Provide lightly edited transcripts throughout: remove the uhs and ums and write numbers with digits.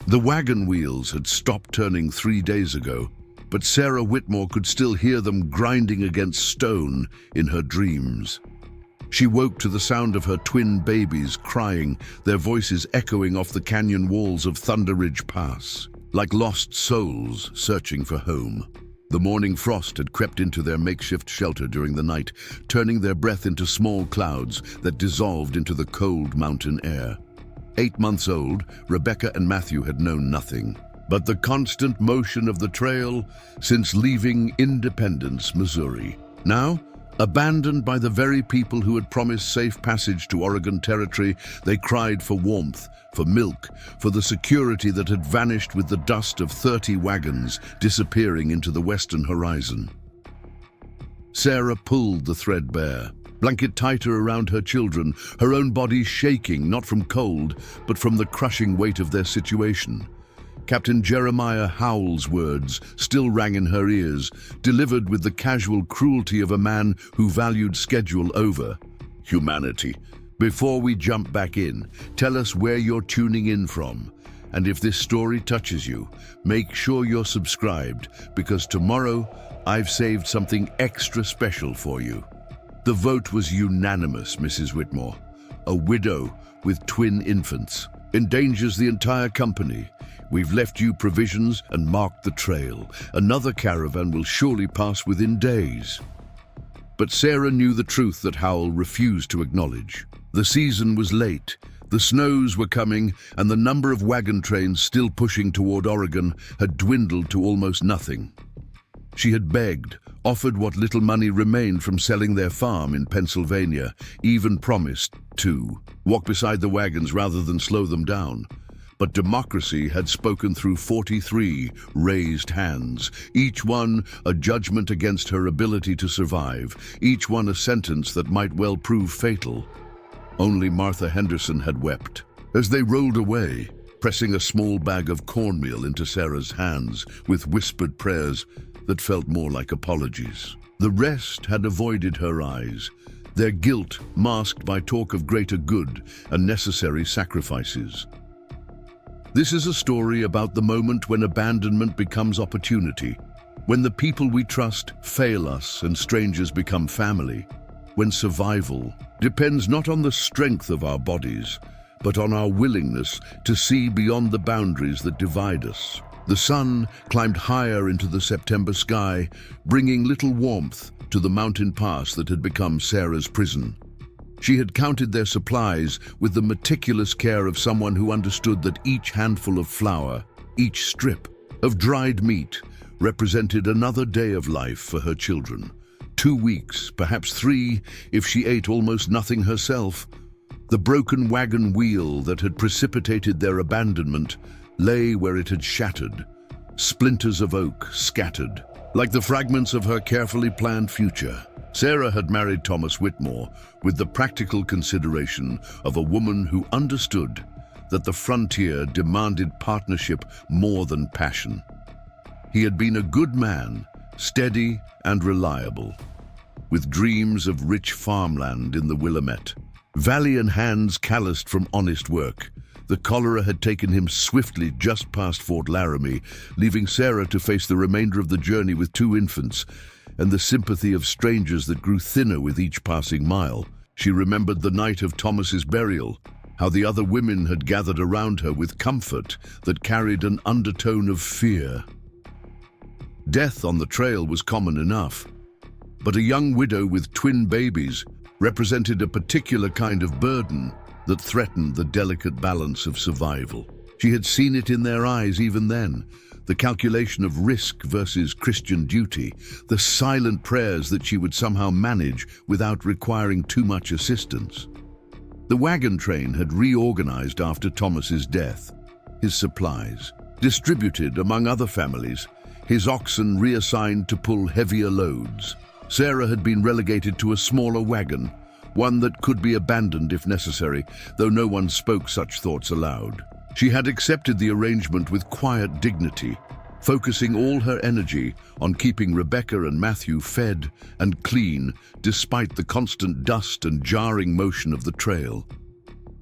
The wagon wheels had stopped turning 3 days ago, but Sarah Whitmore could still hear them grinding against stone in her dreams. She woke to the sound of her twin babies crying, their voices echoing off the canyon walls of Thunder Ridge Pass, like lost souls searching for home. The morning frost had crept into their makeshift shelter during the night, turning their breath into small clouds that dissolved into the cold mountain air. 8 months old, Rebecca and Matthew had known nothing but the constant motion of the trail since leaving Independence, Missouri. Now, abandoned by the very people who had promised safe passage to Oregon Territory, they cried for warmth, for milk, for the security that had vanished with the dust of 30 wagons disappearing into the western horizon. Sarah pulled the threadbare, blanket tighter around her children, her own body shaking not from cold, but from the crushing weight of their situation. Captain Jeremiah Howell's words still rang in her ears, delivered with the casual cruelty of a man who valued schedule over humanity. Before we jump back in, tell us where you're tuning in from. And if this story touches you, make sure you're subscribed, because tomorrow I've saved something extra special for you. The vote was unanimous, Mrs. Whitmore. A widow with twin infants endangers the entire company. We've left you provisions and marked the trail. Another caravan will surely pass within days. But Sarah knew the truth that Howell refused to acknowledge. The season was late, the snows were coming, and the number of wagon trains still pushing toward Oregon had dwindled to almost nothing. She had begged, offered what little money remained from selling their farm in Pennsylvania, even promised to walk beside the wagons rather than slow them down. But democracy had spoken through 43 raised hands, each one a judgment against her ability to survive, each one a sentence that might well prove fatal. Only Martha Henderson had wept as they rolled away, pressing a small bag of cornmeal into Sarah's hands with whispered prayers that felt more like apologies. The rest had avoided her eyes, their guilt masked by talk of greater good and necessary sacrifices. This is a story about the moment when abandonment becomes opportunity, when the people we trust fail us and strangers become family, when survival depends not on the strength of our bodies, but on our willingness to see beyond the boundaries that divide us. The sun climbed higher into the September sky, bringing little warmth to the mountain pass that had become Sarah's prison. She had counted their supplies with the meticulous care of someone who understood that each handful of flour, each strip of dried meat, represented another day of life for her children. 2 weeks, perhaps 3, if she ate almost nothing herself. The broken wagon wheel that had precipitated their abandonment lay where it had shattered, splinters of oak scattered, like the fragments of her carefully planned future. Sarah had married Thomas Whitmore with the practical consideration of a woman who understood that the frontier demanded partnership more than passion. He had been a good man, steady and reliable, with dreams of rich farmland in the Willamette. Valley and hands calloused from honest work, the cholera had taken him swiftly just past Fort Laramie, leaving Sarah to face the remainder of the journey with 2 infants, and the sympathy of strangers that grew thinner with each passing mile. She remembered the night of Thomas's burial, how the other women had gathered around her with comfort that carried an undertone of fear. Death on the trail was common enough, but a young widow with twin babies represented a particular kind of burden that threatened the delicate balance of survival. She had seen it in their eyes even then, the calculation of risk versus Christian duty, the silent prayers that she would somehow manage without requiring too much assistance. The wagon train had reorganized after Thomas's death, his supplies distributed among other families, his oxen reassigned to pull heavier loads. Sarah had been relegated to a smaller wagon, one that could be abandoned if necessary, though no one spoke such thoughts aloud. She had accepted the arrangement with quiet dignity, focusing all her energy on keeping Rebecca and Matthew fed and clean despite the constant dust and jarring motion of the trail.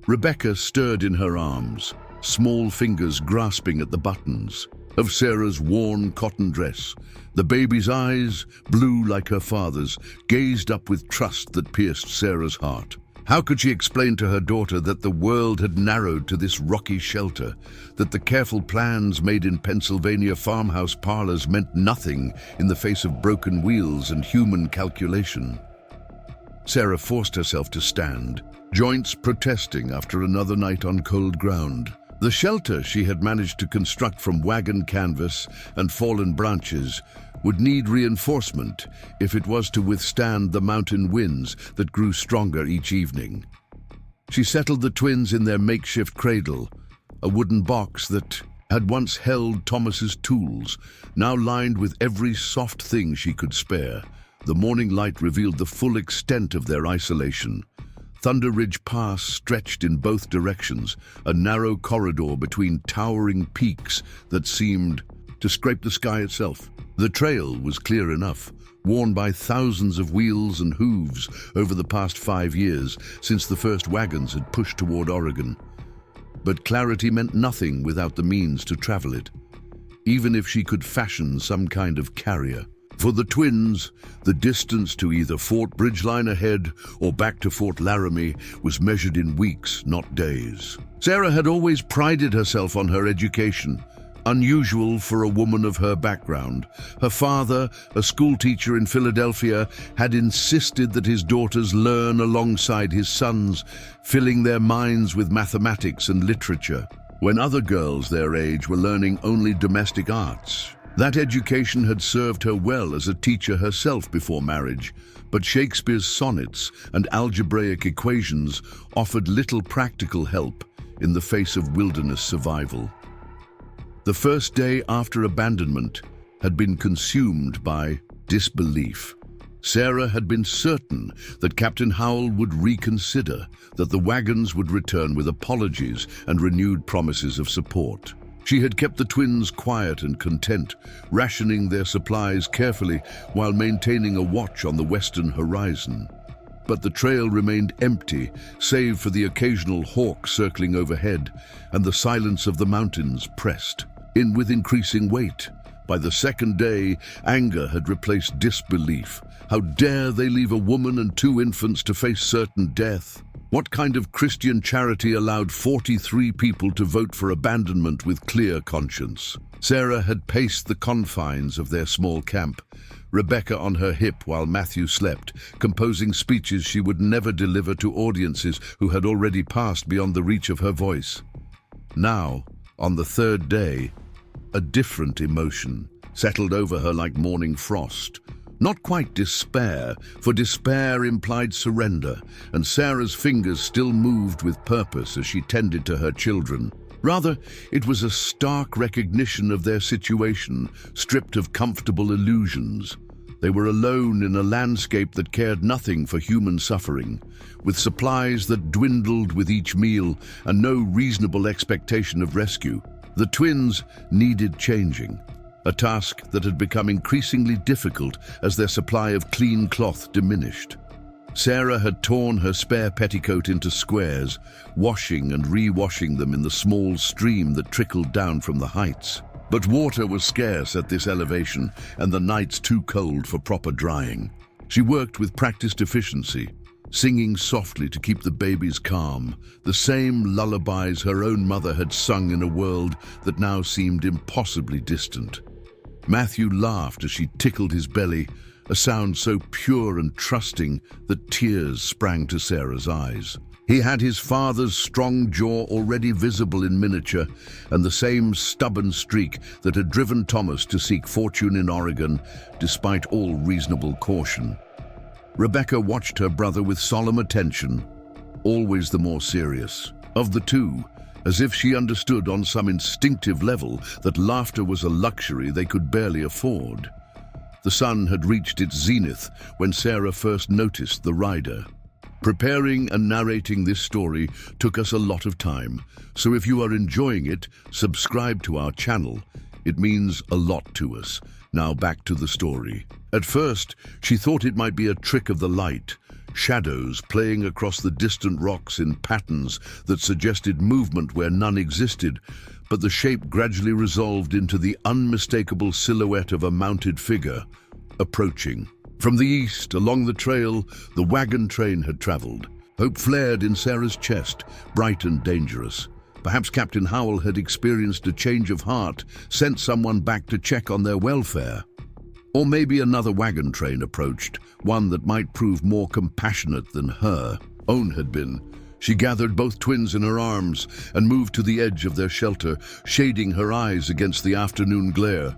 Rebecca stirred in her arms, small fingers grasping at the buttons of Sarah's worn cotton dress. The baby's eyes, blue like her father's, gazed up with trust that pierced Sarah's heart. How could she explain to her daughter that the world had narrowed to this rocky shelter, that the careful plans made in Pennsylvania farmhouse parlors meant nothing in the face of broken wheels and human calculation? Sarah forced herself to stand, joints protesting after another night on cold ground. The shelter she had managed to construct from wagon canvas and fallen branches would need reinforcement if it was to withstand the mountain winds that grew stronger each evening. She settled the twins in their makeshift cradle, a wooden box that had once held Thomas's tools, now lined with every soft thing she could spare. The morning light revealed the full extent of their isolation. Thunder Ridge Pass stretched in both directions, a narrow corridor between towering peaks that seemed to scrape the sky itself. The trail was clear enough, worn by thousands of wheels and hooves over the past 5 years since the first wagons had pushed toward Oregon. But clarity meant nothing without the means to travel it, even if she could fashion some kind of carrier. For the twins, the distance to either Fort Bridgeline ahead or back to Fort Laramie was measured in weeks, not days. Sarah had always prided herself on her education, unusual for a woman of her background. Her father, a schoolteacher in Philadelphia, had insisted that his daughters learn alongside his sons, filling their minds with mathematics and literature, when other girls their age were learning only domestic arts. That education had served her well as a teacher herself before marriage, but Shakespeare's sonnets and algebraic equations offered little practical help in the face of wilderness survival. The first day after abandonment had been consumed by disbelief. Sarah had been certain that Captain Howell would reconsider, that the wagons would return with apologies and renewed promises of support. She had kept the twins quiet and content, rationing their supplies carefully while maintaining a watch on the western horizon. But the trail remained empty, save for the occasional hawk circling overhead, and the silence of the mountains pressed in with increasing weight. By the second day, anger had replaced disbelief. How dare they leave a woman and 2 infants to face certain death? What kind of Christian charity allowed 43 people to vote for abandonment with clear conscience? Sarah had paced the confines of their small camp, Rebecca on her hip while Matthew slept, composing speeches she would never deliver to audiences who had already passed beyond the reach of her voice. Now, on the 3rd day, a different emotion settled over her like morning frost. Not quite despair, for despair implied surrender, and Sarah's fingers still moved with purpose as she tended to her children. Rather, it was a stark recognition of their situation, stripped of comfortable illusions. They were alone in a landscape that cared nothing for human suffering, with supplies that dwindled with each meal and no reasonable expectation of rescue. The twins needed changing, a task that had become increasingly difficult as their supply of clean cloth diminished. Sarah had torn her spare petticoat into squares, washing and re-washing them in the small stream that trickled down from the heights. But water was scarce at this elevation, and the nights too cold for proper drying. She worked with practiced efficiency, singing softly to keep the babies calm, the same lullabies her own mother had sung in a world that now seemed impossibly distant. Matthew laughed as she tickled his belly, a sound so pure and trusting that tears sprang to Sarah's eyes. He had his father's strong jaw already visible in miniature, and the same stubborn streak that had driven Thomas to seek fortune in Oregon, despite all reasonable caution. Rebecca watched her brother with solemn attention, always the more serious of the two, as if she understood on some instinctive level that laughter was a luxury they could barely afford. The sun had reached its zenith when Sarah first noticed the rider. Preparing and narrating this story took us a lot of time, so if you are enjoying it, subscribe to our channel. It means a lot to us. Now back to the story. At first, she thought it might be a trick of the light. shadows playing across the distant rocks in patterns that suggested movement where none existed, but the shape gradually resolved into the unmistakable silhouette of a mounted figure, approaching. From the east, along the trail, the wagon train had traveled. Hope flared in Sarah's chest, bright and dangerous. Perhaps Captain Howell had experienced a change of heart, sent someone back to check on their welfare. Or maybe another wagon train approached, one that might prove more compassionate than her own had been. She gathered both twins in her arms and moved to the edge of their shelter, shading her eyes against the afternoon glare.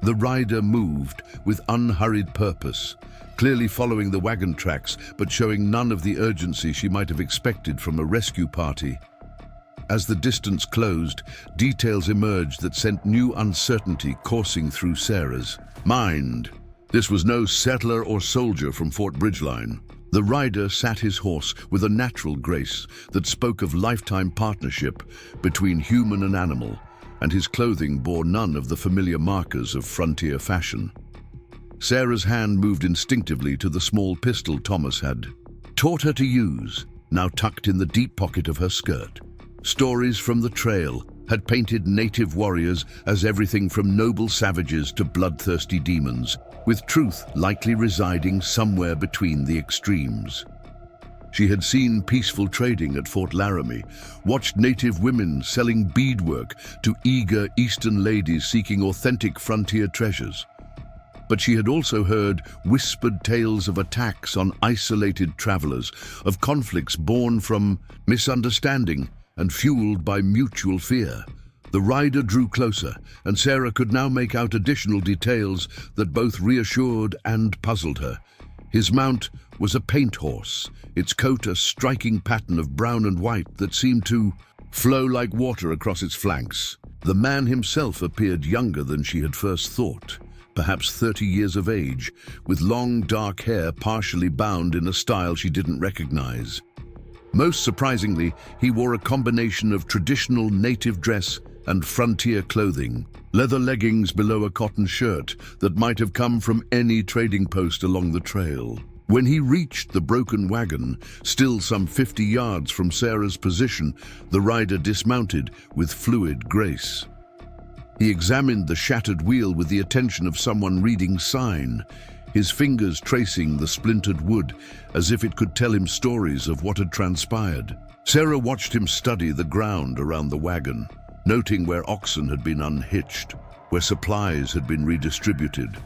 The rider moved with unhurried purpose, clearly following the wagon tracks, but showing none of the urgency she might have expected from a rescue party. As the distance closed, details emerged that sent new uncertainty coursing through Sarah's mind. This was no settler or soldier from Fort Bridgeline. The rider sat his horse with a natural grace that spoke of lifetime partnership between human and animal, and his clothing bore none of the familiar markers of frontier fashion. Sarah's hand moved instinctively to the small pistol Thomas had taught her to use, now tucked in the deep pocket of her skirt. Stories from the trail had painted native warriors as everything from noble savages to bloodthirsty demons, with truth likely residing somewhere between the extremes. She had seen peaceful trading at Fort Laramie, watched native women selling beadwork to eager Eastern ladies seeking authentic frontier treasures. But she had also heard whispered tales of attacks on isolated travelers, of conflicts born from misunderstanding and fueled by mutual fear. The rider drew closer, and Sarah could now make out additional details that both reassured and puzzled her. His mount was a paint horse, its coat a striking pattern of brown and white that seemed to flow like water across its flanks. The man himself appeared younger than she had first thought, perhaps 30 years of age, with long dark hair partially bound in a style she didn't recognize. Most surprisingly, he wore a combination of traditional native dress and frontier clothing, leather leggings below a cotton shirt that might have come from any trading post along the trail. When he reached the broken wagon, still some 50 yards from Sarah's position, the rider dismounted with fluid grace. He examined the shattered wheel with the attention of someone reading sign, his fingers tracing the splintered wood as if it could tell him stories of what had transpired. Sarah watched him study the ground around the wagon, noting where oxen had been unhitched, where supplies had been redistributed,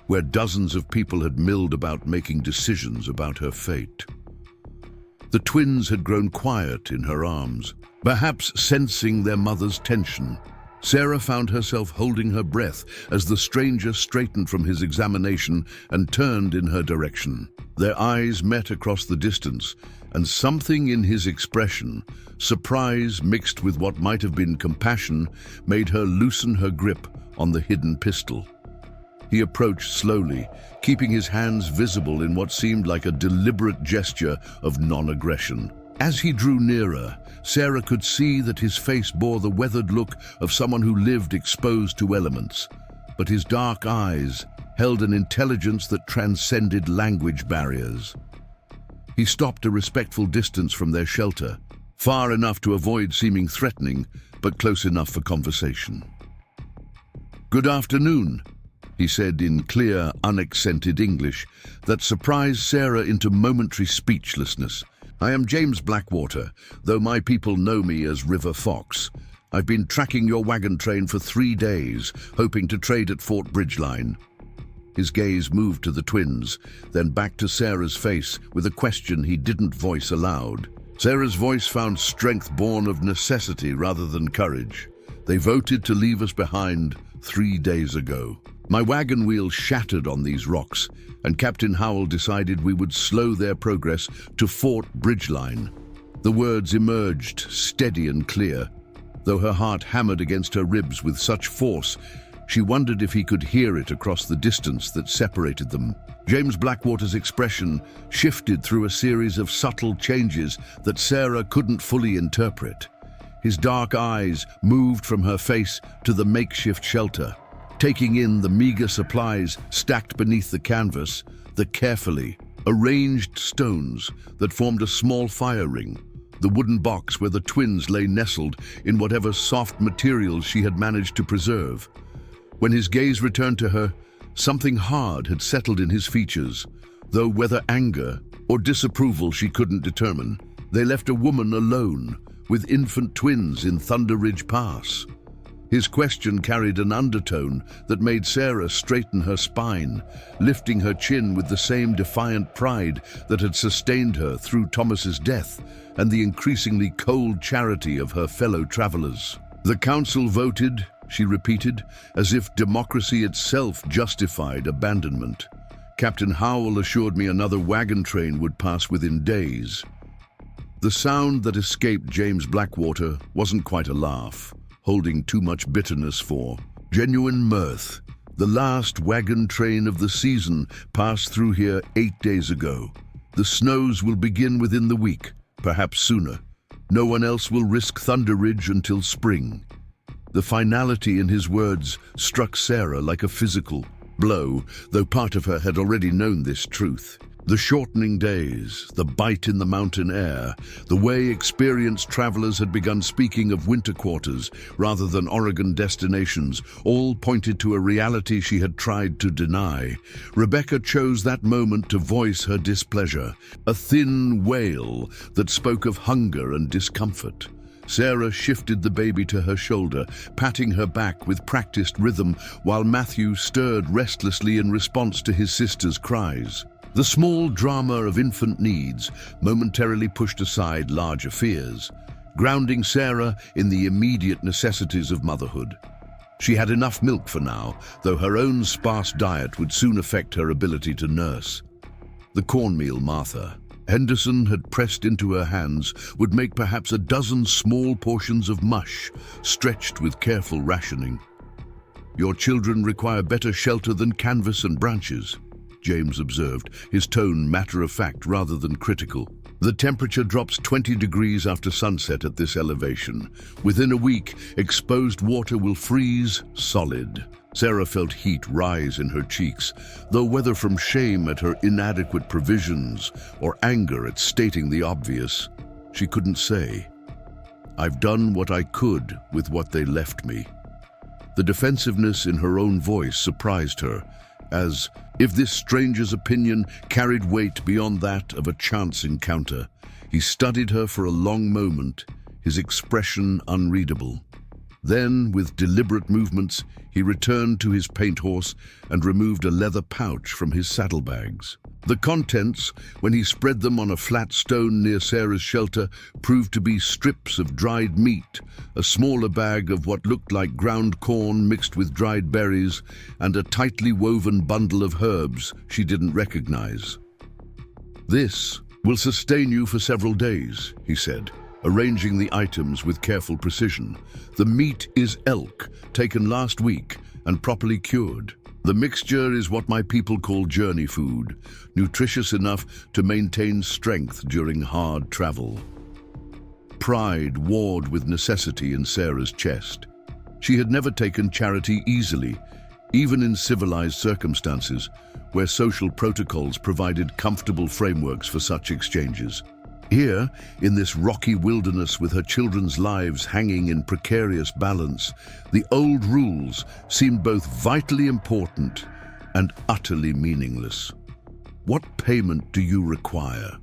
where dozens of people had milled about making decisions about her fate. The twins had grown quiet in her arms, perhaps sensing their mother's tension. Sarah found herself holding her breath as the stranger straightened from his examination and turned in her direction. Their eyes met across the distance, and something in his expression, surprise mixed with what might have been compassion, made her loosen her grip on the hidden pistol. He approached slowly, keeping his hands visible in what seemed like a deliberate gesture of non-aggression. As he drew nearer, Sarah could see that his face bore the weathered look of someone who lived exposed to elements, but his dark eyes held an intelligence that transcended language barriers. He stopped a respectful distance from their shelter, far enough to avoid seeming threatening, but close enough for conversation. "Good afternoon," he said in clear, unaccented English that surprised Sarah into momentary speechlessness. "I am James Blackwater, though my people know me as River Fox. I've been tracking your wagon train for 3 days, hoping to trade at Fort Bridgeline." His gaze moved to the twins, then back to Sarah's face with a question he didn't voice aloud. Sarah's voice found strength born of necessity rather than courage. "They voted to leave us behind 3 days ago. My wagon wheel shattered on these rocks, and Captain Howell decided we would slow their progress to Fort Bridgeline." The words emerged, steady and clear. Though her heart hammered against her ribs with such force, she wondered if he could hear it across the distance that separated them. James Blackwater's expression shifted through a series of subtle changes that Sarah couldn't fully interpret. His dark eyes moved from her face to the makeshift shelter, taking in the meager supplies stacked beneath the canvas, the carefully arranged stones that formed a small fire ring, the wooden box where the twins lay nestled in whatever soft materials she had managed to preserve. When his gaze returned to her, something hard had settled in his features, though whether anger or disapproval she couldn't determine. They left a woman alone with infant twins in Thunder Ridge Pass. His question carried an undertone that made Sarah straighten her spine, lifting her chin with the same defiant pride that had sustained her through Thomas's death and the increasingly cold charity of her fellow travelers. "The council voted," she repeated, as if democracy itself justified abandonment. "Captain Howell assured me another wagon train would pass within days." The sound that escaped James Blackwater wasn't quite a laugh, holding too much bitterness for genuine mirth. "The last wagon train of the season passed through here 8 days ago. The snows will begin within the week, perhaps sooner. No one else will risk Thunder Ridge until spring." The finality in his words struck Sarah like a physical blow, though part of her had already known this truth. The shortening days, the bite in the mountain air, the way experienced travelers had begun speaking of winter quarters rather than Oregon destinations, all pointed to a reality she had tried to deny. Rebecca chose that moment to voice her displeasure, a thin wail that spoke of hunger and discomfort. Sarah shifted the baby to her shoulder, patting her back with practiced rhythm, while Matthew stirred restlessly in response to his sister's cries. The small drama of infant needs momentarily pushed aside larger fears, grounding Sarah in the immediate necessities of motherhood. She had enough milk for now, though her own sparse diet would soon affect her ability to nurse. The cornmeal Martha Henderson had pressed into her hands would make perhaps a dozen small portions of mush, stretched with careful rationing. "Your children require better shelter than canvas and branches," James observed, his tone matter-of-fact rather than critical. "The temperature drops 20 degrees after sunset at this elevation. Within a week, exposed water will freeze solid." Sarah felt heat rise in her cheeks, though whether from shame at her inadequate provisions or anger at stating the obvious, she couldn't say. "I've done what I could with what they left me." The defensiveness in her own voice surprised her, as if this stranger's opinion carried weight beyond that of a chance encounter. He studied her for a long moment, his expression unreadable. Then, with deliberate movements, he returned to his paint horse and removed a leather pouch from his saddlebags. The contents, when he spread them on a flat stone near Sarah's shelter, proved to be strips of dried meat, a smaller bag of what looked like ground corn mixed with dried berries, and a tightly woven bundle of herbs she didn't recognize. "This will sustain you for several days," he said, arranging the items with careful precision. "The meat is elk, taken last week and properly cured. The mixture is what my people call journey food, nutritious enough to maintain strength during hard travel." Pride warred with necessity in Sarah's chest. She had never taken charity easily, even in civilized circumstances, where social protocols provided comfortable frameworks for such exchanges. Here, in this rocky wilderness with her children's lives hanging in precarious balance, the old rules seemed both vitally important and utterly meaningless. "What payment do you require?"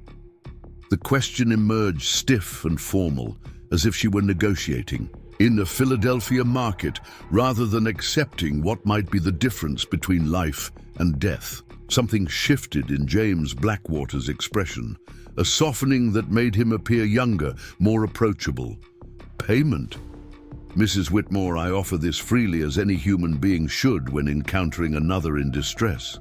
The question emerged stiff and formal, as if she were negotiating in a Philadelphia market rather than accepting what might be the difference between life and death. Something shifted in James Blackwater's expression, a softening that made him appear younger, more approachable. "Payment? Mrs. Whitmore, I offer this freely as any human being should when encountering another in distress.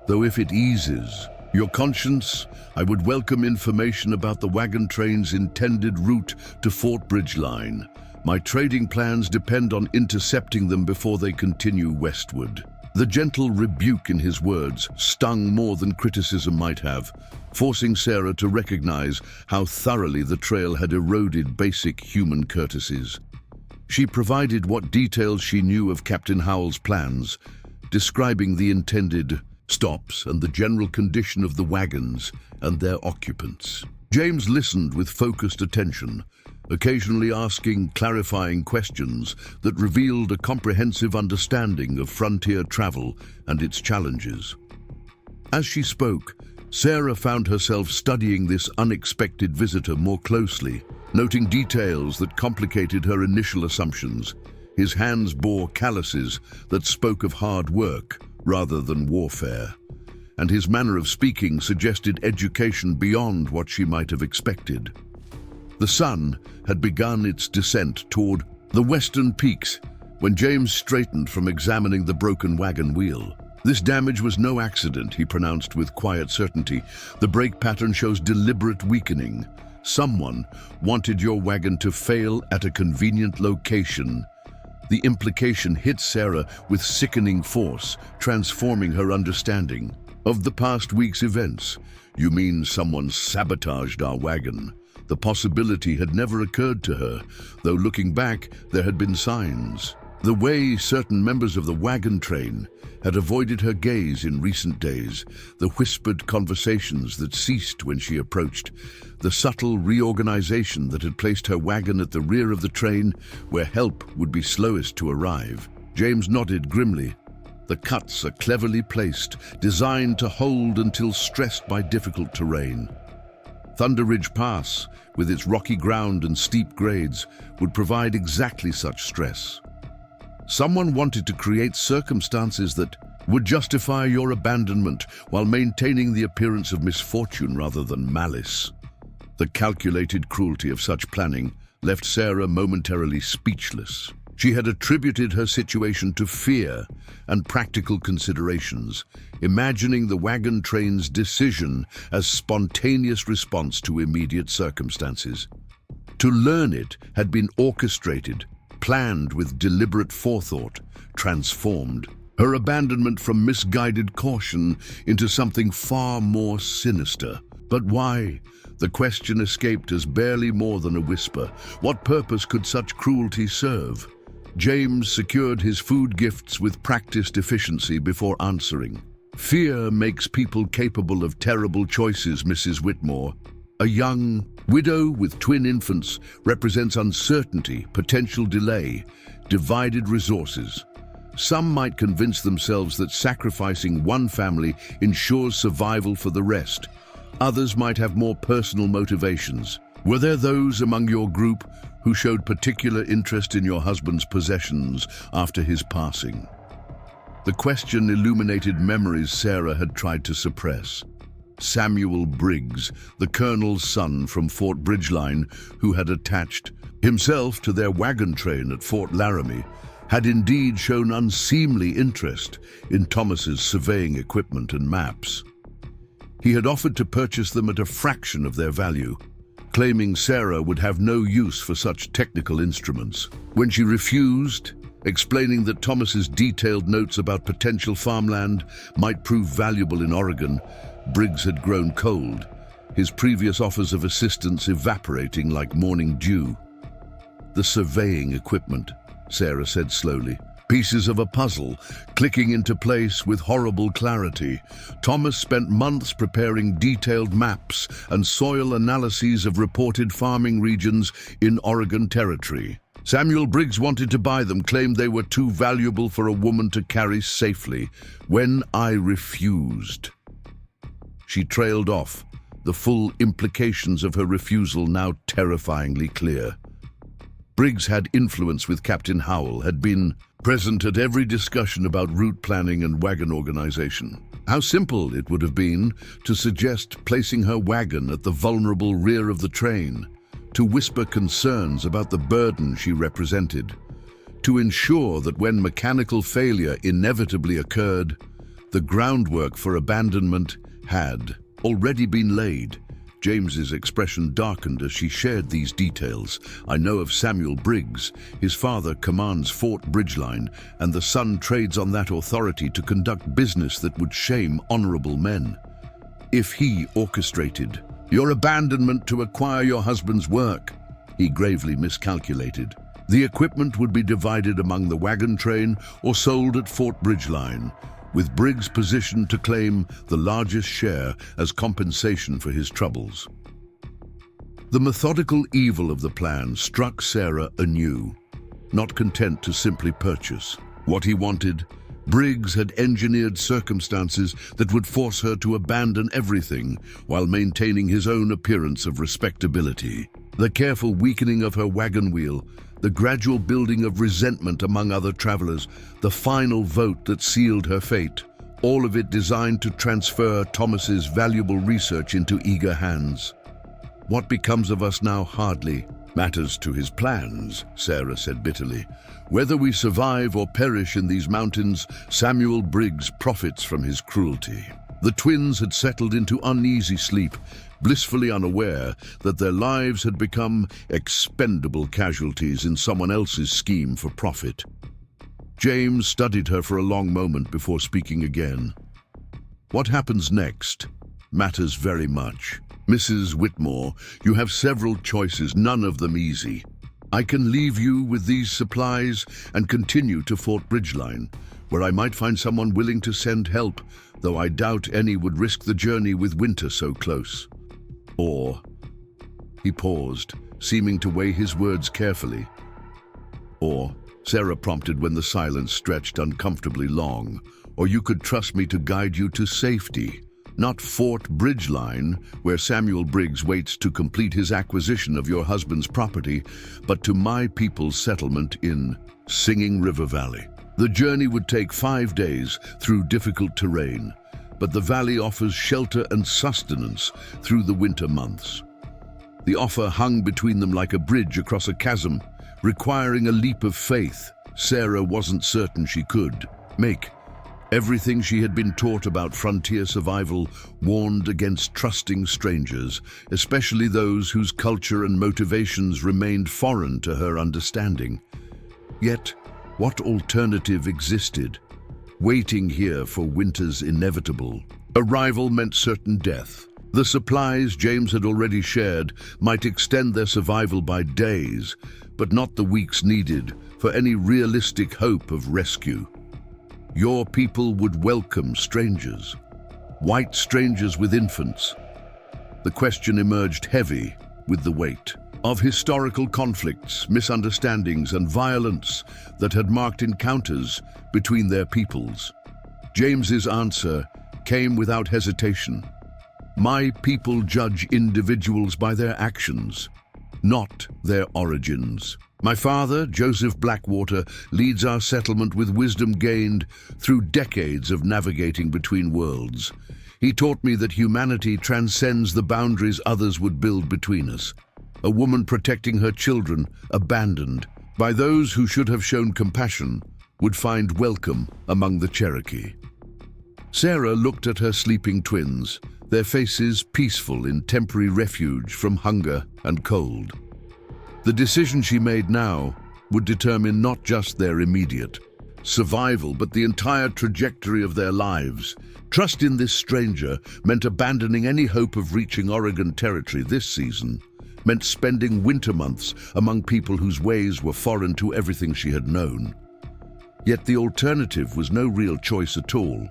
Though if it eases your conscience, I would welcome information about the wagon train's intended route to Fort Bridge Line. My trading plans depend on intercepting them before they continue westward." The gentle rebuke in his words stung more than criticism might have, forcing Sarah to recognize how thoroughly the trail had eroded basic human courtesies. She provided what details she knew of Captain Howell's plans, describing the intended stops, and the general condition of the wagons and their occupants. James listened with focused attention, occasionally asking clarifying questions that revealed a comprehensive understanding of frontier travel and its challenges. As she spoke, Sarah found herself studying this unexpected visitor more closely, noting details that complicated her initial assumptions. His hands bore calluses that spoke of hard work rather than warfare, and his manner of speaking suggested education beyond what she might have expected. The sun had begun its descent toward the western peaks when James straightened from examining the broken wagon wheel. "This damage was no accident," he pronounced with quiet certainty. "The brake pattern shows deliberate weakening. Someone wanted your wagon to fail at a convenient location." The implication hit Sarah with sickening force, transforming her understanding of the past week's events. "You mean someone sabotaged our wagon?" The possibility had never occurred to her, though looking back, there had been signs. The way certain members of the wagon train had avoided her gaze in recent days, the whispered conversations that ceased when she approached, the subtle reorganization that had placed her wagon at the rear of the train where help would be slowest to arrive. James nodded grimly. The cuts are cleverly placed, designed to hold until stressed by difficult terrain. Thunder Ridge Pass, with its rocky ground and steep grades, would provide exactly such stress. Someone wanted to create circumstances that would justify your abandonment while maintaining the appearance of misfortune rather than malice. The calculated cruelty of such planning left Sarah momentarily speechless. She had attributed her situation to fear and practical considerations, imagining the wagon train's decision as spontaneous response to immediate circumstances. To learn it had been orchestrated, planned with deliberate forethought, transformed her abandonment from misguided caution into something far more sinister. But why? The question escaped as barely more than a whisper. What purpose could such cruelty serve? James secured his food gifts with practiced efficiency before answering. "Fear makes people capable of terrible choices, Mrs. Whitmore. A young widow with twin infants represents uncertainty, potential delay, divided resources. Some might convince themselves that sacrificing one family ensures survival for the rest. Others might have more personal motivations. Were there those among your group who showed particular interest in your husband's possessions after his passing?" The question illuminated memories Sarah had tried to suppress. Samuel Briggs, the colonel's son from Fort Bridgeline, who had attached himself to their wagon train at Fort Laramie, had indeed shown unseemly interest in Thomas's surveying equipment and maps. He had offered to purchase them at a fraction of their value, claiming Sarah would have no use for such technical instruments. When she refused, explaining that Thomas's detailed notes about potential farmland might prove valuable in Oregon, Briggs had grown cold, his previous offers of assistance evaporating like morning dew. "The surveying equipment," Sarah said slowly. "Pieces of a puzzle, clicking into place with horrible clarity. Thomas spent months preparing detailed maps and soil analyses of reported farming regions in Oregon Territory. Samuel Briggs wanted to buy them, claimed they were too valuable for a woman to carry safely. When I refused." She trailed off, the full implications of her refusal now terrifyingly clear. Briggs had influence with Captain Howell, had been present at every discussion about route planning and wagon organization. How simple it would have been to suggest placing her wagon at the vulnerable rear of the train, to whisper concerns about the burden she represented, to ensure that when mechanical failure inevitably occurred, the groundwork for abandonment had already been laid. James's expression darkened as she shared these details. "I know of Samuel Briggs. His father commands Fort Bridgeline, and the son trades on that authority to conduct business that would shame honorable men. If he orchestrated your abandonment to acquire your husband's work, he gravely miscalculated. The equipment would be divided among the wagon train or sold at Fort Bridgeline. with Briggs positioned to claim the largest share as compensation for his troubles. The methodical evil of the plan struck Sarah anew. Not content to simply purchase what he wanted, Briggs had engineered circumstances that would force her to abandon everything while maintaining his own appearance of respectability. The careful weakening of her wagon wheel, the gradual building of resentment among other travelers, the final vote that sealed her fate, all of it designed to transfer Thomas's valuable research into eager hands. What becomes of us now hardly matters to his plans, Sarah said bitterly. Whether we survive or perish in these mountains, Samuel Briggs profits from his cruelty. The twins had settled into uneasy sleep, blissfully unaware that their lives had become expendable casualties in someone else's scheme for profit. James studied her for a long moment before speaking again. What happens next matters very much. Mrs. Whitmore, you have several choices, none of them easy. I can leave you with these supplies and continue to Fort Bridgeline, where I might find someone willing to send help, though I doubt any would risk the journey with winter so close. Or, he paused, seeming to weigh his words carefully. Or, Sarah prompted when the silence stretched uncomfortably long, or you could trust me to guide you to safety. Not Fort Bridgeline, where Samuel Briggs waits to complete his acquisition of your husband's property, but to my people's settlement in Singing River Valley. The journey would take 5 days through difficult terrain, but the valley offers shelter and sustenance through the winter months. The offer hung between them like a bridge across a chasm, requiring a leap of faith Sarah wasn't certain she could make. Everything she had been taught about frontier survival warned against trusting strangers, especially those whose culture and motivations remained foreign to her understanding. Yet, what alternative existed? Waiting here for winter's inevitable arrival meant certain death. The supplies James had already shared might extend their survival by days, but not the weeks needed for any realistic hope of rescue. Your people would welcome strangers, white strangers with infants. The question emerged heavy with the weight of historical conflicts, misunderstandings, and violence that had marked encounters between their peoples. James's answer came without hesitation. My people judge individuals by their actions, not their origins. My father, Joseph Blackwater, leads our settlement with wisdom gained through decades of navigating between worlds. He taught me that humanity transcends the boundaries others would build between us. A woman protecting her children, abandoned by those who should have shown compassion, would find welcome among the Cherokee. Sarah looked at her sleeping twins, their faces peaceful in temporary refuge from hunger and cold. The decision she made now would determine not just their immediate survival, but the entire trajectory of their lives. Trust in this stranger meant abandoning any hope of reaching Oregon territory this season, meant spending winter months among people whose ways were foreign to everything she had known. Yet the alternative was no real choice at all.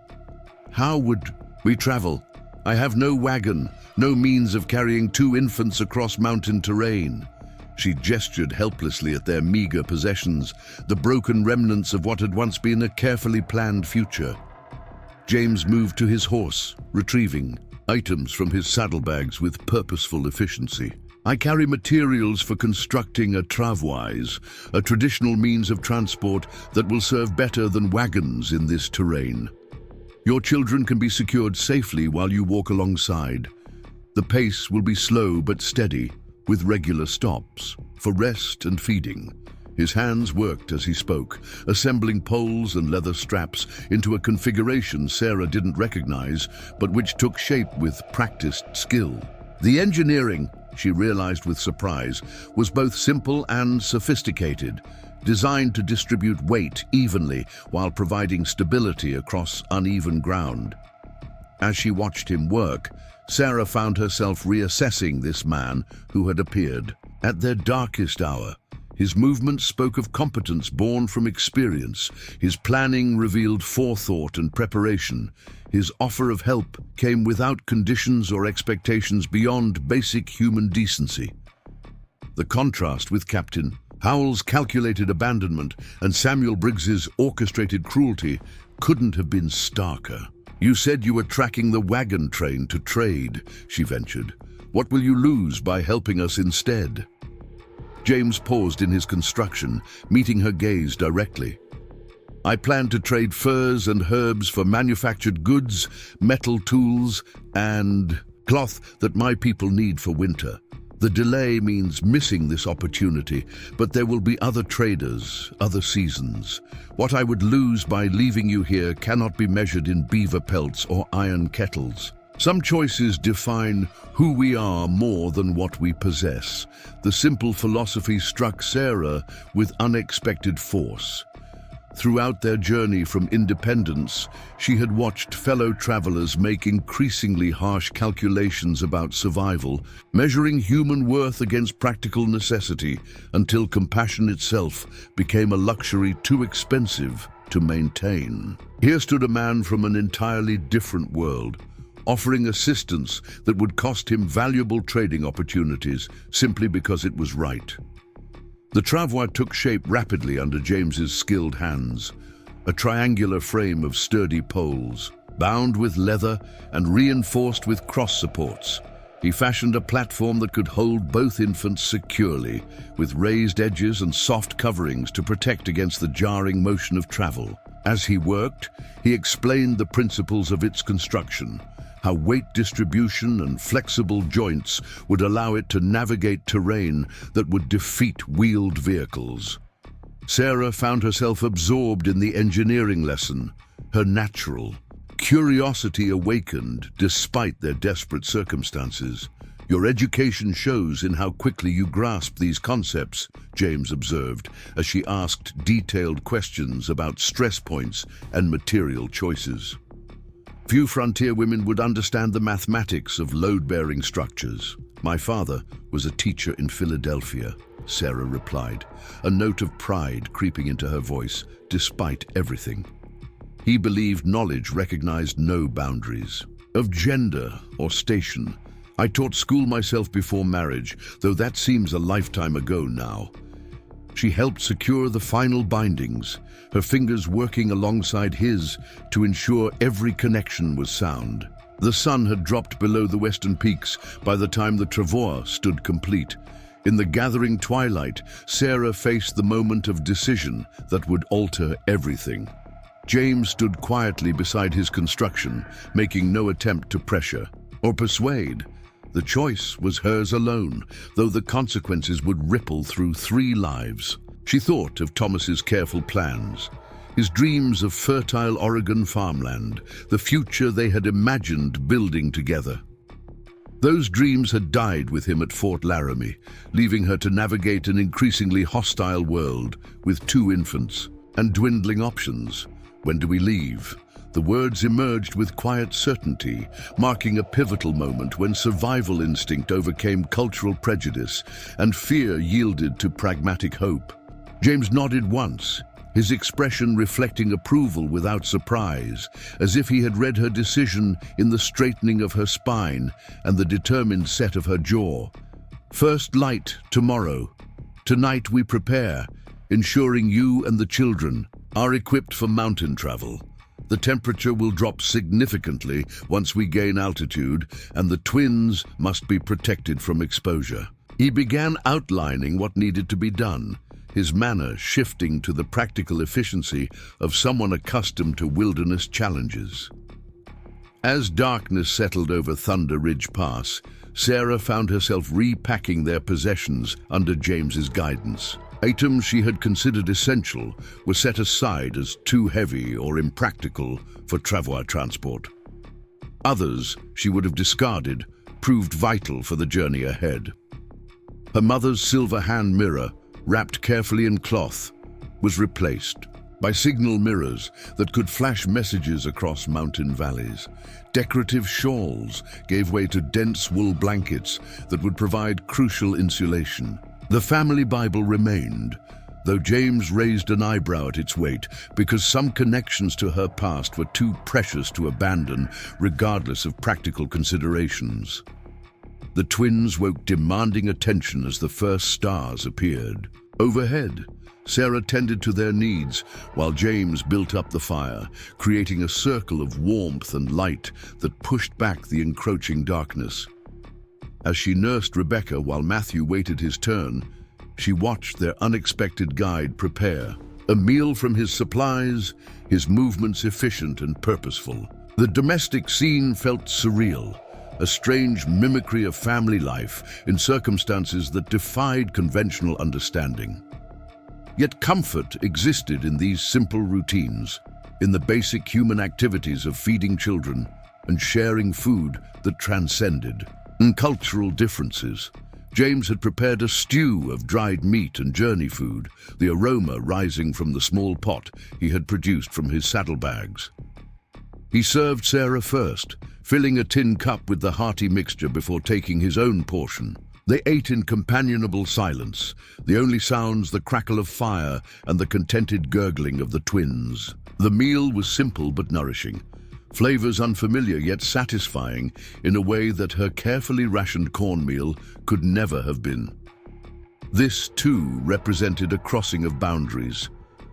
How would we travel? I have no wagon, no means of carrying 2 infants across mountain terrain. She gestured helplessly at their meager possessions, the broken remnants of what had once been a carefully planned future. James moved to his horse, retrieving items from his saddlebags with purposeful efficiency. I carry materials for constructing a travois, a traditional means of transport that will serve better than wagons in this terrain. Your children can be secured safely while you walk alongside. The pace will be slow but steady, with regular stops for rest and feeding. His hands worked as he spoke, assembling poles and leather straps into a configuration Sarah didn't recognize, but which took shape with practiced skill. The engineering, she realized with surprise, was both simple and sophisticated, designed to distribute weight evenly while providing stability across uneven ground. As she watched him work, Sarah found herself reassessing this man who had appeared at their darkest hour, His movements spoke of competence born from experience. His planning revealed forethought and preparation. His offer of help came without conditions or expectations beyond basic human decency. The contrast with Captain Howell's calculated abandonment and Samuel Briggs's orchestrated cruelty couldn't have been starker. "You said you were tracking the wagon train to trade," she ventured. "What will you lose by helping us instead?" James paused in his construction, meeting her gaze directly. "I plan to trade furs and herbs for manufactured goods, metal tools, and cloth that my people need for winter. The delay means missing this opportunity, but there will be other traders, other seasons. What I would lose by leaving you here cannot be measured in beaver pelts or iron kettles. Some choices define who we are more than what we possess." The simple philosophy struck Sarah with unexpected force. Throughout their journey from independence, she had watched fellow travelers make increasingly harsh calculations about survival, measuring human worth against practical necessity until compassion itself became a luxury too expensive to maintain. Here stood a man from an entirely different world, offering assistance that would cost him valuable trading opportunities simply because it was right. The travois took shape rapidly under James's skilled hands, a triangular frame of sturdy poles, bound with leather and reinforced with cross supports. He fashioned a platform that could hold both infants securely, with raised edges and soft coverings to protect against the jarring motion of travel. As he worked, he explained the principles of its construction, how weight distribution and flexible joints would allow it to navigate terrain that would defeat wheeled vehicles. Sarah found herself absorbed in the engineering lesson, her natural curiosity awakened despite their desperate circumstances. "Your education shows in how quickly you grasp these concepts," James observed, as she asked detailed questions about stress points and material choices. "Few frontier women would understand the mathematics of load-bearing structures. My father was a teacher in Philadelphia," Sarah replied, a note of pride creeping into her voice, despite everything. "He believed knowledge recognized no boundaries, of gender or station. I taught school myself before marriage, though that seems a lifetime ago now." She helped secure the final bindings, her fingers working alongside his to ensure every connection was sound. The sun had dropped below the western peaks by the time the travois stood complete. In the gathering twilight, Sarah faced the moment of decision that would alter everything. James stood quietly beside his construction, making no attempt to pressure or persuade. The choice was hers alone, though the consequences would ripple through 3 lives. She thought of Thomas's careful plans, his dreams of fertile Oregon farmland, the future they had imagined building together. Those dreams had died with him at Fort Laramie, leaving her to navigate an increasingly hostile world with 2 infants and dwindling options. "When do we leave?" The words emerged with quiet certainty, marking a pivotal moment when survival instinct overcame cultural prejudice and fear yielded to pragmatic hope. James nodded once, his expression reflecting approval without surprise, as if he had read her decision in the straightening of her spine and the determined set of her jaw. "First light tomorrow. Tonight we prepare, ensuring you and the children are equipped for mountain travel. The temperature will drop significantly once we gain altitude, and the twins must be protected from exposure." He began outlining what needed to be done, his manner shifting to the practical efficiency of someone accustomed to wilderness challenges. As darkness settled over Thunder Ridge Pass, Sarah found herself repacking their possessions under James's guidance. Items she had considered essential were set aside as too heavy or impractical for travois transport. Others she would have discarded proved vital for the journey ahead. Her mother's silver hand mirror, wrapped carefully in cloth, was replaced by signal mirrors that could flash messages across mountain valleys. Decorative shawls gave way to dense wool blankets that would provide crucial insulation. The family Bible remained, though James raised an eyebrow at its weight because some connections to her past were too precious to abandon, regardless of practical considerations. The twins woke demanding attention as the first stars appeared. Overhead, Sarah tended to their needs while James built up the fire, creating a circle of warmth and light that pushed back the encroaching darkness. As she nursed Rebecca while Matthew waited his turn, she watched their unexpected guide prepare. A meal from his supplies, his movements efficient and purposeful. The domestic scene felt surreal, a strange mimicry of family life in circumstances that defied conventional understanding. Yet comfort existed in these simple routines, in the basic human activities of feeding children and sharing food that transcended cultural differences. James had prepared a stew of dried meat and journey food, the aroma rising from the small pot he had produced from his saddlebags. He served Sarah first, filling a tin cup with the hearty mixture before taking his own portion. They ate in companionable silence, the only sounds the crackle of fire and the contented gurgling of the twins. The meal was simple but nourishing, flavors unfamiliar yet satisfying in a way that her carefully rationed cornmeal could never have been. This, too, represented a crossing of boundaries,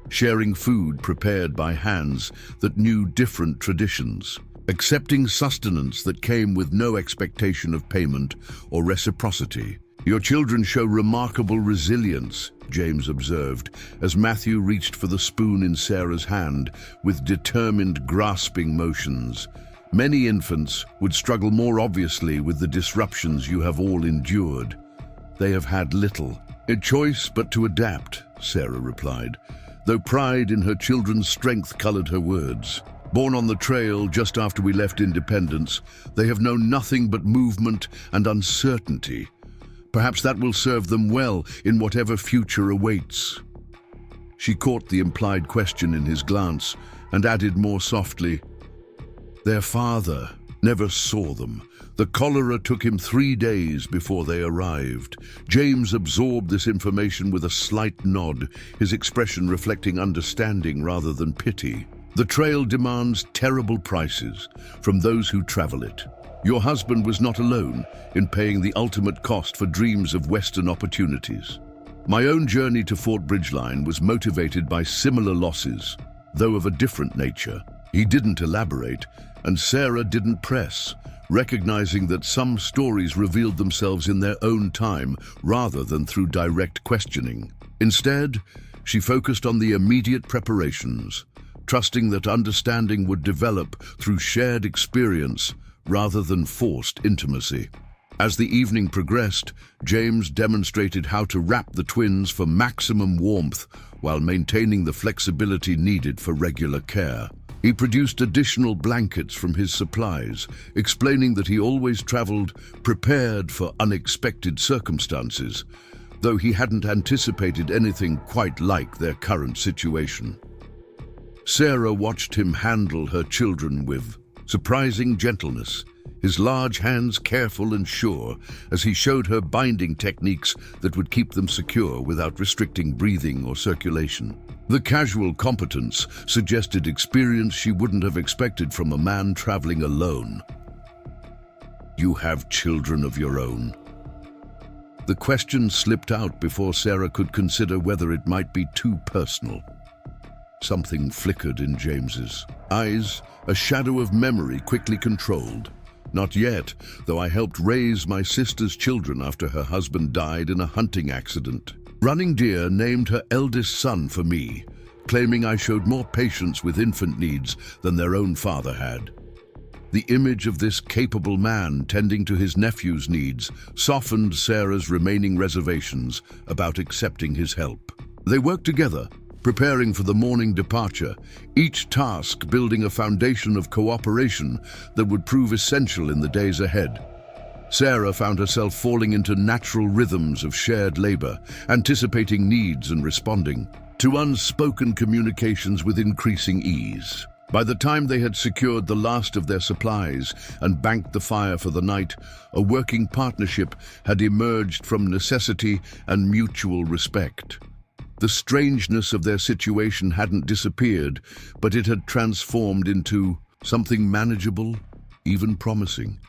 sharing food prepared by hands that knew different traditions, accepting sustenance that came with no expectation of payment or reciprocity. "Your children show remarkable resilience," James observed, as Matthew reached for the spoon in Sarah's hand with determined, grasping motions. "Many infants would struggle more obviously with the disruptions you have all endured. They have had little choice but to adapt," Sarah replied, though pride in her children's strength colored her words. "Born on the trail just after we left independence, they have known nothing but movement and uncertainty. Perhaps that will serve them well in whatever future awaits." She caught the implied question in his glance and added more softly, "Their father never saw them. The cholera took him 3 days before they arrived." James absorbed this information with a slight nod, his expression reflecting understanding rather than pity. "The trail demands terrible prices from those who travel it. Your husband was not alone in paying the ultimate cost for dreams of Western opportunities. My own journey to Fort Bridgeline was motivated by similar losses, though of a different nature." He didn't elaborate, and Sarah didn't press, recognizing that some stories revealed themselves in their own time rather than through direct questioning. Instead, she focused on the immediate preparations, trusting that understanding would develop through shared experience rather than forced intimacy. As the evening progressed, James demonstrated how to wrap the twins for maximum warmth while maintaining the flexibility needed for regular care. He produced additional blankets from his supplies, explaining that he always traveled prepared for unexpected circumstances, though he hadn't anticipated anything quite like their current situation. Sarah watched him handle her children with surprising gentleness, his large hands careful and sure as he showed her binding techniques that would keep them secure without restricting breathing or circulation. The casual competence suggested experience she wouldn't have expected from a man traveling alone. "You have children of your own?" The question slipped out before Sarah could consider whether it might be too personal. Something flickered in James's eyes, a shadow of memory quickly controlled. "Not yet, though I helped raise my sister's children after her husband died in a hunting accident. Running Deer named her eldest son for me, claiming I showed more patience with infant needs than their own father had." The image of this capable man tending to his nephew's needs softened Sarah's remaining reservations about accepting his help. They worked together, preparing for the morning departure, each task building a foundation of cooperation that would prove essential in the days ahead. Sarah found herself falling into natural rhythms of shared labor, anticipating needs and responding to unspoken communications with increasing ease. By the time they had secured the last of their supplies and banked the fire for the night, a working partnership had emerged from necessity and mutual respect. The strangeness of their situation hadn't disappeared, but it had transformed into something manageable, even promising.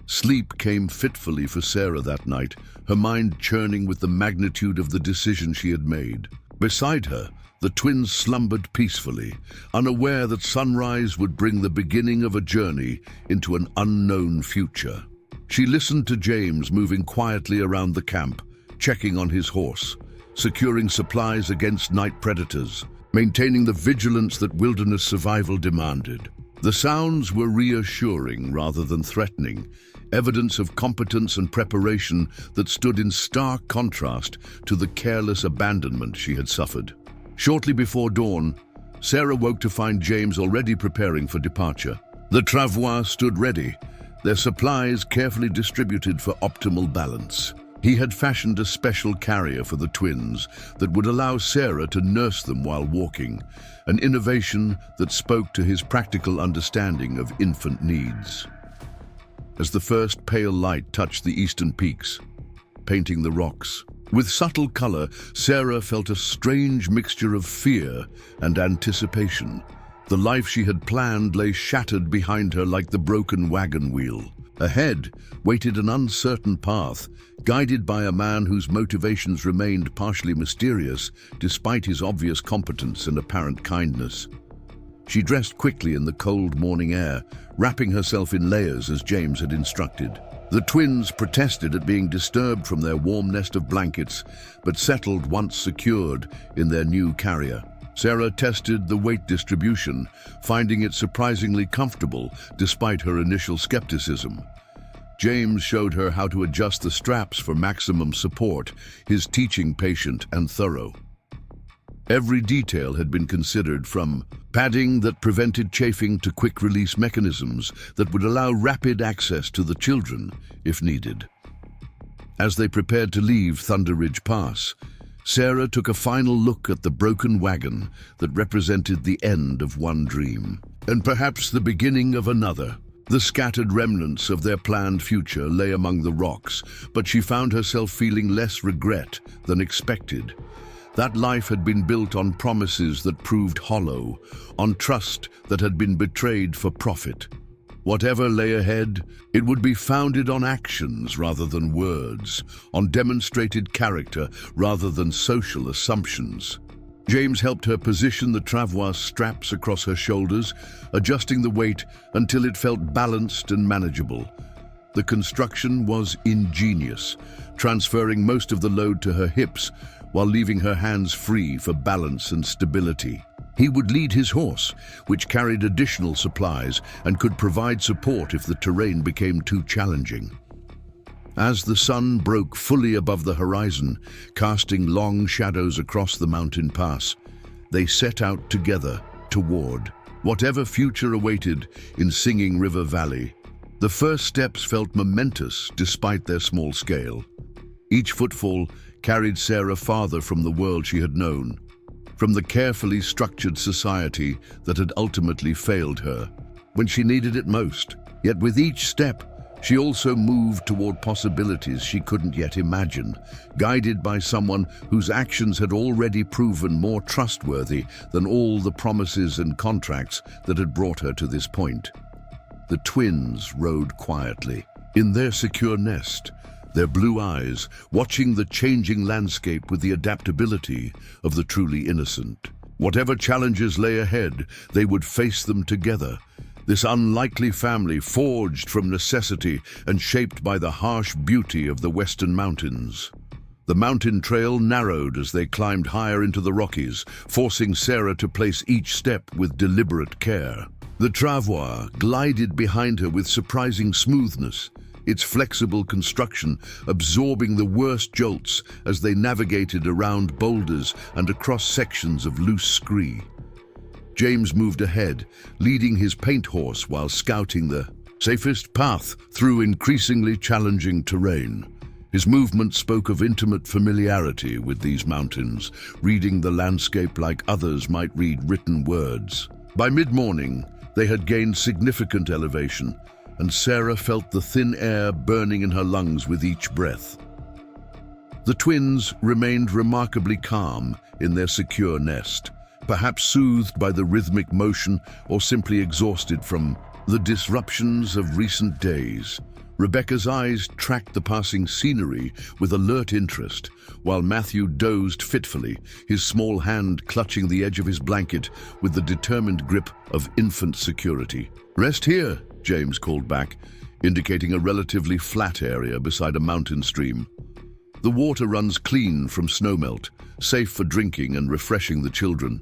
Sleep came fitfully for Sarah that night, her mind churning with the magnitude of the decision she had made. Beside her, the twins slumbered peacefully, unaware that sunrise would bring the beginning of a journey into an unknown future. She listened to James moving quietly around the camp, checking on his horse, securing supplies against night predators, maintaining the vigilance that wilderness survival demanded. The sounds were reassuring rather than threatening, evidence of competence and preparation that stood in stark contrast to the careless abandonment she had suffered. Shortly before dawn, Sarah woke to find James already preparing for departure. The travois stood ready, their supplies carefully distributed for optimal balance. He had fashioned a special carrier for the twins that would allow Sarah to nurse them while walking, an innovation that spoke to his practical understanding of infant needs. As the first pale light touched the eastern peaks, painting the rocks, with subtle color, Sarah felt a strange mixture of fear and anticipation. The life she had planned lay shattered behind her like the broken wagon wheel. Ahead waited an uncertain path, guided by a man whose motivations remained partially mysterious despite his obvious competence and apparent kindness. She dressed quickly in the cold morning air, wrapping herself in layers as James had instructed. The twins protested at being disturbed from their warm nest of blankets, but settled once secured in their new carrier. Sarah tested the weight distribution, finding it surprisingly comfortable despite her initial skepticism. James showed her how to adjust the straps for maximum support, his teaching patient and thorough. Every detail had been considered, from padding that prevented chafing to quick-release mechanisms that would allow rapid access to the children if needed. As they prepared to leave Thunder Ridge Pass, Sarah took a final look at the broken wagon that represented the end of one dream, and perhaps the beginning of another. The scattered remnants of their planned future lay among the rocks, but she found herself feeling less regret than expected. That life had been built on promises that proved hollow, on trust that had been betrayed for profit. Whatever lay ahead, it would be founded on actions rather than words, on demonstrated character rather than social assumptions. James helped her position the travois straps across her shoulders, adjusting the weight until it felt balanced and manageable. The construction was ingenious, transferring most of the load to her hips while leaving her hands free for balance and stability. He would lead his horse, which carried additional supplies and could provide support if the terrain became too challenging. As the sun broke fully above the horizon, casting long shadows across the mountain pass, they set out together toward whatever future awaited in Singing River Valley. The first steps felt momentous despite their small scale. Each footfall carried Sarah farther from the world she had known, from the carefully structured society that had ultimately failed her when she needed it most. Yet with each step, she also moved toward possibilities she couldn't yet imagine, guided by someone whose actions had already proven more trustworthy than all the promises and contracts that had brought her to this point. The twins rode quietly in their secure nest, their blue eyes watching the changing landscape with the adaptability of the truly innocent. Whatever challenges lay ahead, they would face them together. This unlikely family, forged from necessity and shaped by the harsh beauty of the western mountains. The mountain trail narrowed as they climbed higher into the Rockies, forcing Sarah to place each step with deliberate care. The travois glided behind her with surprising smoothness, its flexible construction absorbing the worst jolts as they navigated around boulders and across sections of loose scree. James moved ahead, leading his paint horse while scouting the safest path through increasingly challenging terrain. His movement spoke of intimate familiarity with these mountains, reading the landscape like others might read written words. By mid-morning, they had gained significant elevation, and Sarah felt the thin air burning in her lungs with each breath. The twins remained remarkably calm in their secure nest, perhaps soothed by the rhythmic motion or simply exhausted from the disruptions of recent days. Rebecca's eyes tracked the passing scenery with alert interest, while Matthew dozed fitfully, his small hand clutching the edge of his blanket with the determined grip of infant security. "Rest here," James called back, indicating a relatively flat area beside a mountain stream. The water runs clean from snowmelt, safe for drinking and refreshing the children.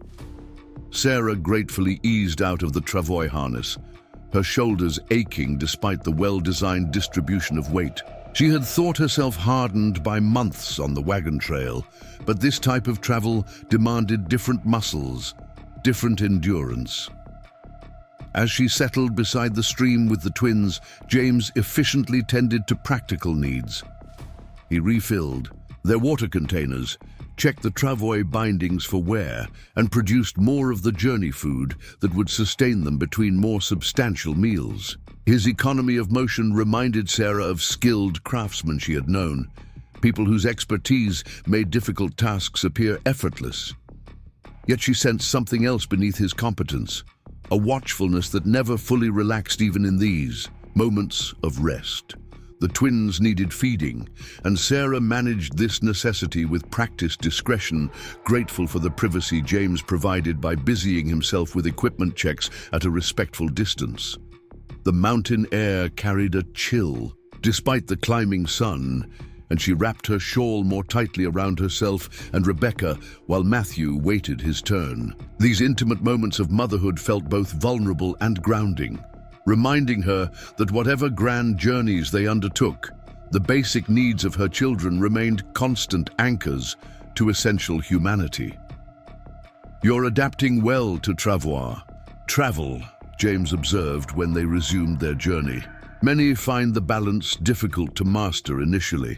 Sarah gratefully eased out of the travois harness, her shoulders aching despite the well-designed distribution of weight. She had thought herself hardened by months on the wagon trail, but this type of travel demanded different muscles, different endurance. As she settled beside the stream with the twins, James efficiently tended to practical needs. He refilled their water containers, checked the travois bindings for wear, and produced more of the journey food that would sustain them between more substantial meals. His economy of motion reminded Sarah of skilled craftsmen she had known, people whose expertise made difficult tasks appear effortless. Yet she sensed something else beneath his competence, a watchfulness that never fully relaxed even in these moments of rest. The twins needed feeding, and Sarah managed this necessity with practiced discretion, grateful for the privacy James provided by busying himself with equipment checks at a respectful distance. The mountain air carried a chill, despite the climbing sun, and she wrapped her shawl more tightly around herself and Rebecca while Matthew waited his turn. These intimate moments of motherhood felt both vulnerable and grounding, reminding her that whatever grand journeys they undertook, the basic needs of her children remained constant anchors to essential humanity. "You're adapting well to travel," James observed when they resumed their journey. "Many find the balance difficult to master initially."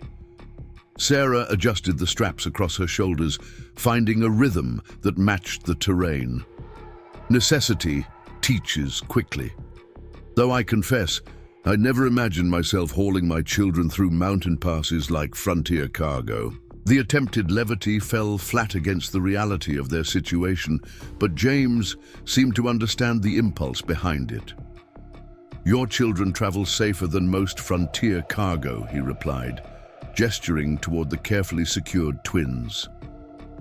Sarah adjusted the straps across her shoulders, finding a rhythm that matched the terrain. Necessity teaches quickly. "Though I confess, I never imagined myself hauling my children through mountain passes like frontier cargo." The attempted levity fell flat against the reality of their situation, but James seemed to understand the impulse behind it. "Your children travel safer than most frontier cargo," he replied, gesturing toward the carefully secured twins.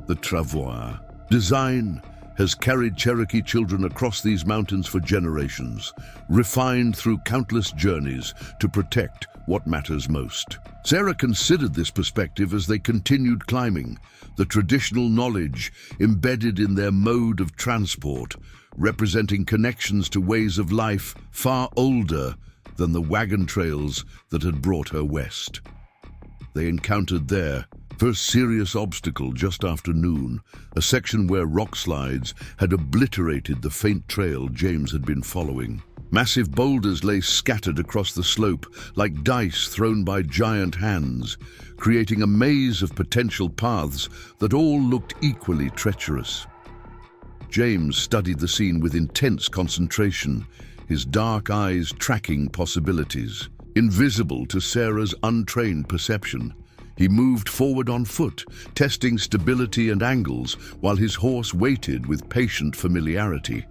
The travois design has carried Cherokee children across these mountains for generations, refined through countless journeys to protect what matters most. Sarah considered this perspective as they continued climbing, the traditional knowledge embedded in their mode of transport, representing connections to ways of life far older than the wagon trails that had brought her west. They encountered their first serious obstacle just after noon, a section where rock slides had obliterated the faint trail James had been following. Massive boulders lay scattered across the slope like dice thrown by giant hands, creating a maze of potential paths that all looked equally treacherous. James studied the scene with intense concentration, his dark eyes tracking possibilities. Invisible to Sarah's untrained perception, he moved forward on foot, testing stability and angles while his horse waited with patient familiarity.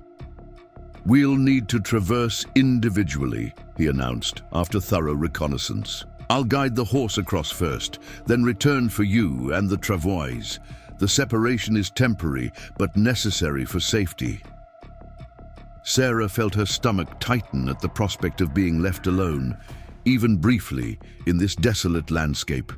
"We'll need to traverse individually," he announced after thorough reconnaissance. "I'll guide the horse across first, then return for you and the travois. The separation is temporary, but necessary for safety." Sarah felt her stomach tighten at the prospect of being left alone, even briefly, in this desolate landscape.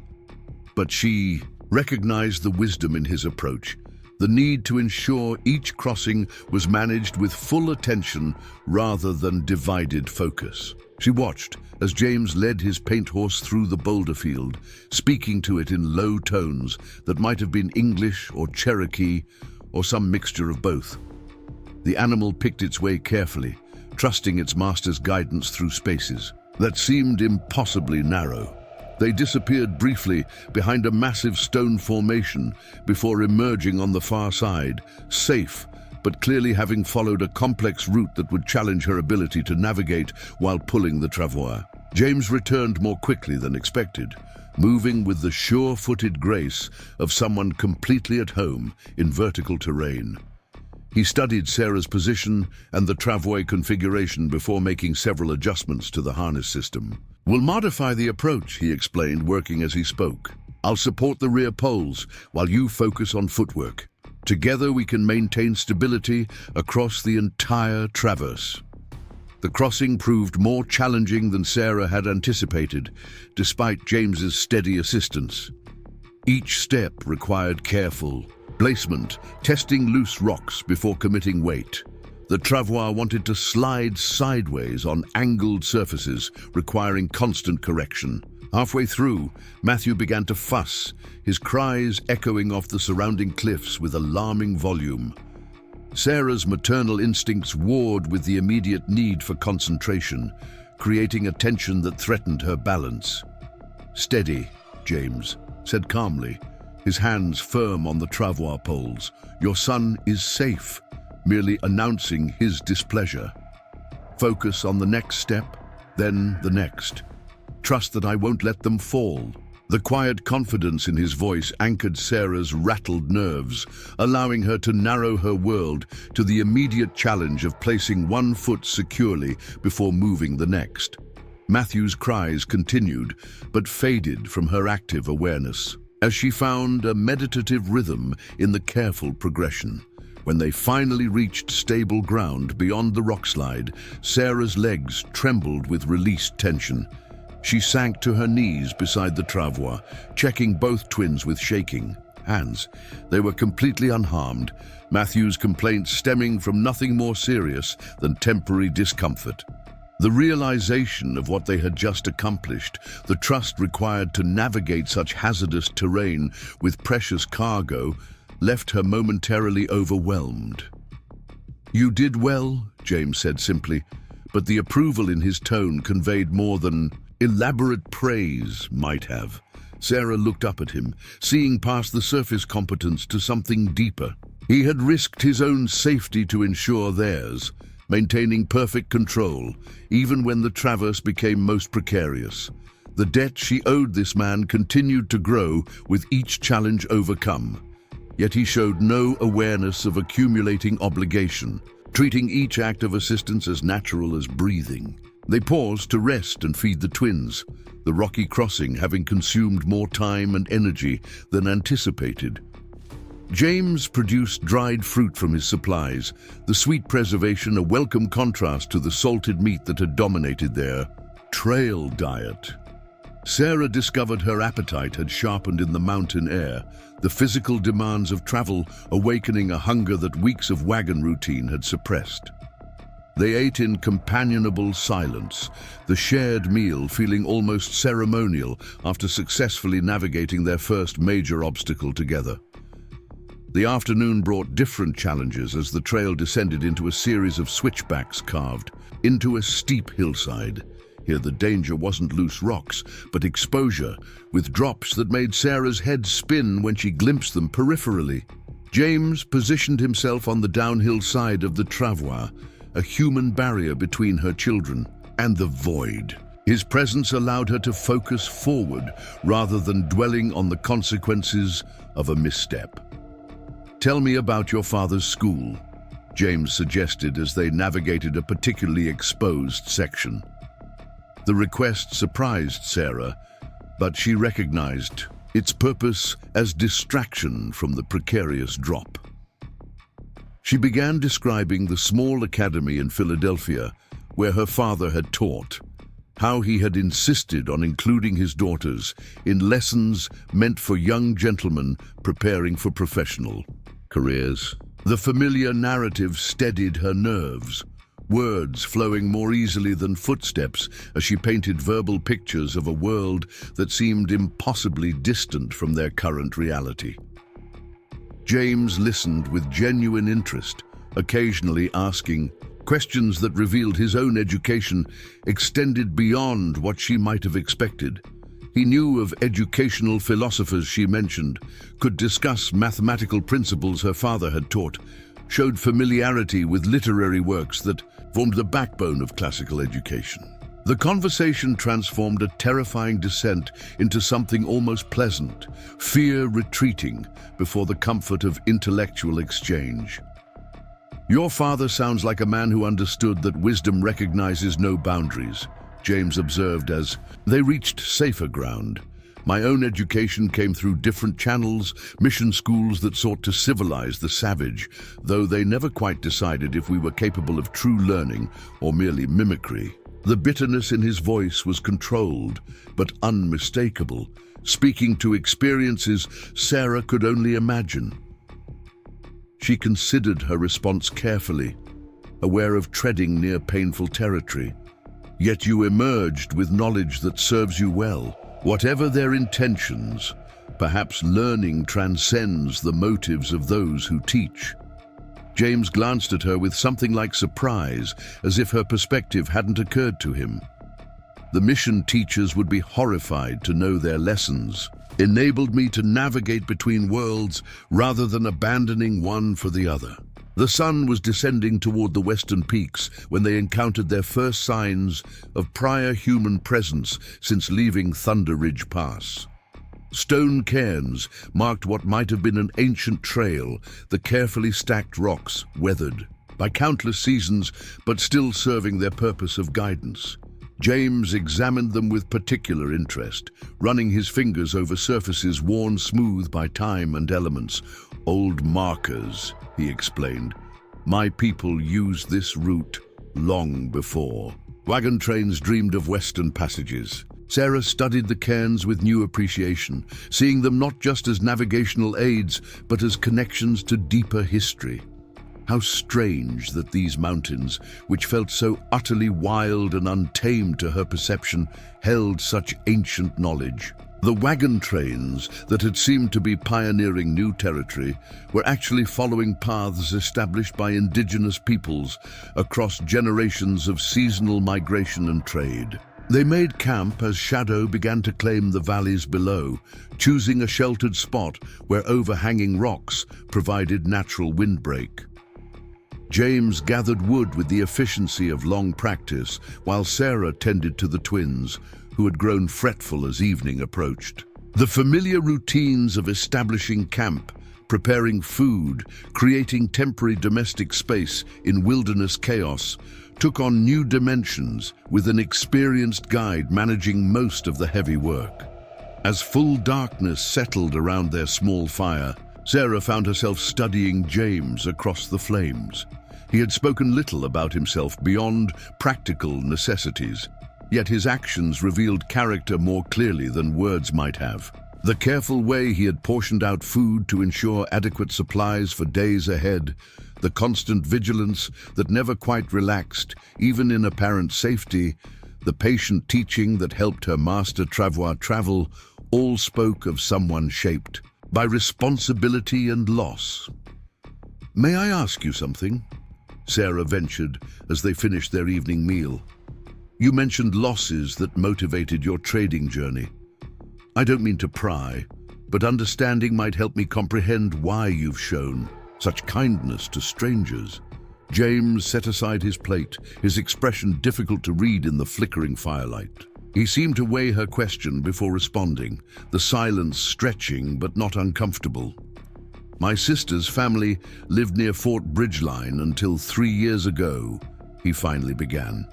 But she recognized the wisdom in his approach, the need to ensure each crossing was managed with full attention rather than divided focus. She watched as James led his paint horse through the boulder field, speaking to it in low tones that might have been English or Cherokee or some mixture of both. The animal picked its way carefully, trusting its master's guidance through spaces that seemed impossibly narrow. They disappeared briefly behind a massive stone formation before emerging on the far side, safe but clearly having followed a complex route that would challenge her ability to navigate while pulling the travois. James returned more quickly than expected, moving with the sure-footed grace of someone completely at home in vertical terrain. He studied Sarah's position and the travois configuration before making several adjustments to the harness system. "We'll modify the approach," he explained, working as he spoke. "I'll support the rear poles while you focus on footwork. Together we can maintain stability across the entire traverse." The crossing proved more challenging than Sarah had anticipated, despite James's steady assistance. Each step required careful placement, testing loose rocks before committing weight. The travois wanted to slide sideways on angled surfaces, requiring constant correction. Halfway through, Matthew began to fuss, his cries echoing off the surrounding cliffs with alarming volume. Sarah's maternal instincts warred with the immediate need for concentration, creating a tension that threatened her balance. "Steady," James said calmly, his hands firm on the travois poles. "Your son is safe," merely announcing his displeasure. "Focus on the next step, then the next. Trust that I won't let them fall." The quiet confidence in his voice anchored Sarah's rattled nerves, allowing her to narrow her world to the immediate challenge of placing one foot securely before moving the next. Matthew's cries continued, but faded from her active awareness, as she found a meditative rhythm in the careful progression. When they finally reached stable ground beyond the rockslide, Sarah's legs trembled with released tension. She sank to her knees beside the travois, checking both twins with shaking hands. They were completely unharmed, Matthew's complaints stemming from nothing more serious than temporary discomfort. The realization of what they had just accomplished, the trust required to navigate such hazardous terrain with precious cargo, left her momentarily overwhelmed. "You did well," James said simply, but the approval in his tone conveyed more than elaborate praise might have. Sarah looked up at him, seeing past the surface competence to something deeper. He had risked his own safety to ensure theirs, maintaining perfect control, even when the traverse became most precarious. The debt she owed this man continued to grow with each challenge overcome. Yet he showed no awareness of accumulating obligation, treating each act of assistance as natural as breathing. They paused to rest and feed the twins, the rocky crossing having consumed more time and energy than anticipated. James produced dried fruit from his supplies, the sweet preservation a welcome contrast to the salted meat that had dominated their trail diet. Sarah discovered her appetite had sharpened in the mountain air, the physical demands of travel awakening a hunger that weeks of wagon routine had suppressed. They ate in companionable silence, the shared meal feeling almost ceremonial after successfully navigating their first major obstacle together. The afternoon brought different challenges as the trail descended into a series of switchbacks carved into a steep hillside. Here the danger wasn't loose rocks, but exposure, with drops that made Sarah's head spin when she glimpsed them peripherally. James positioned himself on the downhill side of the travois, a human barrier between her children and the void. His presence allowed her to focus forward rather than dwelling on the consequences of a misstep. "Tell me about your father's school," James suggested as they navigated a particularly exposed section. The request surprised Sarah, but she recognized its purpose as distraction from the precarious drop. She began describing the small academy in Philadelphia where her father had taught, how he had insisted on including his daughters in lessons meant for young gentlemen preparing for professional careers. The familiar narrative steadied her nerves, words flowing more easily than footsteps as she painted verbal pictures of a world that seemed impossibly distant from their current reality. James listened with genuine interest, occasionally asking questions that revealed his own education extended beyond what she might have expected. He knew of educational philosophers she mentioned, could discuss mathematical principles her father had taught, showed familiarity with literary works that formed the backbone of classical education. The conversation transformed a terrifying descent into something almost pleasant, fear retreating before the comfort of intellectual exchange. "Your father sounds like a man who understood that wisdom recognizes no boundaries," James observed as they reached safer ground. "My own education came through different channels, mission schools that sought to civilize the savage, though they never quite decided if we were capable of true learning or merely mimicry." The bitterness in his voice was controlled, but unmistakable, speaking to experiences Sarah could only imagine. She considered her response carefully, aware of treading near painful territory. "Yet you emerged with knowledge that serves you well. Whatever their intentions, perhaps learning transcends the motives of those who teach." James glanced at her with something like surprise, as if her perspective hadn't occurred to him. The mission teachers would be horrified to know their lessons enabled me to navigate between worlds rather than abandoning one for the other. The sun was descending toward the western peaks when they encountered their first signs of prior human presence since leaving Thunder Ridge Pass. Stone cairns marked what might have been an ancient trail, the carefully stacked rocks weathered by countless seasons but still serving their purpose of guidance. James examined them with particular interest, running his fingers over surfaces worn smooth by time and elements. "Old markers," he explained. "My people used this route long before wagon trains dreamed of western passages." Sarah studied the cairns with new appreciation, seeing them not just as navigational aids, but as connections to deeper history. How strange that these mountains, which felt so utterly wild and untamed to her perception, held such ancient knowledge. The wagon trains that had seemed to be pioneering new territory were actually following paths established by indigenous peoples across generations of seasonal migration and trade. They made camp as shadow began to claim the valleys below, choosing a sheltered spot where overhanging rocks provided natural windbreak. James gathered wood with the efficiency of long practice, while Sarah tended to the twins, who had grown fretful as evening approached. The familiar routines of establishing camp, preparing food, creating temporary domestic space in wilderness chaos, took on new dimensions with an experienced guide managing most of the heavy work. As full darkness settled around their small fire, Sarah found herself studying James across the flames. He had spoken little about himself beyond practical necessities, yet his actions revealed character more clearly than words might have. The careful way he had portioned out food to ensure adequate supplies for days ahead, the constant vigilance that never quite relaxed, even in apparent safety, the patient teaching that helped her master travois travel, all spoke of someone shaped by responsibility and loss. "May I ask you something?" Sarah ventured as they finished their evening meal. "You mentioned losses that motivated your trading journey. I don't mean to pry, but understanding might help me comprehend why you've shown such kindness to strangers." James set aside his plate, his expression difficult to read in the flickering firelight. He seemed to weigh her question before responding, the silence stretching but not uncomfortable. "My sister's family lived near Fort Bridgeline until 3 years ago," he finally began.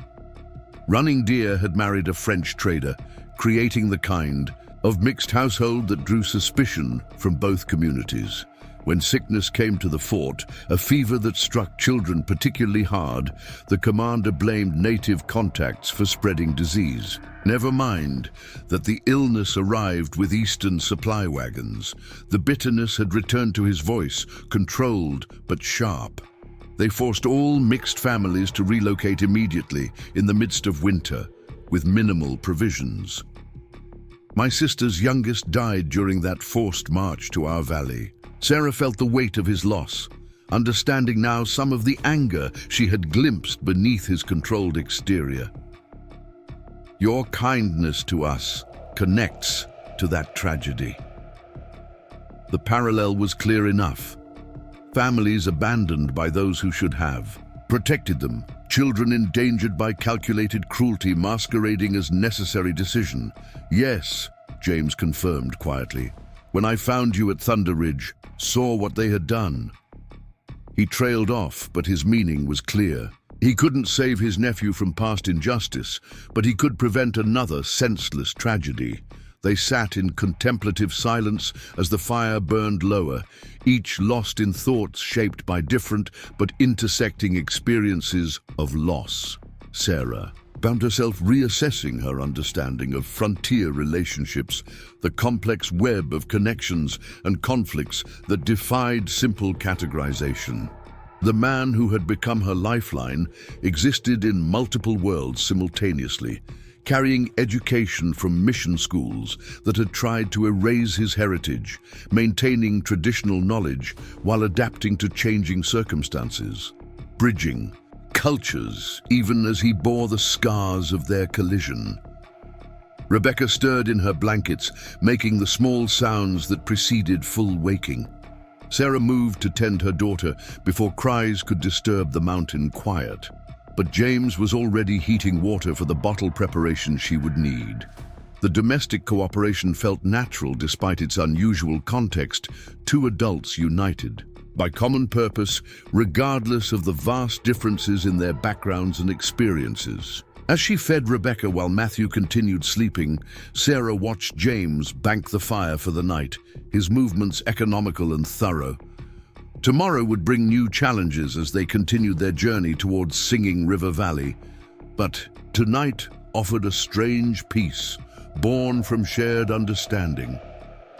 Running Deer had married a French trader, creating the kind of mixed household that drew suspicion from both communities. When sickness came to the fort, a fever that struck children particularly hard, the commander blamed native contacts for spreading disease. Never mind that the illness arrived with eastern supply wagons. The bitterness had returned to his voice, controlled but sharp. They forced all mixed families to relocate immediately in the midst of winter, with minimal provisions. My sister's youngest died during that forced march to our valley. Sarah felt the weight of his loss, understanding now some of the anger she had glimpsed beneath his controlled exterior. "Your kindness to us connects to that tragedy." The parallel was clear enough. families abandoned by those who should have, protected them, children endangered by calculated cruelty masquerading as necessary decision. Yes, James confirmed quietly. When I found you at Thunder Ridge, saw what they had done. He trailed off, but his meaning was clear. He couldn't save his nephew from past injustice, but he could prevent another senseless tragedy. They sat in contemplative silence as the fire burned lower, each lost in thoughts shaped by different but intersecting experiences of loss. Sarah found herself reassessing her understanding of frontier relationships, the complex web of connections and conflicts that defied simple categorization. The man who had become her lifeline existed in multiple worlds simultaneously, carrying education from mission schools that had tried to erase his heritage, maintaining traditional knowledge while adapting to changing circumstances, bridging cultures even as he bore the scars of their collision. Rebecca stirred in her blankets, making the small sounds that preceded full waking. Sarah moved to tend her daughter before cries could disturb the mountain quiet. But James was already heating water for the bottle preparation she would need. The domestic cooperation felt natural despite its unusual context, two adults united by common purpose, regardless of the vast differences in their backgrounds and experiences. As she fed Rebecca while Matthew continued sleeping, Sarah watched James bank the fire for the night, his movements economical and thorough. Tomorrow would bring new challenges as they continued their journey towards Singing River Valley. But tonight offered a strange peace, born from shared understanding.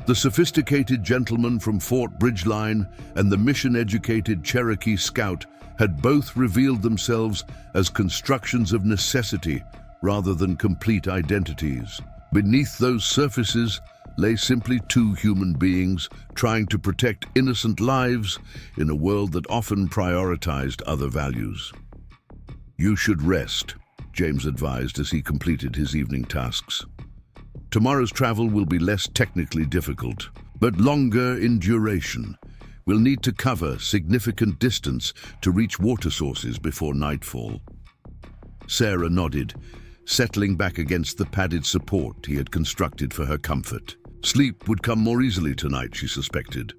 The sophisticated gentleman from Fort Bridgeline and the mission-educated Cherokee scout had both revealed themselves as constructions of necessity rather than complete identities. Beneath those surfaces lay simply two human beings trying to protect innocent lives in a world that often prioritized other values. "You should rest," James advised as he completed his evening tasks. "Tomorrow's travel will be less technically difficult, but longer in duration. We'll need to cover significant distance to reach water sources before nightfall." Sarah nodded, settling back against the padded support he had constructed for her comfort. Sleep would come more easily tonight, she suspected.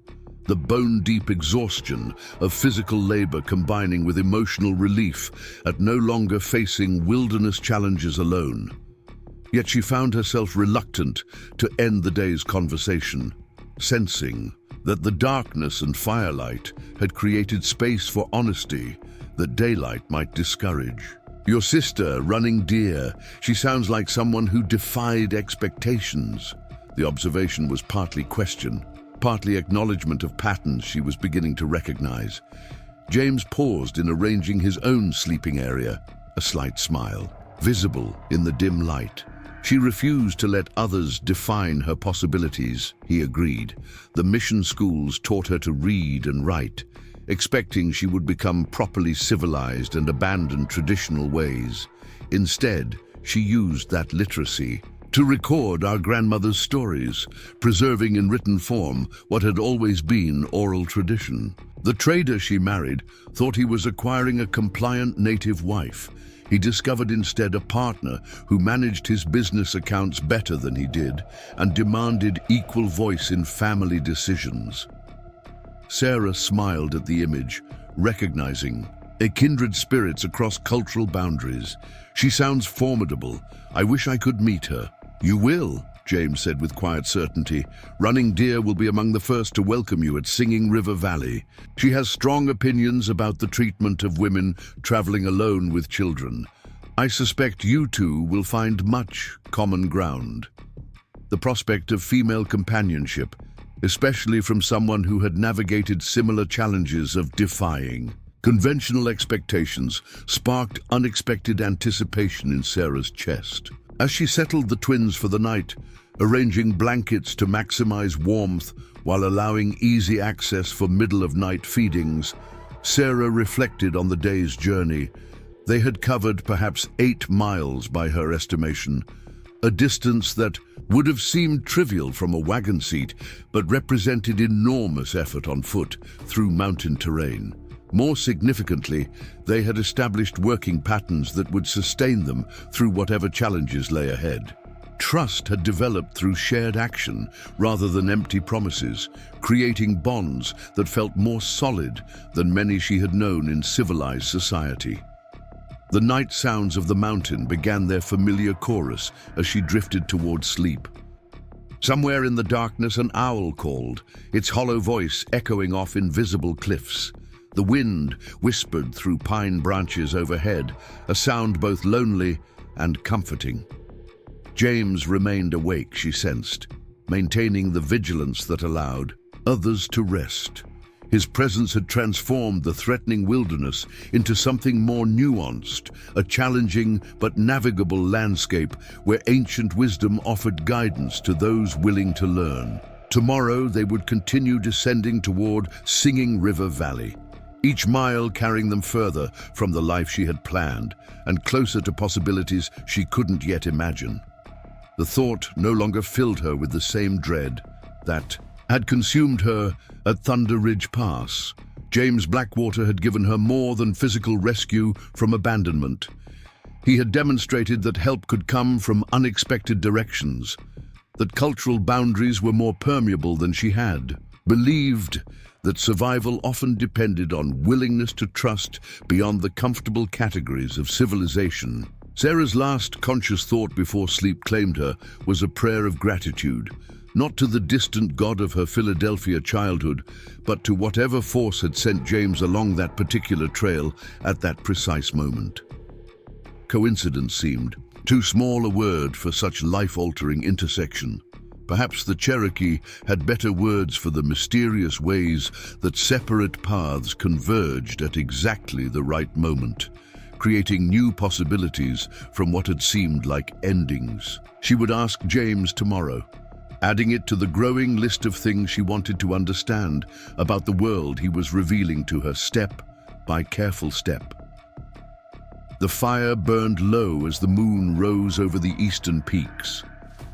The bone-deep exhaustion of physical labor combining with emotional relief at no longer facing wilderness challenges alone. Yet she found herself reluctant to end the day's conversation, sensing that the darkness and firelight had created space for honesty that daylight might discourage. "Your sister, running deer, she sounds like someone who defied expectations." The observation was partly question, partly acknowledgement of patterns she was beginning to recognize. James paused in arranging his own sleeping area, a slight smile, visible in the dim light. She refused to let others define her possibilities, he agreed. The mission schools taught her to read and write, expecting she would become properly civilized and abandon traditional ways. Instead, she used that literacy to record our grandmother's stories, preserving in written form what had always been oral tradition. The trader she married thought he was acquiring a compliant native wife. He discovered instead a partner who managed his business accounts better than he did and demanded equal voice in family decisions. Sarah smiled at the image, recognizing a kindred spirits across cultural boundaries. "She sounds formidable. I wish I could meet her." "You will," James said with quiet certainty. "Running Deer will be among the first to welcome you at Singing River Valley. She has strong opinions about the treatment of women traveling alone with children. I suspect you two will find much common ground." The prospect of female companionship, especially from someone who had navigated similar challenges of defying conventional expectations, sparked unexpected anticipation in Sarah's chest. As she settled the twins for the night, arranging blankets to maximize warmth while allowing easy access for middle-of-night feedings, Sarah reflected on the day's journey. They had covered perhaps 8 miles by her estimation, a distance that would have seemed trivial from a wagon seat, but represented enormous effort on foot through mountain terrain. More significantly, they had established working patterns that would sustain them through whatever challenges lay ahead. Trust had developed through shared action rather than empty promises, creating bonds that felt more solid than many she had known in civilized society. The night sounds of the mountain began their familiar chorus as she drifted towards sleep. Somewhere in the darkness, an owl called, its hollow voice echoing off invisible cliffs. The wind whispered through pine branches overhead, a sound both lonely and comforting. James remained awake, she sensed, maintaining the vigilance that allowed others to rest. His presence had transformed the threatening wilderness into something more nuanced, a challenging but navigable landscape where ancient wisdom offered guidance to those willing to learn. Tomorrow they would continue descending toward Singing River Valley, each mile carrying them further from the life she had planned and closer to possibilities she couldn't yet imagine. The thought no longer filled her with the same dread that had consumed her at Thunder Ridge Pass. James Blackwater had given her more than physical rescue from abandonment. He had demonstrated that help could come from unexpected directions, that cultural boundaries were more permeable than she had believed, that survival often depended on willingness to trust beyond the comfortable categories of civilization. Sarah's last conscious thought before sleep claimed her was a prayer of gratitude, not to the distant god of her Philadelphia childhood, but to whatever force had sent James along that particular trail at that precise moment. Coincidence seemed too small a word for such life-altering intersection. Perhaps the Cherokee had better words for the mysterious ways that separate paths converged at exactly the right moment, creating new possibilities from what had seemed like endings. She would ask James tomorrow, adding it to the growing list of things she wanted to understand about the world he was revealing to her step by careful step. The fire burned low as the moon rose over the eastern peaks,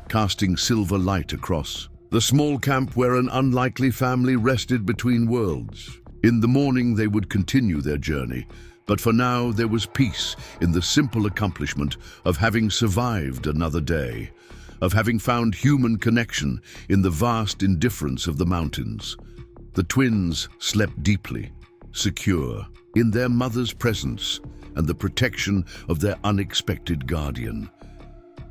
casting silver light across the small camp where an unlikely family rested between worlds. In the morning they would continue their journey, but for now there was peace in the simple accomplishment of having survived another day, of having found human connection in the vast indifference of the mountains. The twins slept deeply, secure, in their mother's presence and the protection of their unexpected guardian.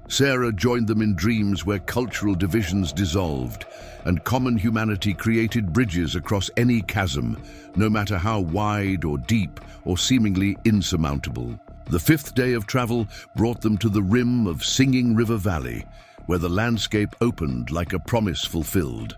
Sarah joined them in dreams where cultural divisions dissolved and common humanity created bridges across any chasm, no matter how wide or deep or seemingly insurmountable. The fifth day of travel brought them to the rim of Singing River Valley, where the landscape opened like a promise fulfilled.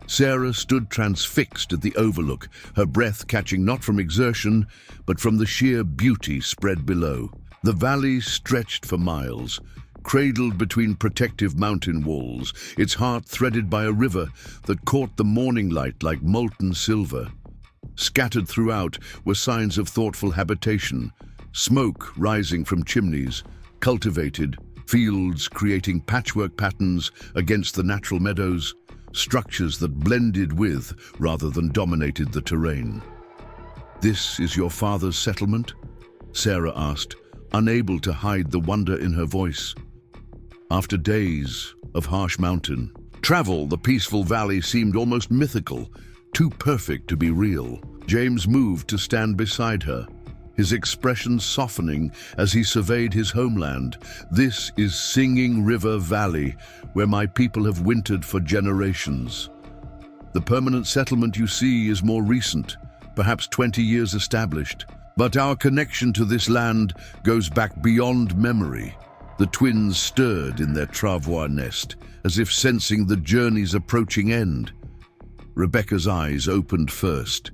Sarah stood transfixed at the overlook, her breath catching not from exertion, but from the sheer beauty spread below. The valley stretched for miles, cradled between protective mountain walls, its heart threaded by a river that caught the morning light like molten silver. Scattered throughout were signs of thoughtful habitation, smoke rising from chimneys, cultivated fields creating patchwork patterns against the natural meadows, structures that blended with rather than dominated the terrain. "This is your father's settlement?" Sarah asked, unable to hide the wonder in her voice. After days of harsh mountain travel, the peaceful valley seemed almost mythical, too perfect to be real. James moved to stand beside her, his expression softening as he surveyed his homeland. "This is Singing River Valley, where my people have wintered for generations. The permanent settlement you see is more recent, perhaps 20 years established. But our connection to this land goes back beyond memory." The twins stirred in their travois nest, as if sensing the journey's approaching end. Rebecca's eyes opened first,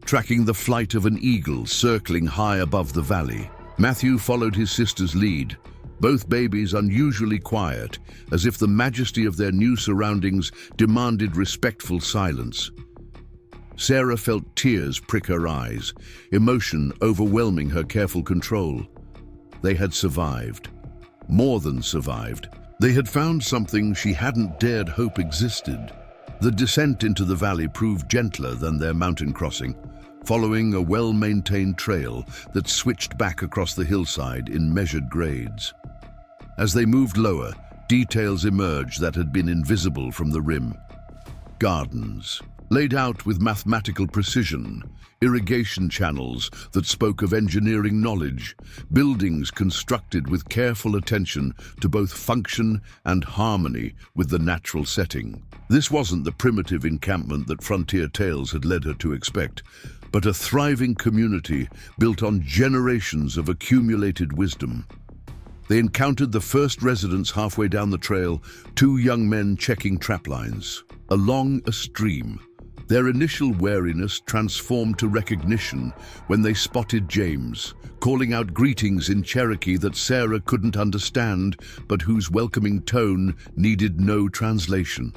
tracking the flight of an eagle circling high above the valley. Matthew followed his sister's lead, both babies unusually quiet, as if the majesty of their new surroundings demanded respectful silence. Sarah felt tears prick her eyes, emotion overwhelming her careful control. They had survived. More than survived. They had found something she hadn't dared hope existed. The descent into the valley proved gentler than their mountain crossing, following a well-maintained trail that switched back across the hillside in measured grades. As they moved lower, details emerged that had been invisible from the rim. Gardens, laid out with mathematical precision, irrigation channels that spoke of engineering knowledge, buildings constructed with careful attention to both function and harmony with the natural setting. This wasn't the primitive encampment that frontier tales had led her to expect, but a thriving community built on generations of accumulated wisdom. They encountered the first residents halfway down the trail, two young men checking trap lines. Along a stream, their initial wariness transformed to recognition when they spotted James, calling out greetings in Cherokee that Sarah couldn't understand, but whose welcoming tone needed no translation.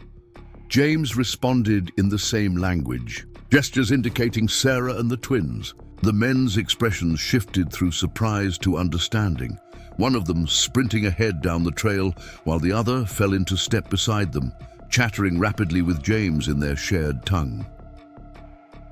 James responded in the same language, gestures indicating Sarah and the twins. The men's expressions shifted through surprise to understanding, one of them sprinting ahead down the trail while the other fell into step beside them, chattering rapidly with James in their shared tongue.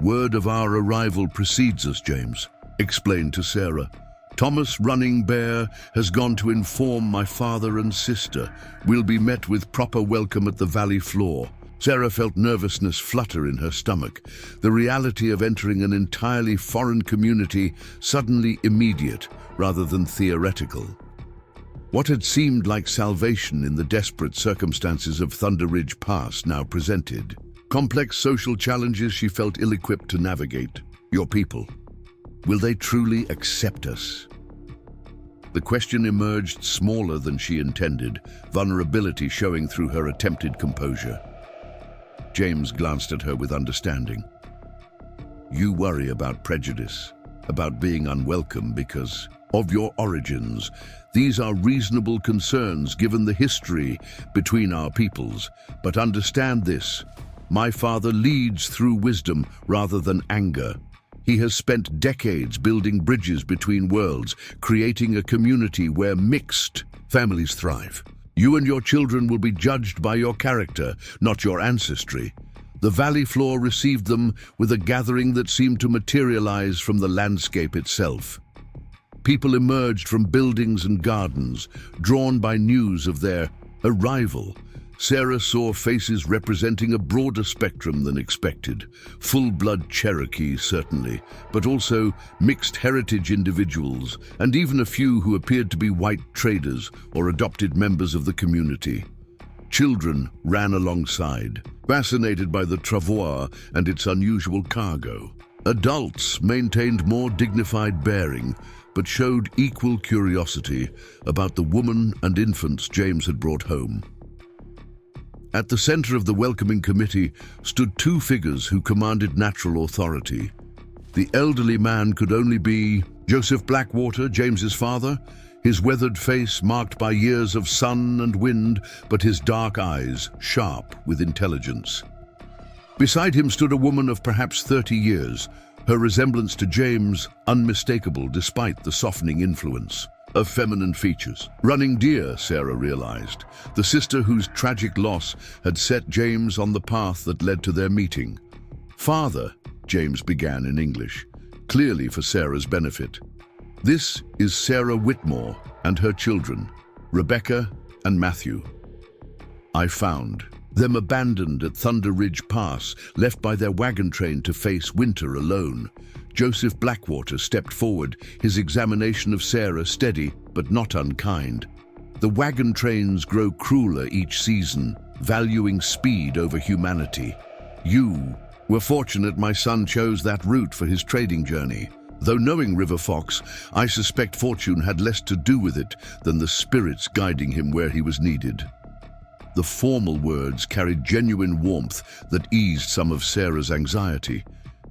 "Word of our arrival precedes us, James," explained to Sarah. "Thomas Running Bear has gone to inform my father and sister. We'll be met with proper welcome at the valley floor." Sarah felt nervousness flutter in her stomach, the reality of entering an entirely foreign community suddenly immediate rather than theoretical. What had seemed like salvation in the desperate circumstances of Thunder Ridge Pass now presented complex social challenges she felt ill-equipped to navigate. Your people, will they truly accept us? The question emerged smaller than she intended, vulnerability showing through her attempted composure. James glanced at her with understanding. "You worry about prejudice, about being unwelcome because of your origins. These are reasonable concerns given the history between our peoples. But understand this, my father leads through wisdom rather than anger. He has spent decades building bridges between worlds, creating a community where mixed families thrive. You and your children will be judged by your character, not your ancestry." The valley floor received them with a gathering that seemed to materialize from the landscape itself. People emerged from buildings and gardens, drawn by news of their arrival. Sarah saw faces representing a broader spectrum than expected. Full-blood Cherokee, certainly, but also mixed heritage individuals, and even a few who appeared to be white traders or adopted members of the community. Children ran alongside, fascinated by the travois and its unusual cargo. Adults maintained more dignified bearing, but showed equal curiosity about the woman and infants James had brought home. At the center of the welcoming committee stood two figures who commanded natural authority. The elderly man could only be Joseph Blackwater, James's father, his weathered face marked by years of sun and wind, but his dark eyes sharp with intelligence. Beside him stood a woman of perhaps 30 years, her resemblance to James unmistakable despite the softening influence of feminine features. Running Deer, Sarah realized, the sister whose tragic loss had set James on the path that led to their meeting. "Father," James began in English, clearly for Sarah's benefit. "This is Sarah Whitmore and her children, Rebecca and Matthew. I found them abandoned at Thunder Ridge Pass, left by their wagon train to face winter alone." Joseph Blackwater stepped forward, his examination of Sarah steady but not unkind. "The wagon trains grow crueler each season, valuing speed over humanity. You were fortunate my son chose that route for his trading journey. Though knowing River Fox, I suspect fortune had less to do with it than the spirits guiding him where he was needed." The formal words carried genuine warmth that eased some of Sarah's anxiety.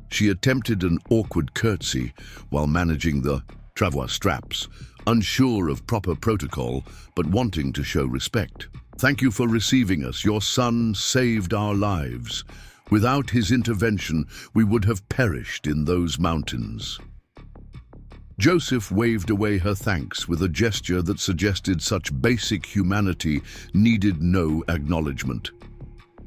She attempted an awkward curtsy while managing the travois straps, unsure of proper protocol, but wanting to show respect. "Thank you for receiving us. Your son saved our lives. Without his intervention, we would have perished in those mountains." Joseph waved away her thanks with a gesture that suggested such basic humanity needed no acknowledgement.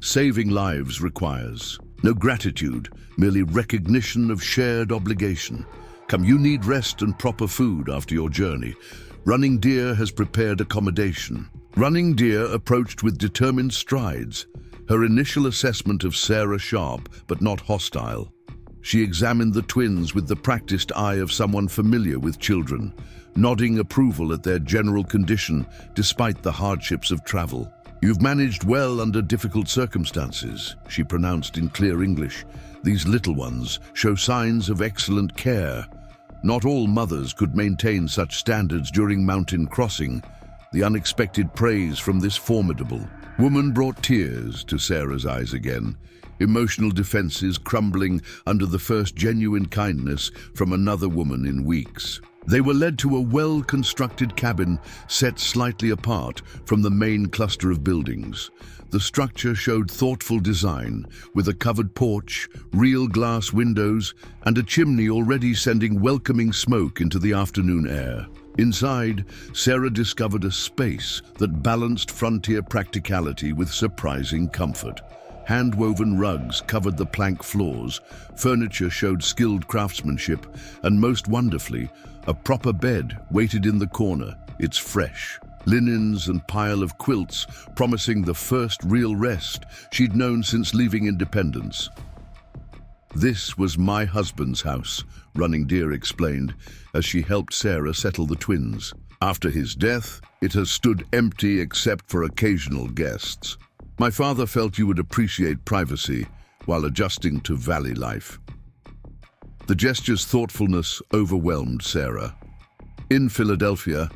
Saving lives requires no gratitude, merely recognition of shared obligation. Come, you need rest and proper food after your journey. Running Deer has prepared accommodation. Running Deer approached with determined strides, her initial assessment of Sarah sharp but not hostile. She examined the twins with the practiced eye of someone familiar with children, nodding approval at their general condition despite the hardships of travel. "You've managed well under difficult circumstances," she pronounced in clear English. "These little ones show signs of excellent care. Not all mothers could maintain such standards during mountain crossing." The unexpected praise from this formidable woman brought tears to Sarah's eyes again, emotional defenses crumbling under the first genuine kindness from another woman in weeks. They were led to a well-constructed cabin set slightly apart from the main cluster of buildings. The structure showed thoughtful design, with a covered porch, real glass windows, and a chimney already sending welcoming smoke into the afternoon air. Inside, Sarah discovered a space that balanced frontier practicality with surprising comfort. Hand-woven rugs covered the plank floors, furniture showed skilled craftsmanship, and most wonderfully, a proper bed waited in the corner. It's fresh. Linens and pile of quilts promising the first real rest she'd known since leaving independence. "This was my husband's house," Running Deer explained as she helped Sarah settle the twins. "After his death, it has stood empty except for occasional guests. My father felt you would appreciate privacy while adjusting to valley life." The gesture's thoughtfulness overwhelmed Sarah. In Philadelphia,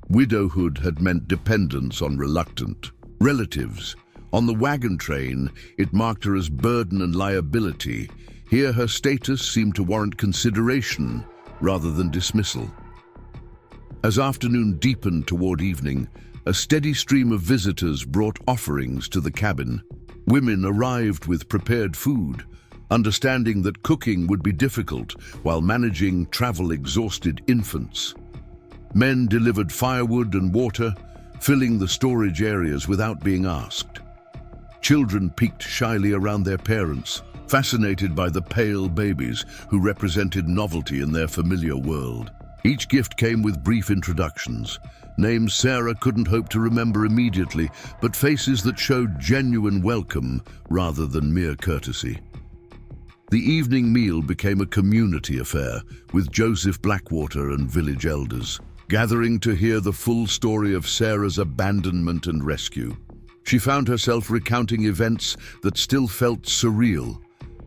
widowhood had meant dependence on reluctant relatives. On the wagon train, it marked her as burden and liability. Here, her status seemed to warrant consideration rather than dismissal. As afternoon deepened toward evening, a steady stream of visitors brought offerings to the cabin. Women arrived with prepared food, understanding that cooking would be difficult while managing travel-exhausted infants. Men delivered firewood and water, filling the storage areas without being asked. Children peeked shyly around their parents, fascinated by the pale babies who represented novelty in their familiar world. Each gift came with brief introductions, names Sarah couldn't hope to remember immediately, but faces that showed genuine welcome rather than mere courtesy. The evening meal became a community affair, with Joseph Blackwater and village elders gathering to hear the full story of Sarah's abandonment and rescue. She found herself recounting events that still felt surreal: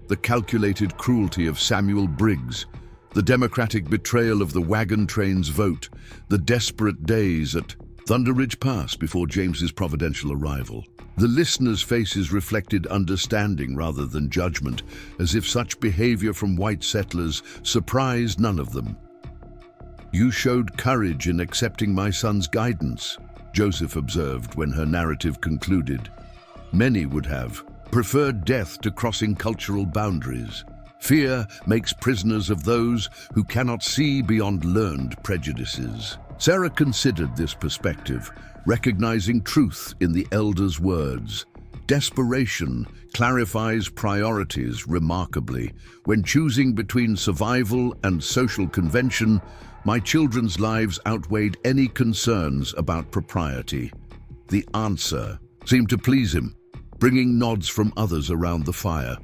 the calculated cruelty of Samuel Briggs, the democratic betrayal of the wagon train's vote, the desperate days at Thunder Ridge Pass before James's providential arrival. The listeners' faces reflected understanding rather than judgment, as if such behavior from white settlers surprised none of them. "You showed courage in accepting my son's guidance," Joseph observed when her narrative concluded. "Many would have preferred death to crossing cultural boundaries. Fear makes prisoners of those who cannot see beyond learned prejudices." Sarah considered this perspective, recognizing truth in the elders' words. Desperation clarifies priorities remarkably. When choosing between survival and social convention, my children's lives outweighed any concerns about propriety. The answer seemed to please him, bringing nods from others around the fire.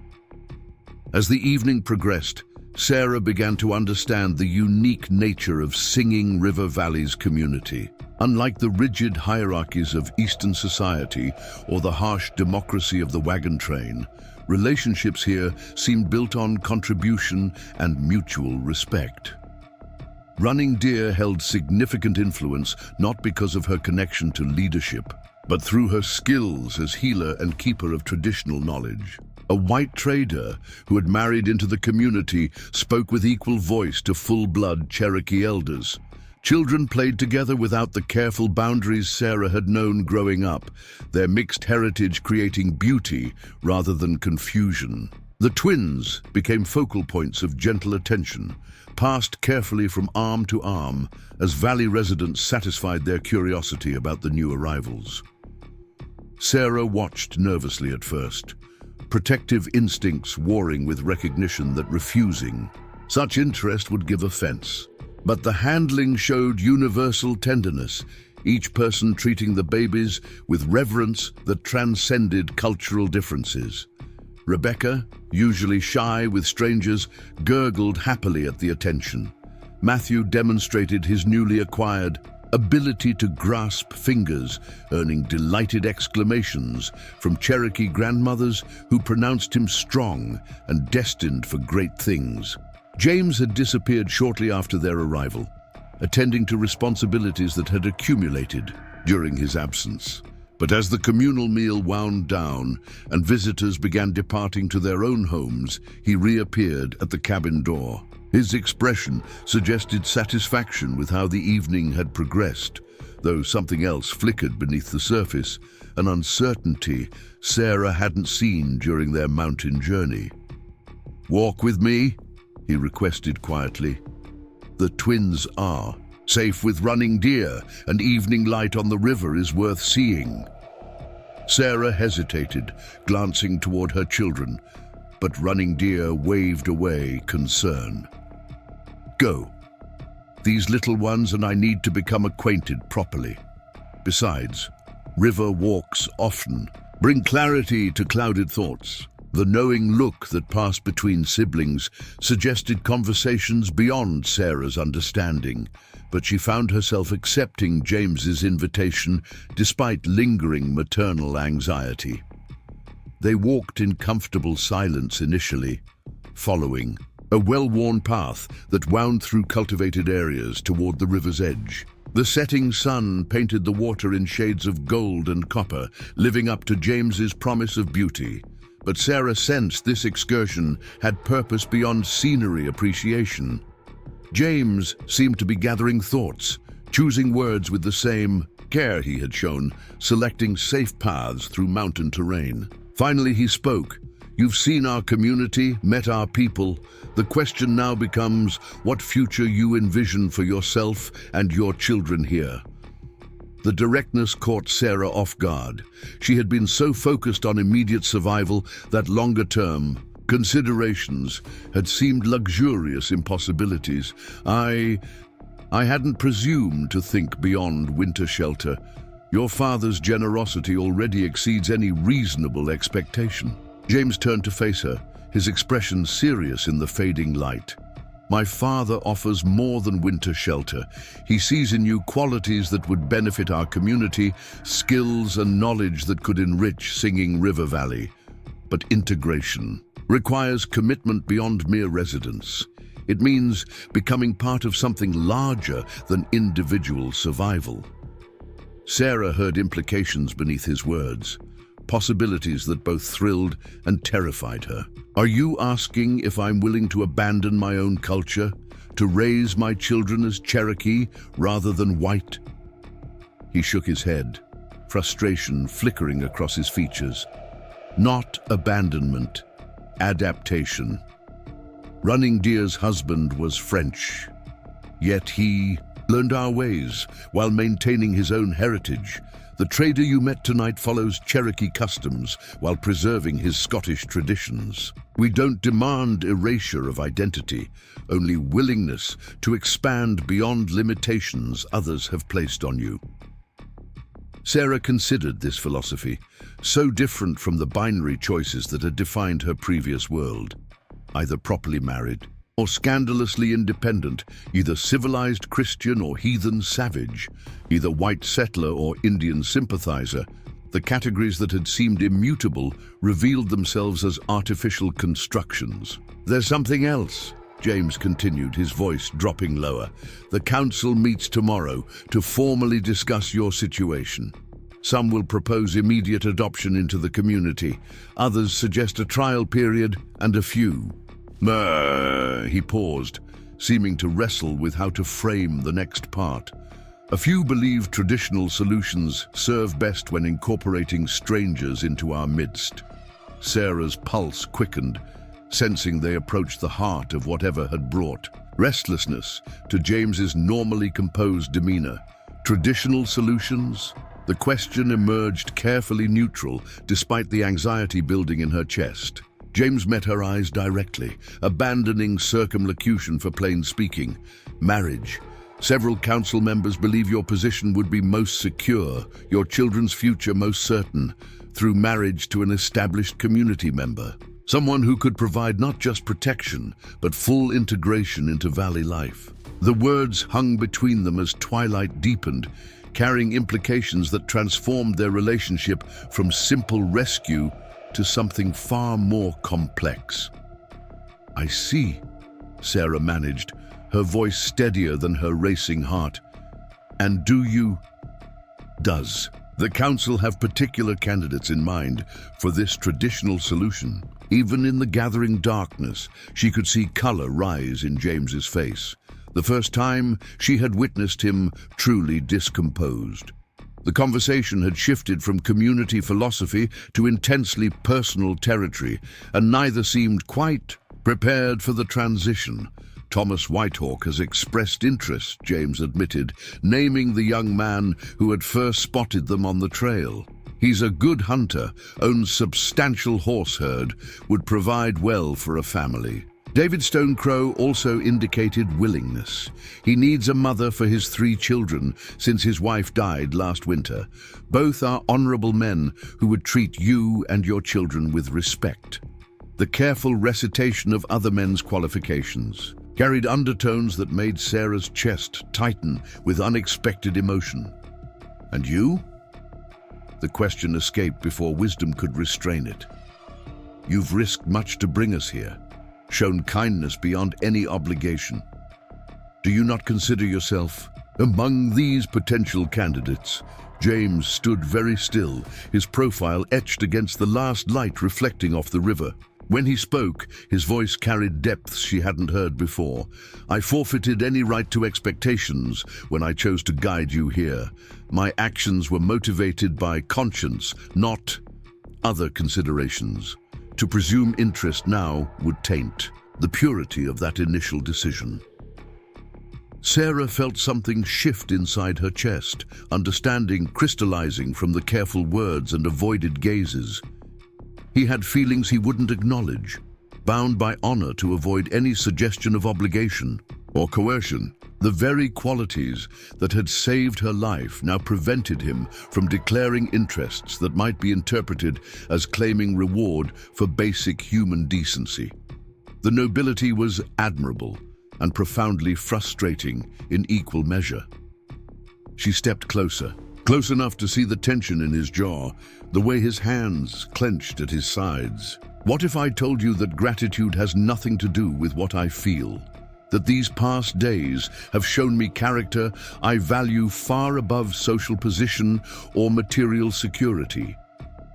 As the evening progressed, Sarah began to understand the unique nature of Singing River Valley's community. Unlike the rigid hierarchies of Eastern society or the harsh democracy of the wagon train, relationships here seemed built on contribution and mutual respect. Running Deer held significant influence not because of her connection to leadership, but through her skills as healer and keeper of traditional knowledge. A white trader who had married into the community spoke with equal voice to full-blood Cherokee elders. Children played together without the careful boundaries Sarah had known growing up, their mixed heritage creating beauty rather than confusion. The twins became focal points of gentle attention, passed carefully from arm to arm as valley residents satisfied their curiosity about the new arrivals. Sarah watched nervously at first, protective instincts warring with recognition that refusing such interest would give offense. But the handling showed universal tenderness, each person treating the babies with reverence that transcended cultural differences. Rebecca, usually shy with strangers, gurgled happily at the attention. Matthew demonstrated his newly acquired ability to grasp fingers, earning delighted exclamations from Cherokee grandmothers who pronounced him strong and destined for great things. James had disappeared shortly after their arrival, attending to responsibilities that had accumulated during his absence. But as the communal meal wound down and visitors began departing to their own homes, he reappeared at the cabin door. His expression suggested satisfaction with how the evening had progressed, though something else flickered beneath the surface, an uncertainty Sarah hadn't seen during their mountain journey. "Walk with me," he requested quietly. "The twins are safe with running deer, and evening light on the river is worth seeing." Sarah hesitated, glancing toward her children, but running deer waved away concern. "Go. These little ones and I need to become acquainted properly. Besides, river walks often bring clarity to clouded thoughts." The knowing look that passed between siblings suggested conversations beyond Sarah's understanding, but she found herself accepting James's invitation despite lingering maternal anxiety. They walked in comfortable silence initially, following a well-worn path that wound through cultivated areas toward the river's edge. The setting sun painted the water in shades of gold and copper, living up to James's promise of beauty. But Sarah sensed this excursion had purpose beyond scenery appreciation. James seemed to be gathering thoughts, choosing words with the same care he had shown, selecting safe paths through mountain terrain. Finally he spoke. "You've seen our community, met our people. The question now becomes what future you envision for yourself and your children here." The directness caught Sarah off guard. She had been so focused on immediate survival that longer-term considerations had seemed luxurious impossibilities. I hadn't presumed to think beyond winter shelter. Your father's generosity already exceeds any reasonable expectation." James turned to face her, his expression serious in the fading light. "My father offers more than winter shelter. He sees in you qualities that would benefit our community, skills and knowledge that could enrich Singing River Valley. But integration requires commitment beyond mere residence. It means becoming part of something larger than individual survival." Sarah heard implications beneath his words, possibilities that both thrilled and terrified her. "Are you asking if I'm willing to abandon my own culture, to raise my children as Cherokee rather than white?" He shook his head, frustration flickering across his features. "Not abandonment, adaptation. Running Deer's husband was French, yet he learned our ways while maintaining his own heritage. The trader you met tonight follows Cherokee customs while preserving his Scottish traditions. We don't demand erasure of identity, only willingness to expand beyond limitations others have placed on you." Sarah considered this philosophy, so different from the binary choices that had defined her previous world. Either properly married or scandalously independent, either civilized Christian or heathen savage, either white settler or Indian sympathizer. The categories that had seemed immutable revealed themselves as artificial constructions. "There's something else," James continued, his voice dropping lower. "The council meets tomorrow to formally discuss your situation. Some will propose immediate adoption into the community. Others suggest a trial period, and a few..." He paused, seeming to wrestle with how to frame the next part. "A few believe traditional solutions serve best when incorporating strangers into our midst." Sarah's pulse quickened, sensing they approached the heart of whatever had brought restlessness to James's normally composed demeanor. Traditional solutions? The question emerged carefully neutral, despite the anxiety building in her chest. James met her eyes directly, abandoning circumlocution for plain speaking. Marriage. Several council members believe your position would be most secure, your children's future most certain, through marriage to an established community member. Someone who could provide not just protection, but full integration into valley life. The words hung between them as twilight deepened, carrying implications that transformed their relationship from simple rescue to something far more complex. "I see," Sarah managed, her voice steadier than her racing heart. "And do you?" "Does the council have particular candidates in mind for this traditional solution?" Even in the gathering darkness, she could see color rise in James's face. The first time she had witnessed him truly discomposed. The conversation had shifted from community philosophy to intensely personal territory, and neither seemed quite prepared for the transition. "Thomas Whitehawk has expressed interest," James admitted, naming the young man who had first spotted them on the trail. "He's a good hunter, owns substantial horse herd, would provide well for a family." David Stonecrow also indicated willingness. He needs a mother for his 3 children since his wife died last winter. Both are honorable men who would treat you and your children with respect. The careful recitation of other men's qualifications carried undertones that made Sarah's chest tighten with unexpected emotion. "And you?" The question escaped before wisdom could restrain it. "You've risked much to bring us here, shown kindness beyond any obligation. Do you not consider yourself among these potential candidates?" James stood very still, his profile etched against the last light reflecting off the river. When he spoke, his voice carried depths she hadn't heard before. "I forfeited any right to expectations when I chose to guide you here. My actions were motivated by conscience, not other considerations. To presume interest now would taint the purity of that initial decision." Sarah felt something shift inside her chest, understanding crystallizing from the careful words and avoided gazes. He had feelings he wouldn't acknowledge, bound by honor to avoid any suggestion of obligation or coercion. The very qualities that had saved her life now prevented him from declaring interests that might be interpreted as claiming reward for basic human decency. The nobility was admirable and profoundly frustrating in equal measure. She stepped closer, close enough to see the tension in his jaw, the way his hands clenched at his sides. "What if I told you that gratitude has nothing to do with what I feel? That these past days have shown me character I value far above social position or material security?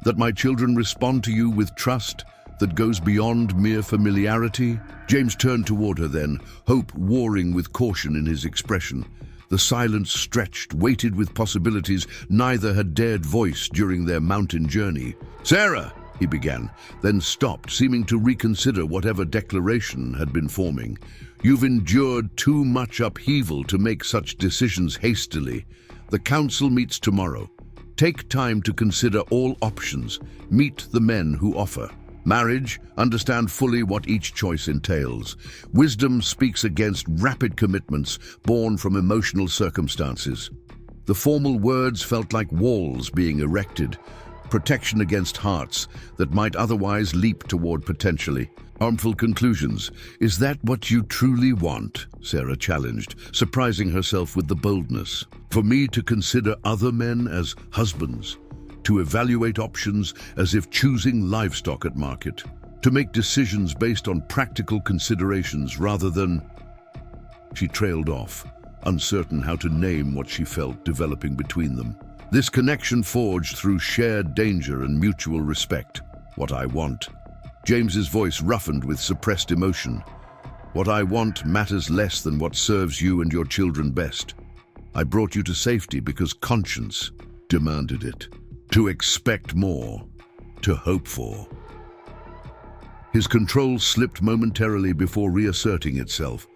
That my children respond to you with trust that goes beyond mere familiarity?" James turned toward her then, hope warring with caution in his expression. The silence stretched, weighted with possibilities neither had dared voice during their mountain journey. "Sarah!" he began, then stopped, seeming to reconsider whatever declaration had been forming. "You've endured too much upheaval to make such decisions hastily. The council meets tomorrow. Take time to consider all options. Meet the men who offer marriage, understand fully what each choice entails. Wisdom speaks against rapid commitments born from emotional circumstances." The formal words felt like walls being erected, protection against hearts that might otherwise leap toward potentially harmful conclusions. "Is that what you truly want?" Sarah challenged, surprising herself with the boldness. "For me to consider other men as husbands? To evaluate options as if choosing livestock at market? To make decisions based on practical considerations rather than—" She trailed off, uncertain how to name what she felt developing between them. This connection forged through shared danger and mutual respect. "What I want." James's voice roughened with suppressed emotion. "What I want matters less than what serves you and your children best. I brought you to safety because conscience demanded it. To expect more, to hope for." His control slipped momentarily before reasserting itself.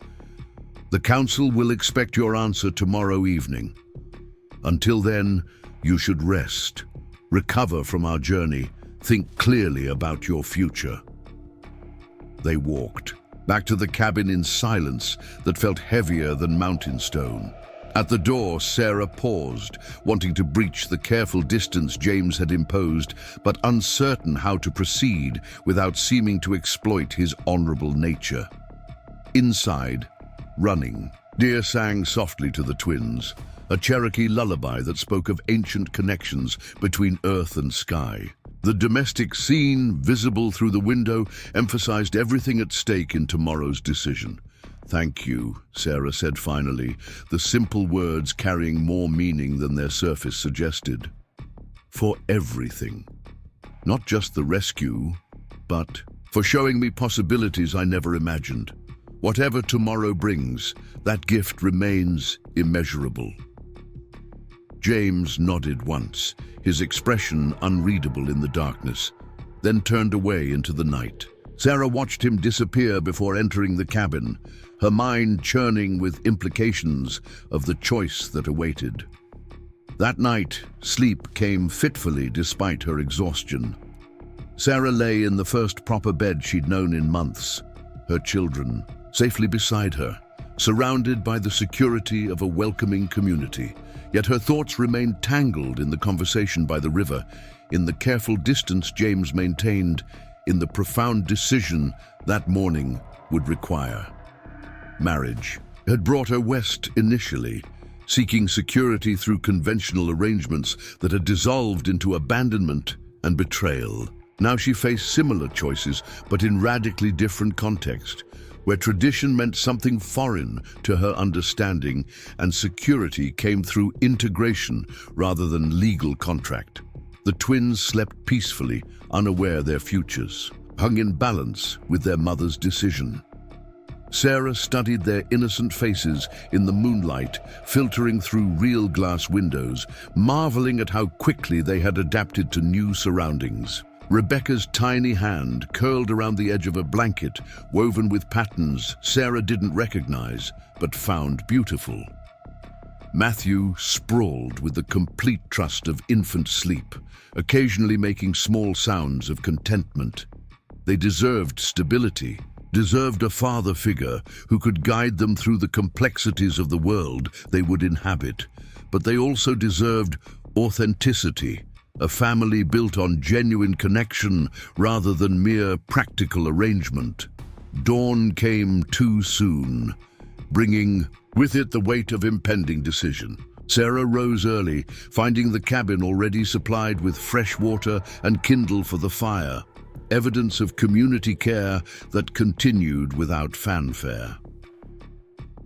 The council will expect your answer tomorrow evening. Until then, you should rest, recover from our journey, think clearly about your future." They walked back to the cabin in silence that felt heavier than mountain stone. At the door, Sarah paused, wanting to breach the careful distance James had imposed, but uncertain how to proceed without seeming to exploit his honorable nature. Inside, running, Deer sang softly to the twins, a Cherokee lullaby that spoke of ancient connections between earth and sky. The domestic scene, visible through the window, emphasized everything at stake in tomorrow's decision. "Thank you," Sarah said finally, the simple words carrying more meaning than their surface suggested. "For everything. Not just the rescue, but for showing me possibilities I never imagined. Whatever tomorrow brings, that gift remains immeasurable." James nodded once, his expression unreadable in the darkness, then turned away into the night. Sarah watched him disappear before entering the cabin, her mind churning with implications of the choice that awaited. That night, sleep came fitfully despite her exhaustion. Sarah lay in the first proper bed she'd known in months, her children safely beside her, surrounded by the security of a welcoming community. Yet her thoughts remained tangled in the conversation by the river, in the careful distance James maintained, in the profound decision that morning would require. Marriage had brought her west initially, seeking security through conventional arrangements that had dissolved into abandonment and betrayal. Now she faced similar choices, but in radically different context, where tradition meant something foreign to her understanding and security came through integration rather than legal contract. The twins slept peacefully, unaware their futures, hung in balance with their mother's decision. Sarah studied their innocent faces in the moonlight, filtering through real glass windows, marveling at how quickly they had adapted to new surroundings. Rebecca's tiny hand curled around the edge of a blanket, woven with patterns Sarah didn't recognize, but found beautiful. Matthew sprawled with the complete trust of infant sleep, occasionally making small sounds of contentment. They deserved stability, deserved a father figure who could guide them through the complexities of the world they would inhabit, but they also deserved authenticity, a family built on genuine connection rather than mere practical arrangement. Dawn came too soon, bringing with it the weight of impending decision. Sarah rose early, finding the cabin already supplied with fresh water and kindle for the fire, evidence of community care that continued without fanfare.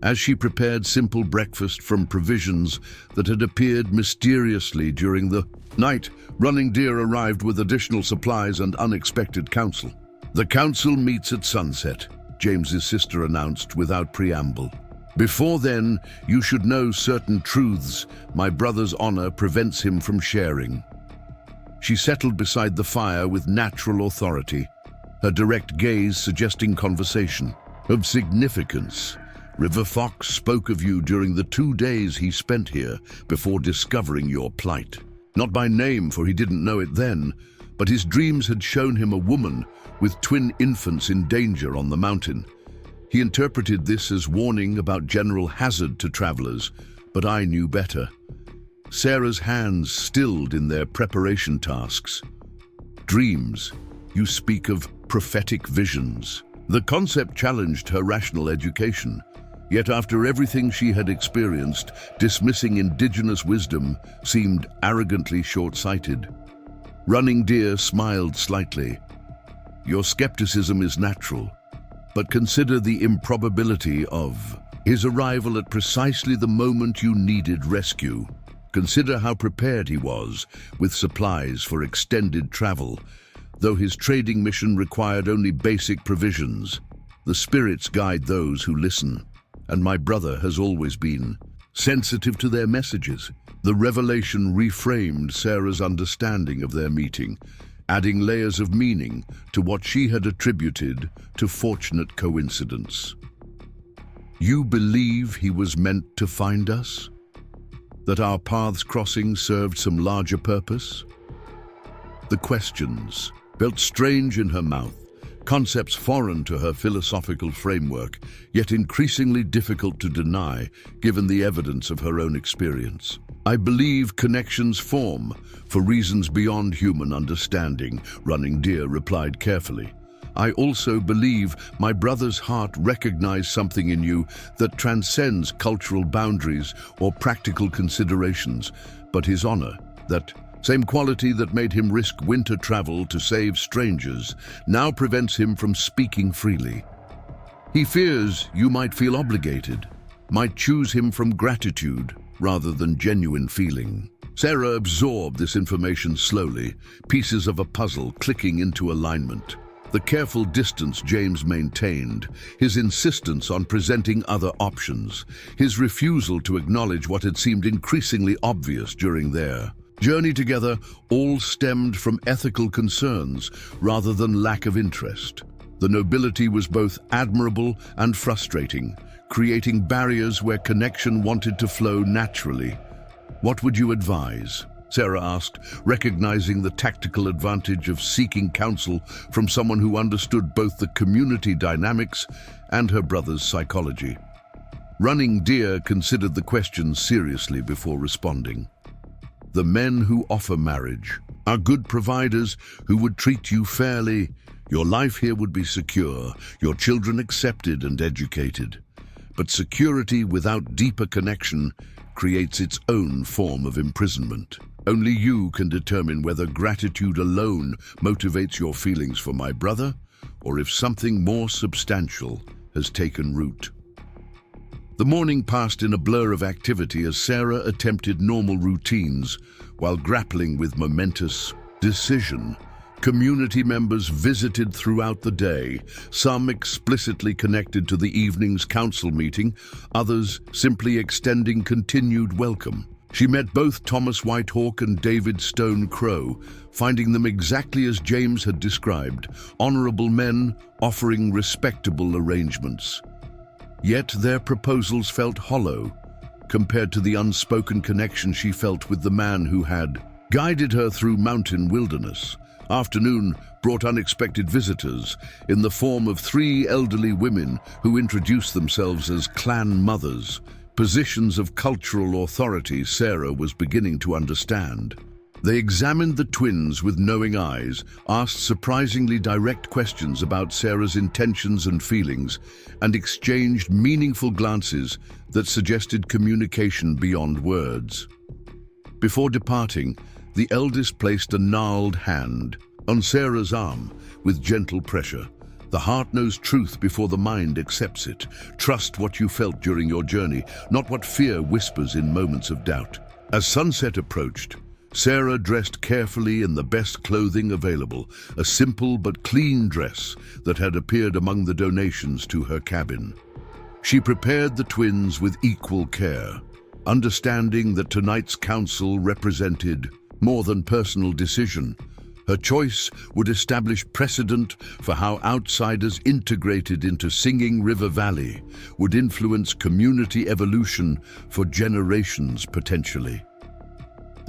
As she prepared simple breakfast from provisions that had appeared mysteriously during the night, Running Deer arrived with additional supplies and unexpected counsel. "The council meets at sunset," James's sister announced without preamble. "Before then, you should know certain truths my brother's honor prevents him from sharing." She settled beside the fire with natural authority, her direct gaze suggesting conversation. "Of significance, River Fox spoke of you during the 2 days he spent here before discovering your plight. Not by name, for he didn't know it then, but his dreams had shown him a woman with twin infants in danger on the mountain. He interpreted this as warning about general hazard to travelers, but I knew better." Sarah's hands stilled in their preparation tasks. "Dreams, you speak of prophetic visions." The concept challenged her rational education. Yet after everything she had experienced, dismissing indigenous wisdom seemed arrogantly short-sighted. Running Deer smiled slightly. "Your skepticism is natural, but consider the improbability of his arrival at precisely the moment you needed rescue. Consider how prepared he was with supplies for extended travel, though his trading mission required only basic provisions. The spirits guide those who listen, and my brother has always been sensitive to their messages." The revelation reframed Sarah's understanding of their meeting, adding layers of meaning to what she had attributed to fortunate coincidence. You believe he was meant to find us? That our paths crossing served some larger purpose? The questions felt strange in her mouth, concepts foreign to her philosophical framework, yet increasingly difficult to deny given the evidence of her own experience. I believe connections form for reasons beyond human understanding, Running Deer replied carefully. I also believe my brother's heart recognized something in you that transcends cultural boundaries or practical considerations, but his honor, that same quality that made him risk winter travel to save strangers, now prevents him from speaking freely. He fears you might feel obligated, might choose him from gratitude rather than genuine feeling. Sarah absorbed this information slowly, pieces of a puzzle clicking into alignment. The careful distance James maintained, his insistence on presenting other options, his refusal to acknowledge what had seemed increasingly obvious during their journey together, all stemmed from ethical concerns rather than lack of interest. The nobility was both admirable and frustrating, creating barriers where connection wanted to flow naturally. What would you advise? Sarah asked, recognizing the tactical advantage of seeking counsel from someone who understood both the community dynamics and her brother's psychology. Running Deer considered the question seriously before responding. The men who offer marriage are good providers who would treat you fairly. Your life here would be secure, your children accepted and educated. But security without deeper connection creates its own form of imprisonment. Only you can determine whether gratitude alone motivates your feelings for my brother, or if something more substantial has taken root. The morning passed in a blur of activity as Sarah attempted normal routines while grappling with momentous decision. Community members visited throughout the day, some explicitly connected to the evening's council meeting, others simply extending continued welcome. She met both Thomas Whitehawk and David Stone Crow, finding them exactly as James had described, honorable men offering respectable arrangements. Yet their proposals felt hollow compared to the unspoken connection she felt with the man who had guided her through mountain wilderness. Afternoon brought unexpected visitors in the form of 3 elderly women who introduced themselves as clan mothers, positions of cultural authority Sarah was beginning to understand. They examined the twins with knowing eyes, asked surprisingly direct questions about Sarah's intentions and feelings, and exchanged meaningful glances that suggested communication beyond words. Before departing, the eldest placed a gnarled hand on Sarah's arm with gentle pressure. The heart knows truth before the mind accepts it. Trust what you felt during your journey, not what fear whispers in moments of doubt. As sunset approached, Sarah dressed carefully in the best clothing available, a simple but clean dress that had appeared among the donations to her cabin. She prepared the twins with equal care, understanding that tonight's council represented more than personal decision. Her choice would establish precedent for how outsiders integrated into Singing River Valley would influence community evolution for generations potentially.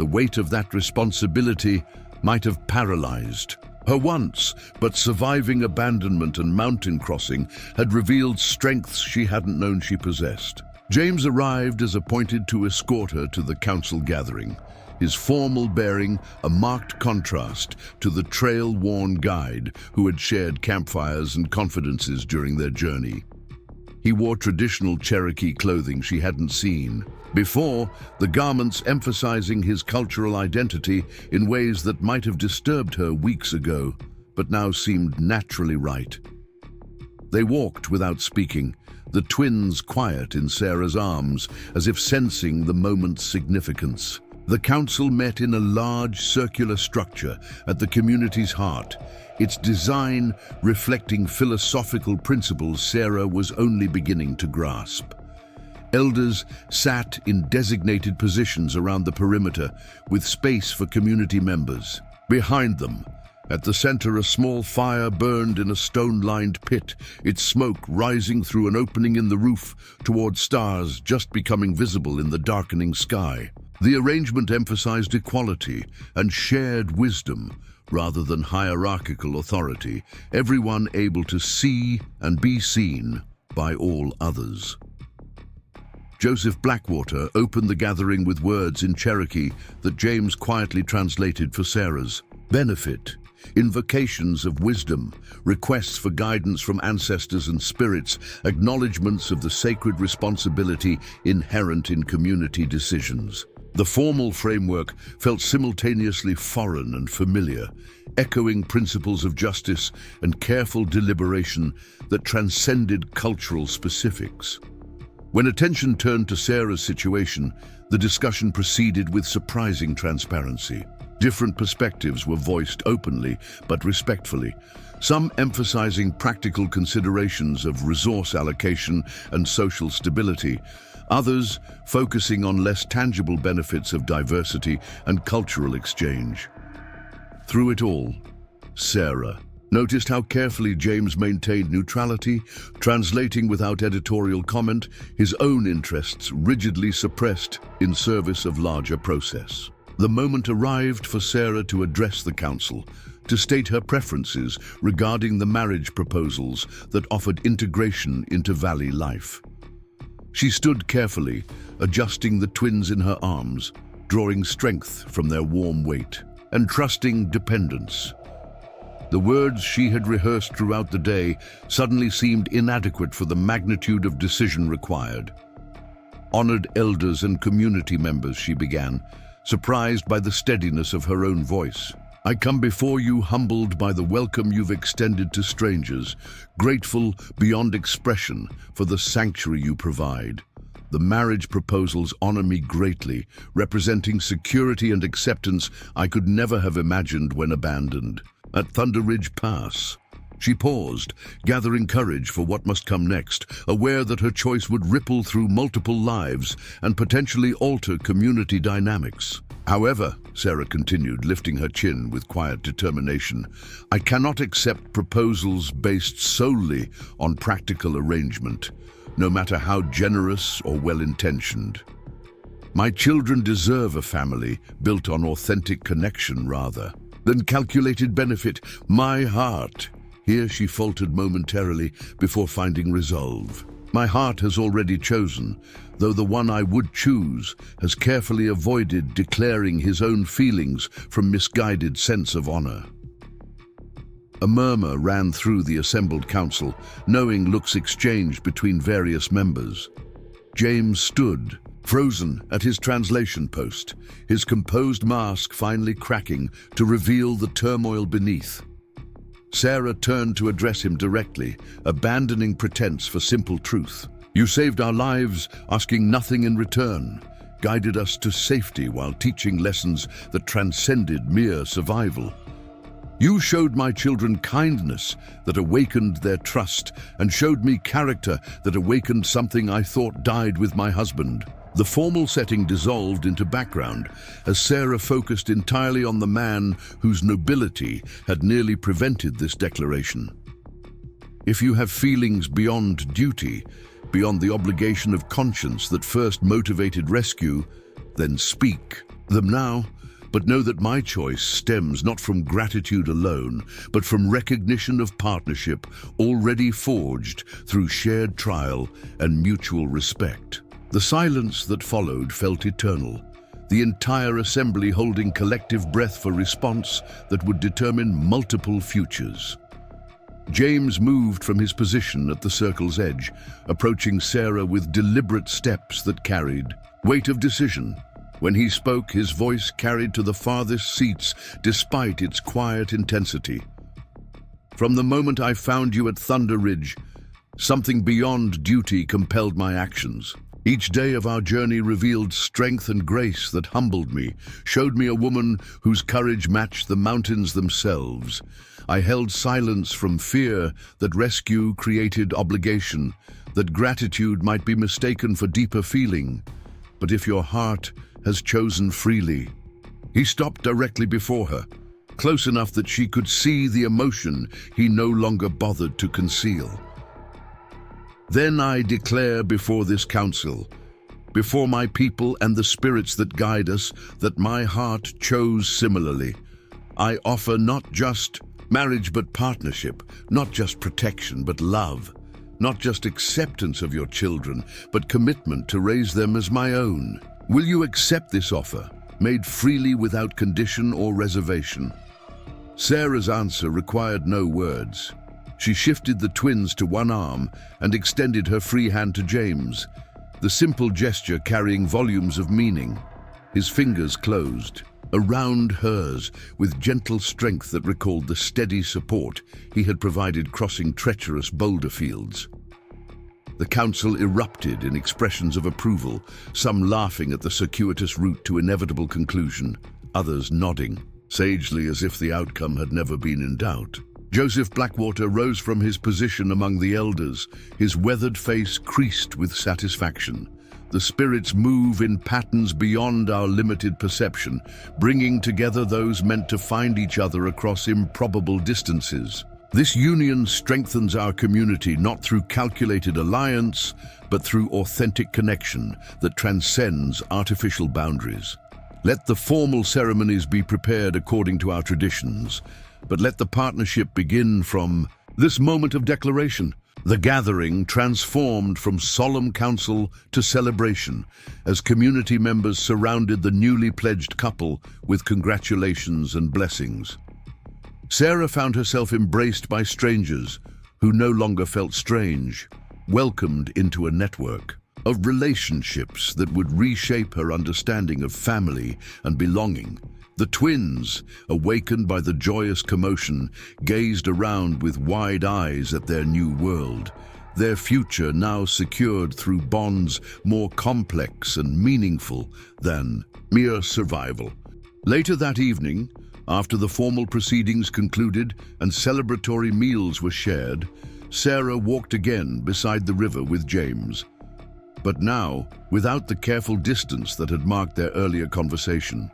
The weight of that responsibility might have paralyzed her once, but surviving abandonment and mountain crossing had revealed strengths she hadn't known she possessed. James arrived as appointed to escort her to the council gathering, his formal bearing a marked contrast to the trail-worn guide who had shared campfires and confidences during their journey. He wore traditional Cherokee clothing she hadn't seen before, the garments emphasizing his cultural identity in ways that might have disturbed her weeks ago, but now seemed naturally right. They walked without speaking, the twins quiet in Sarah's arms, as if sensing the moment's significance. The council met in a large circular structure at the community's heart, its design reflecting philosophical principles Sarah was only beginning to grasp. Elders sat in designated positions around the perimeter, with space for community members. Behind them, At the center, a small fire burned in a stone-lined pit, its smoke rising through an opening in the roof toward stars just becoming visible in the darkening sky. The arrangement emphasized equality and shared wisdom rather than hierarchical authority, everyone able to see and be seen by all others. Joseph Blackwater opened the gathering with words in Cherokee that James quietly translated for Sarah's benefit. Invocations of wisdom, requests for guidance from ancestors and spirits, acknowledgements of the sacred responsibility inherent in community decisions. The formal framework felt simultaneously foreign and familiar, echoing principles of justice and careful deliberation that transcended cultural specifics. When attention turned to Sarah's situation, the discussion proceeded with surprising transparency. Different perspectives were voiced openly but respectfully, some emphasizing practical considerations of resource allocation and social stability, others focusing on less tangible benefits of diversity and cultural exchange. Through it all, Sarah noticed how carefully James maintained neutrality, translating without editorial comment his own interests rigidly suppressed in service of larger process. The moment arrived for Sarah to address the council, to state her preferences regarding the marriage proposals that offered integration into valley life. She stood carefully, adjusting the twins in her arms, drawing strength from their warm weight, and trusting dependence. The words she had rehearsed throughout the day suddenly seemed inadequate for the magnitude of decision required. Honored elders and community members, she began, surprised by the steadiness of her own voice. I come before you humbled by the welcome you've extended to strangers, grateful beyond expression for the sanctuary you provide. The marriage proposals honor me greatly, representing security and acceptance I could never have imagined when abandoned. At Thunder Ridge Pass, she paused, gathering courage for what must come next, aware that her choice would ripple through multiple lives and potentially alter community dynamics. However, Sarah continued, lifting her chin with quiet determination, I cannot accept proposals based solely on practical arrangement, no matter how generous or well-intentioned. My children deserve a family built on authentic connection rather than calculated benefit. My heart. Here she faltered momentarily before finding resolve. My heart has already chosen, though the one I would choose has carefully avoided declaring his own feelings from misguided sense of honor. A murmur ran through the assembled council, knowing looks exchanged between various members. James stood, frozen at his translation post, his composed mask finally cracking to reveal the turmoil beneath. Sarah turned to address him directly, abandoning pretense for simple truth. You saved our lives, asking nothing in return, guided us to safety while teaching lessons that transcended mere survival. You showed my children kindness that awakened their trust and showed me character that awakened something I thought died with my husband. The formal setting dissolved into background as Sarah focused entirely on the man whose nobility had nearly prevented this declaration. If you have feelings beyond duty, beyond the obligation of conscience that first motivated rescue, then speak them now, but know that my choice stems not from gratitude alone, but from recognition of partnership already forged through shared trial and mutual respect. The silence that followed felt eternal, the entire assembly holding collective breath for response that would determine multiple futures. James moved from his position at the circle's edge, approaching Sarah with deliberate steps that carried weight of decision. When he spoke, his voice carried to the farthest seats despite its quiet intensity. From the moment I found you at Thunder Ridge, something beyond duty compelled my actions. Each day of our journey revealed strength and grace that humbled me, showed me a woman whose courage matched the mountains themselves. I held silence from fear that rescue created obligation, that gratitude might be mistaken for deeper feeling. But if your heart has chosen freely. He stopped directly before her, close enough that she could see the emotion he no longer bothered to conceal. "Then I declare before this council, before my people and the spirits that guide us, that my heart chose similarly. I offer not just marriage but partnership, not just protection but love, not just acceptance of your children, but commitment to raise them as my own. Will you accept this offer, made freely without condition or reservation?" Sarah's answer required no words. She shifted the twins to one arm and extended her free hand to James, the simple gesture carrying volumes of meaning. His fingers closed around hers with gentle strength that recalled the steady support he had provided crossing treacherous boulder fields. The council erupted in expressions of approval, some laughing at the circuitous route to inevitable conclusion, others nodding, sagely as if the outcome had never been in doubt. Joseph Blackwater rose from his position among the elders, his weathered face creased with satisfaction. The spirits move in patterns beyond our limited perception, bringing together those meant to find each other across improbable distances. This union strengthens our community not through calculated alliance, but through authentic connection that transcends artificial boundaries. Let the formal ceremonies be prepared according to our traditions, but let the partnership begin from this moment of declaration. The gathering transformed from solemn council to celebration as community members surrounded the newly pledged couple with congratulations and blessings. Sarah found herself embraced by strangers who no longer felt strange, welcomed into a network of relationships that would reshape her understanding of family and belonging. The twins, awakened by the joyous commotion, gazed around with wide eyes at their new world, their future now secured through bonds more complex and meaningful than mere survival. Later that evening, after the formal proceedings concluded and celebratory meals were shared, Sarah walked again beside the river with James. But now, without the careful distance that had marked their earlier conversation.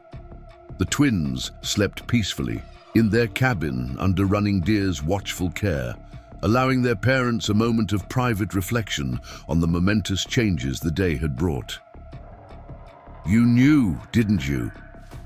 The twins slept peacefully in their cabin under Running Deer's watchful care, allowing their parents a moment of private reflection on the momentous changes the day had brought. "You knew, didn't you?"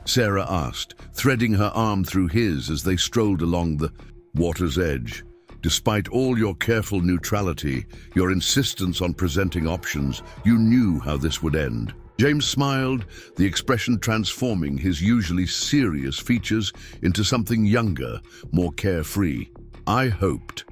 Sarah asked, threading her arm through his as they strolled along the water's edge. "Despite all your careful neutrality, your insistence on presenting options, you knew how this would end." James smiled, the expression transforming his usually serious features into something younger, more carefree. "I hoped.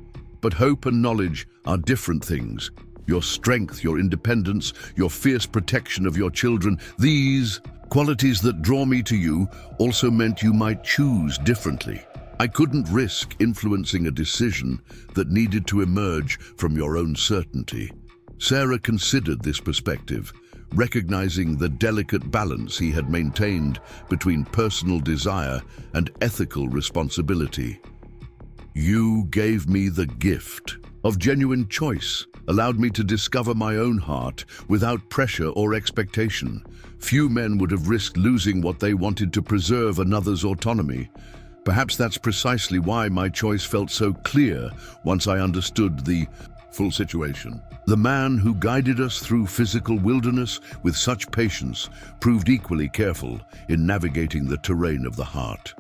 But hope and knowledge are different things. Your strength, your independence, your fierce protection of your children, these qualities that draw me to you also meant you might choose differently. I couldn't risk influencing a decision that needed to emerge from your own certainty." Sarah considered this perspective, recognizing the delicate balance he had maintained between personal desire and ethical responsibility. "You gave me the gift of genuine choice, allowed me to discover my own heart without pressure or expectation. Few men would have risked losing what they wanted to preserve another's autonomy. Perhaps that's precisely why my choice felt so clear once I understood the full situation. The man who guided us through physical wilderness with such patience proved equally careful in navigating the terrain of the heart."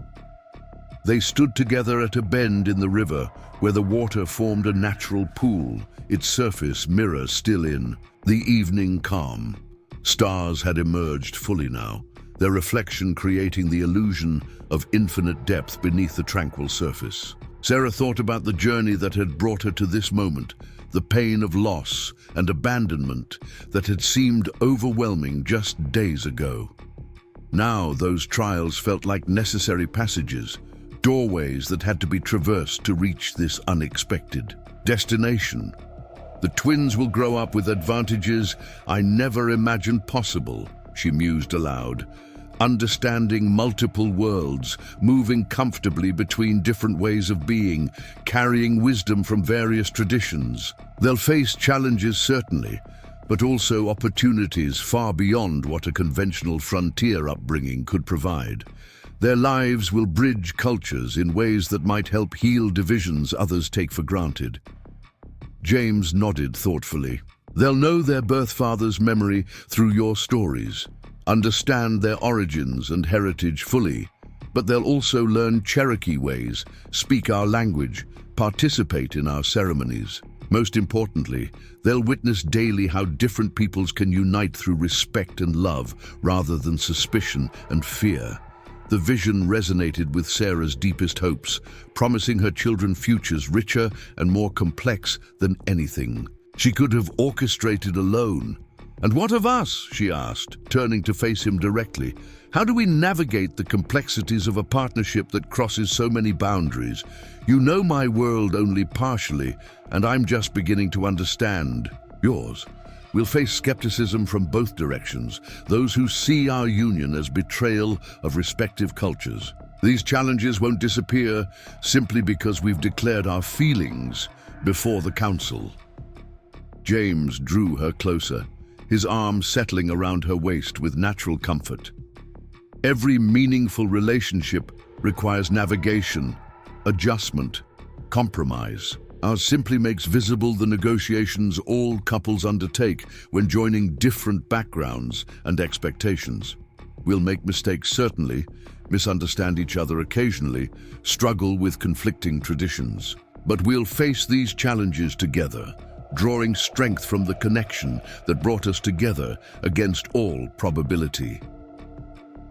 They stood together at a bend in the river where the water formed a natural pool, its surface mirror still in the evening calm. Stars had emerged fully now, their reflection creating the illusion of infinite depth beneath the tranquil surface. Sarah thought about the journey that had brought her to this moment, the pain of loss and abandonment that had seemed overwhelming just days ago. Now those trials felt like necessary passages, doorways that had to be traversed to reach this unexpected destination. "The twins will grow up with advantages I never imagined possible," she mused aloud. "Understanding multiple worlds, moving comfortably between different ways of being, carrying wisdom from various traditions. They'll face challenges certainly, but also opportunities far beyond what a conventional frontier upbringing could provide. Their lives will bridge cultures in ways that might help heal divisions others take for granted. James nodded thoughtfully. They'll know their birth father's memory through your stories, understand their origins and heritage fully, but they'll also learn Cherokee ways, speak our language, participate in our ceremonies. Most importantly, they'll witness daily how different peoples can unite through respect and love rather than suspicion and fear. The vision resonated with Sarah's deepest hopes, promising her children futures richer and more complex than anything she could have orchestrated alone. "And what of us?" she asked, turning to face him directly. "How do we navigate the complexities of a partnership that crosses so many boundaries? You know my world only partially, and I'm just beginning to understand yours. We'll face skepticism from both directions, those who see our union as betrayal of respective cultures. These challenges won't disappear simply because we've declared our feelings before the council." James drew her closer, his arm settling around her waist with natural comfort. Every meaningful relationship requires navigation, adjustment, compromise. Ours simply makes visible the negotiations all couples undertake when joining different backgrounds and expectations. We'll make mistakes certainly, misunderstand each other occasionally, struggle with conflicting traditions. But we'll face these challenges together, drawing strength from the connection that brought us together against all probability.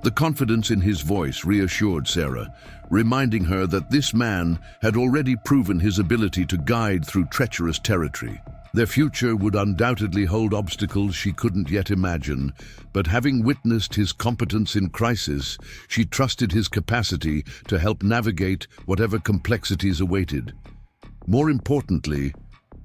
The confidence in his voice reassured Sarah, reminding her that this man had already proven his ability to guide through treacherous territory. Their future would undoubtedly hold obstacles she couldn't yet imagine, but having witnessed his competence in crisis, she trusted his capacity to help navigate whatever complexities awaited. More importantly,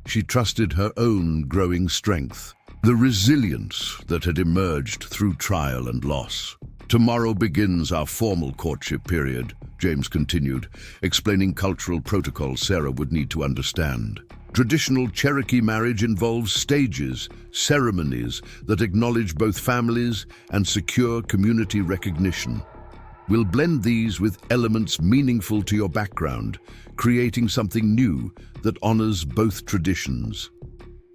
she trusted her own growing strength, the resilience that had emerged through trial and loss. "Tomorrow begins our formal courtship period," James continued, explaining cultural protocols Sarah would need to understand. Traditional Cherokee marriage involves stages, ceremonies that acknowledge both families and secure community recognition. We'll blend these with elements meaningful to your background, creating something new that honors both traditions.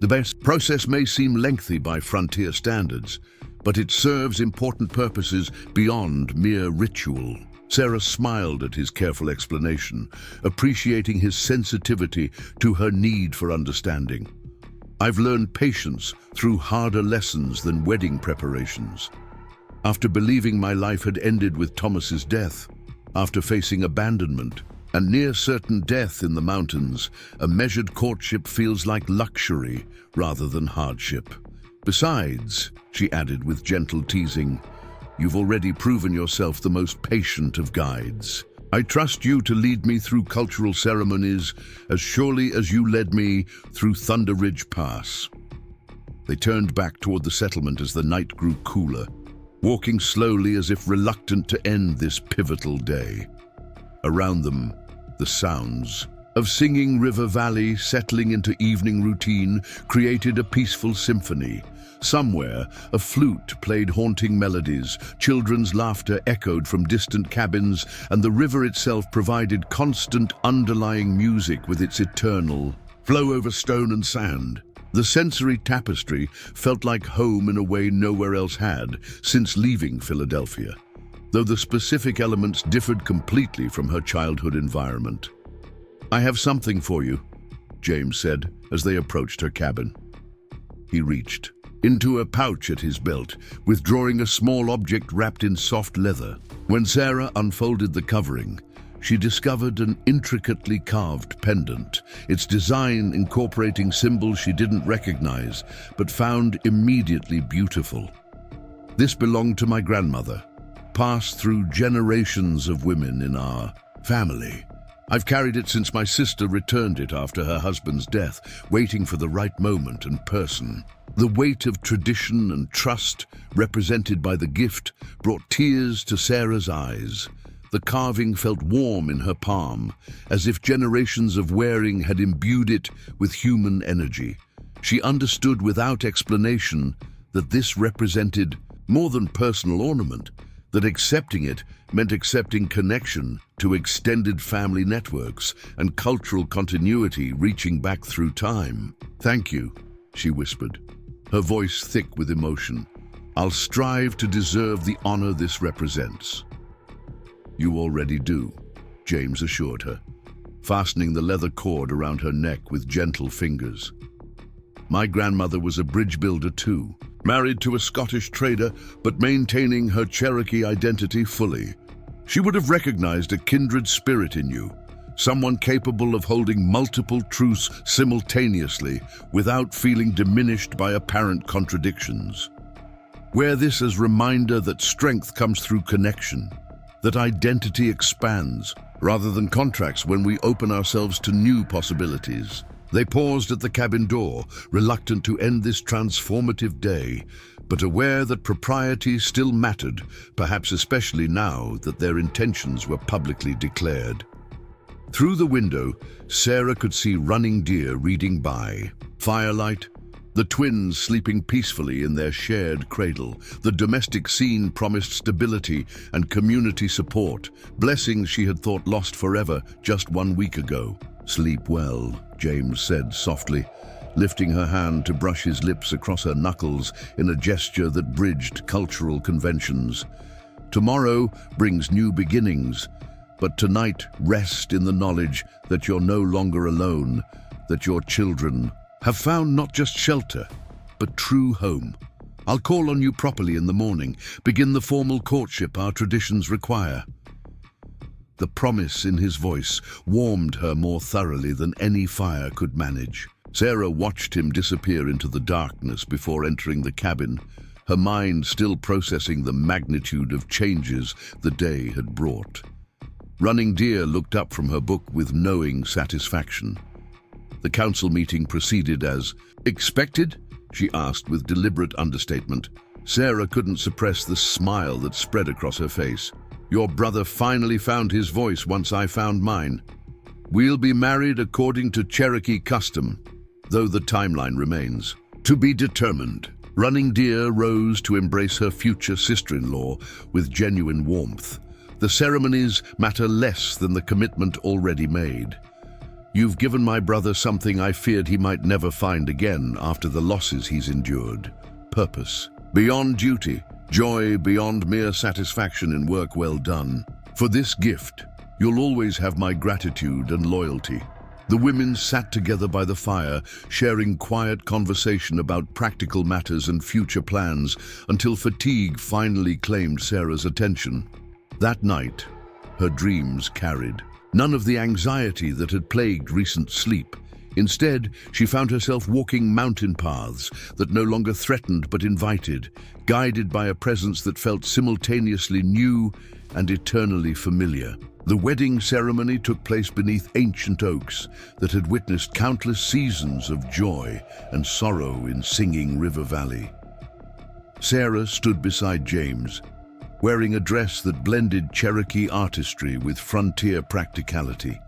The best process may seem lengthy by frontier standards, but it serves important purposes beyond mere ritual. Sarah smiled at his careful explanation, appreciating his sensitivity to her need for understanding. "I've learned patience through harder lessons than wedding preparations. After believing my life had ended with Thomas's death, after facing abandonment and near certain death in the mountains, a measured courtship feels like luxury rather than hardship. Besides," she added with gentle teasing, "you've already proven yourself the most patient of guides. I trust you to lead me through cultural ceremonies as surely as you led me through Thunder Ridge Pass." They turned back toward the settlement as the night grew cooler, walking slowly as if reluctant to end this pivotal day. Around them, the sounds of singing river valley settling into evening routine created a peaceful symphony. Somewhere, a flute played haunting melodies, children's laughter echoed from distant cabins, and the river itself provided constant underlying music with its eternal flow over stone and sand. The sensory tapestry felt like home in a way nowhere else had since leaving Philadelphia, though the specific elements differed completely from her childhood environment. "I have something for you," James said as they approached her cabin. He reached into a pouch at his belt, withdrawing a small object wrapped in soft leather. When Sarah unfolded the covering, she discovered an intricately carved pendant, its design incorporating symbols she didn't recognize, but found immediately beautiful. "This belonged to my grandmother, passed through generations of women in our family. I've carried it since my sister returned it after her husband's death, waiting for the right moment and person." The weight of tradition and trust represented by the gift brought tears to Sarah's eyes. The carving felt warm in her palm, as if generations of wearing had imbued it with human energy. She understood without explanation that this represented more than personal ornament. that accepting it meant accepting connection to extended family networks and cultural continuity reaching back through time. "Thank you," she whispered, her voice thick with emotion. "I'll strive to deserve the honor this represents." "You already do," James assured her, fastening the leather cord around her neck with gentle fingers. "My grandmother was a bridge builder too, married to a Scottish trader, but maintaining her Cherokee identity fully. She would have recognized a kindred spirit in you, someone capable of holding multiple truths simultaneously without feeling diminished by apparent contradictions. Wear this as reminder that strength comes through connection, that identity expands rather than contracts when we open ourselves to new possibilities." They paused at the cabin door, reluctant to end this transformative day, but aware that propriety still mattered, perhaps especially now that their intentions were publicly declared. Through the window, Sarah could see running deer reading by. Firelight, the twins sleeping peacefully in their shared cradle. The domestic scene promised stability and community support, blessings she had thought lost forever just 1 week ago. "Sleep well," James said softly, lifting her hand to brush his lips across her knuckles in a gesture that bridged cultural conventions. "Tomorrow brings new beginnings, but tonight rest in the knowledge that you're no longer alone, that your children have found not just shelter, but true home. I'll call on you properly in the morning, begin the formal courtship our traditions require." The promise in his voice warmed her more thoroughly than any fire could manage. Sarah watched him disappear into the darkness before entering the cabin, her mind still processing the magnitude of changes the day had brought. Running Deer looked up from her book with knowing satisfaction. The council meeting proceeded as expected, she asked with deliberate understatement. Sarah couldn't suppress the smile that spread across her face. "Your brother finally found his voice once I found mine. We'll be married according to Cherokee custom, though the timeline remains. To be determined." Running Deer rose to embrace her future sister-in-law with genuine warmth. "The ceremonies matter less than the commitment already made. You've given my brother something I feared he might never find again after the losses he's endured. Purpose. Beyond duty. Joy beyond mere satisfaction in work well done. For this gift, you'll always have my gratitude and loyalty." The women sat together by the fire, sharing quiet conversation about practical matters and future plans, until fatigue finally claimed Sarah's attention. That night, her dreams carried none of the anxiety that had plagued recent sleep. Instead, she found herself walking mountain paths that no longer threatened but invited, guided by a presence that felt simultaneously new and eternally familiar. The wedding ceremony took place beneath ancient oaks that had witnessed countless seasons of joy and sorrow in Singing River Valley. Sarah stood beside James, wearing a dress that blended Cherokee artistry with frontier practicality.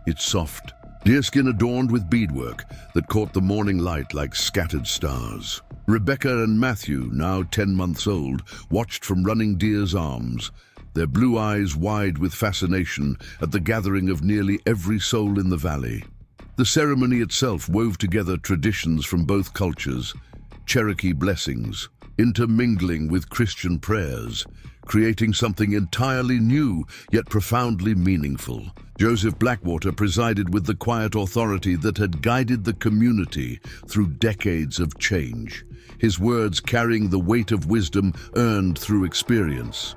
Its soft, deerskin adorned with beadwork that caught the morning light like scattered stars. Rebecca and Matthew, now 10 months old, watched from Running Deer's arms, their blue eyes wide with fascination at the gathering of nearly every soul in the valley. The ceremony itself wove together traditions from both cultures, Cherokee blessings, intermingling with Christian prayers, creating something entirely new yet profoundly meaningful. Joseph Blackwater presided with the quiet authority that had guided the community through decades of change, his words carrying the weight of wisdom earned through experience.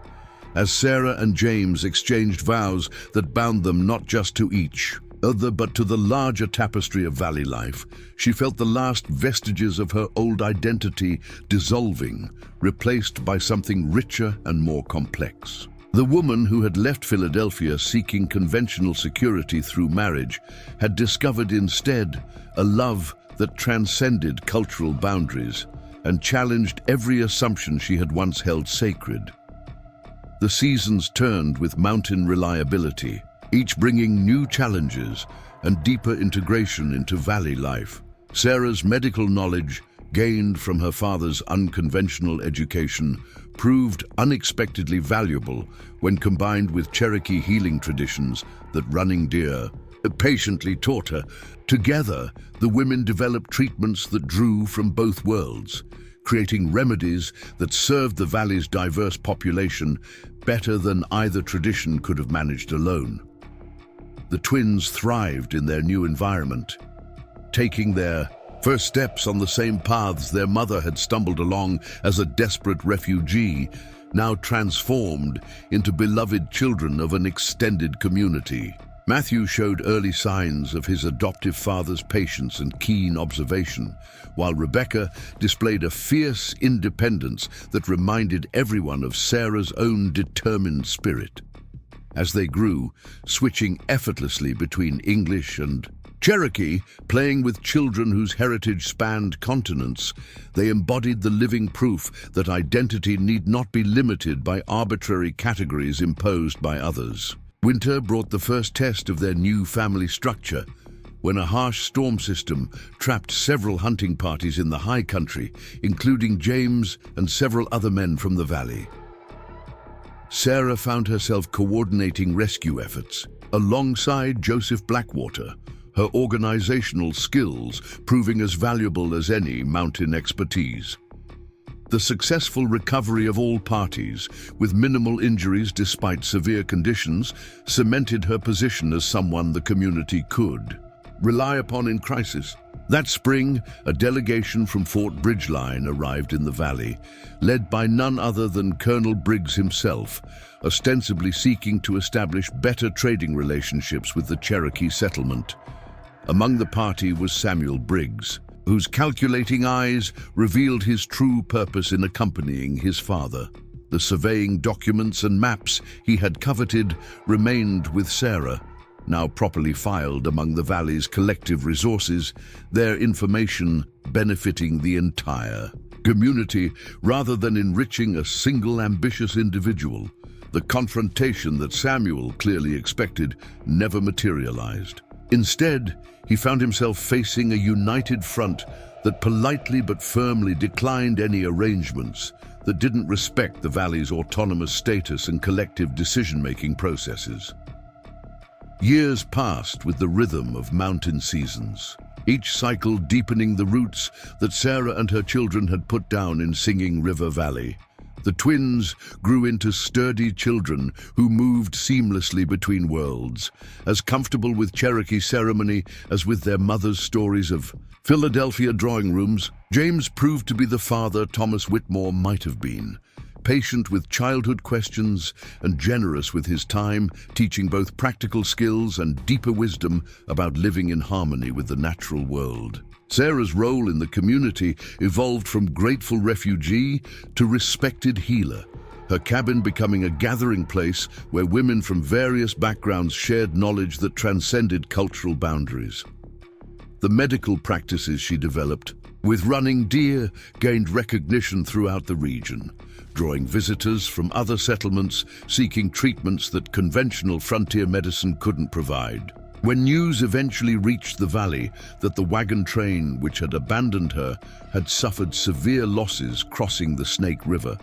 As Sarah and James exchanged vows that bound them not just to each other but to the larger tapestry of valley life, she felt the last vestiges of her old identity dissolving, replaced by something richer and more complex. The woman who had left Philadelphia seeking conventional security through marriage had discovered instead a love that transcended cultural boundaries and challenged every assumption she had once held sacred. The seasons turned with mountain reliability, each bringing new challenges and deeper integration into valley life. Sarah's medical knowledge, gained from her father's unconventional education, proved unexpectedly valuable when combined with Cherokee healing traditions that Running Deer patiently taught her. Together, the women developed treatments that drew from both worlds, creating remedies that served the valley's diverse population better than either tradition could have managed alone. The twins thrived in their new environment, taking their first steps on the same paths their mother had stumbled along as a desperate refugee, now transformed into beloved children of an extended community. Matthew showed early signs of his adoptive father's patience and keen observation, while Rebecca displayed a fierce independence that reminded everyone of Sarah's own determined spirit. As they grew, switching effortlessly between English and Cherokee, playing with children whose heritage spanned continents, they embodied the living proof that identity need not be limited by arbitrary categories imposed by others. Winter brought the first test of their new family structure, when a harsh storm system trapped several hunting parties in the high country, including James and several other men from the valley. Sarah found herself coordinating rescue efforts alongside Joseph Blackwater, her organizational skills proving as valuable as any mountain expertise. The successful recovery of all parties, with minimal injuries despite severe conditions, cemented her position as someone the community could rely upon in crisis. That spring, a delegation from Fort Bridgeline arrived in the valley, led by none other than Colonel Briggs himself, ostensibly seeking to establish better trading relationships with the Cherokee settlement. Among the party was Samuel Briggs, whose calculating eyes revealed his true purpose in accompanying his father. The surveying documents and maps he had coveted remained with Sarah, now properly filed among the valley's collective resources, their information benefiting the entire community rather than enriching a single ambitious individual. The confrontation that Samuel clearly expected never materialized. Instead, he found himself facing a united front that politely but firmly declined any arrangements that didn't respect the valley's autonomous status and collective decision-making processes. Years passed with the rhythm of mountain seasons, each cycle deepening the roots that Sarah and her children had put down in Singing River Valley. The twins grew into sturdy children who moved seamlessly between worlds, as comfortable with Cherokee ceremony as with their mother's stories of Philadelphia drawing rooms. James proved to be the father Thomas Whitmore might have been, patient with childhood questions and generous with his time, teaching both practical skills and deeper wisdom about living in harmony with the natural world. Sarah's role in the community evolved from grateful refugee to respected healer, her cabin becoming a gathering place where women from various backgrounds shared knowledge that transcended cultural boundaries. The medical practices she developed with Running Deer gained recognition throughout the region, drawing visitors from other settlements seeking treatments that conventional frontier medicine couldn't provide. When news eventually reached the valley that the wagon train which had abandoned her had suffered severe losses crossing the Snake River,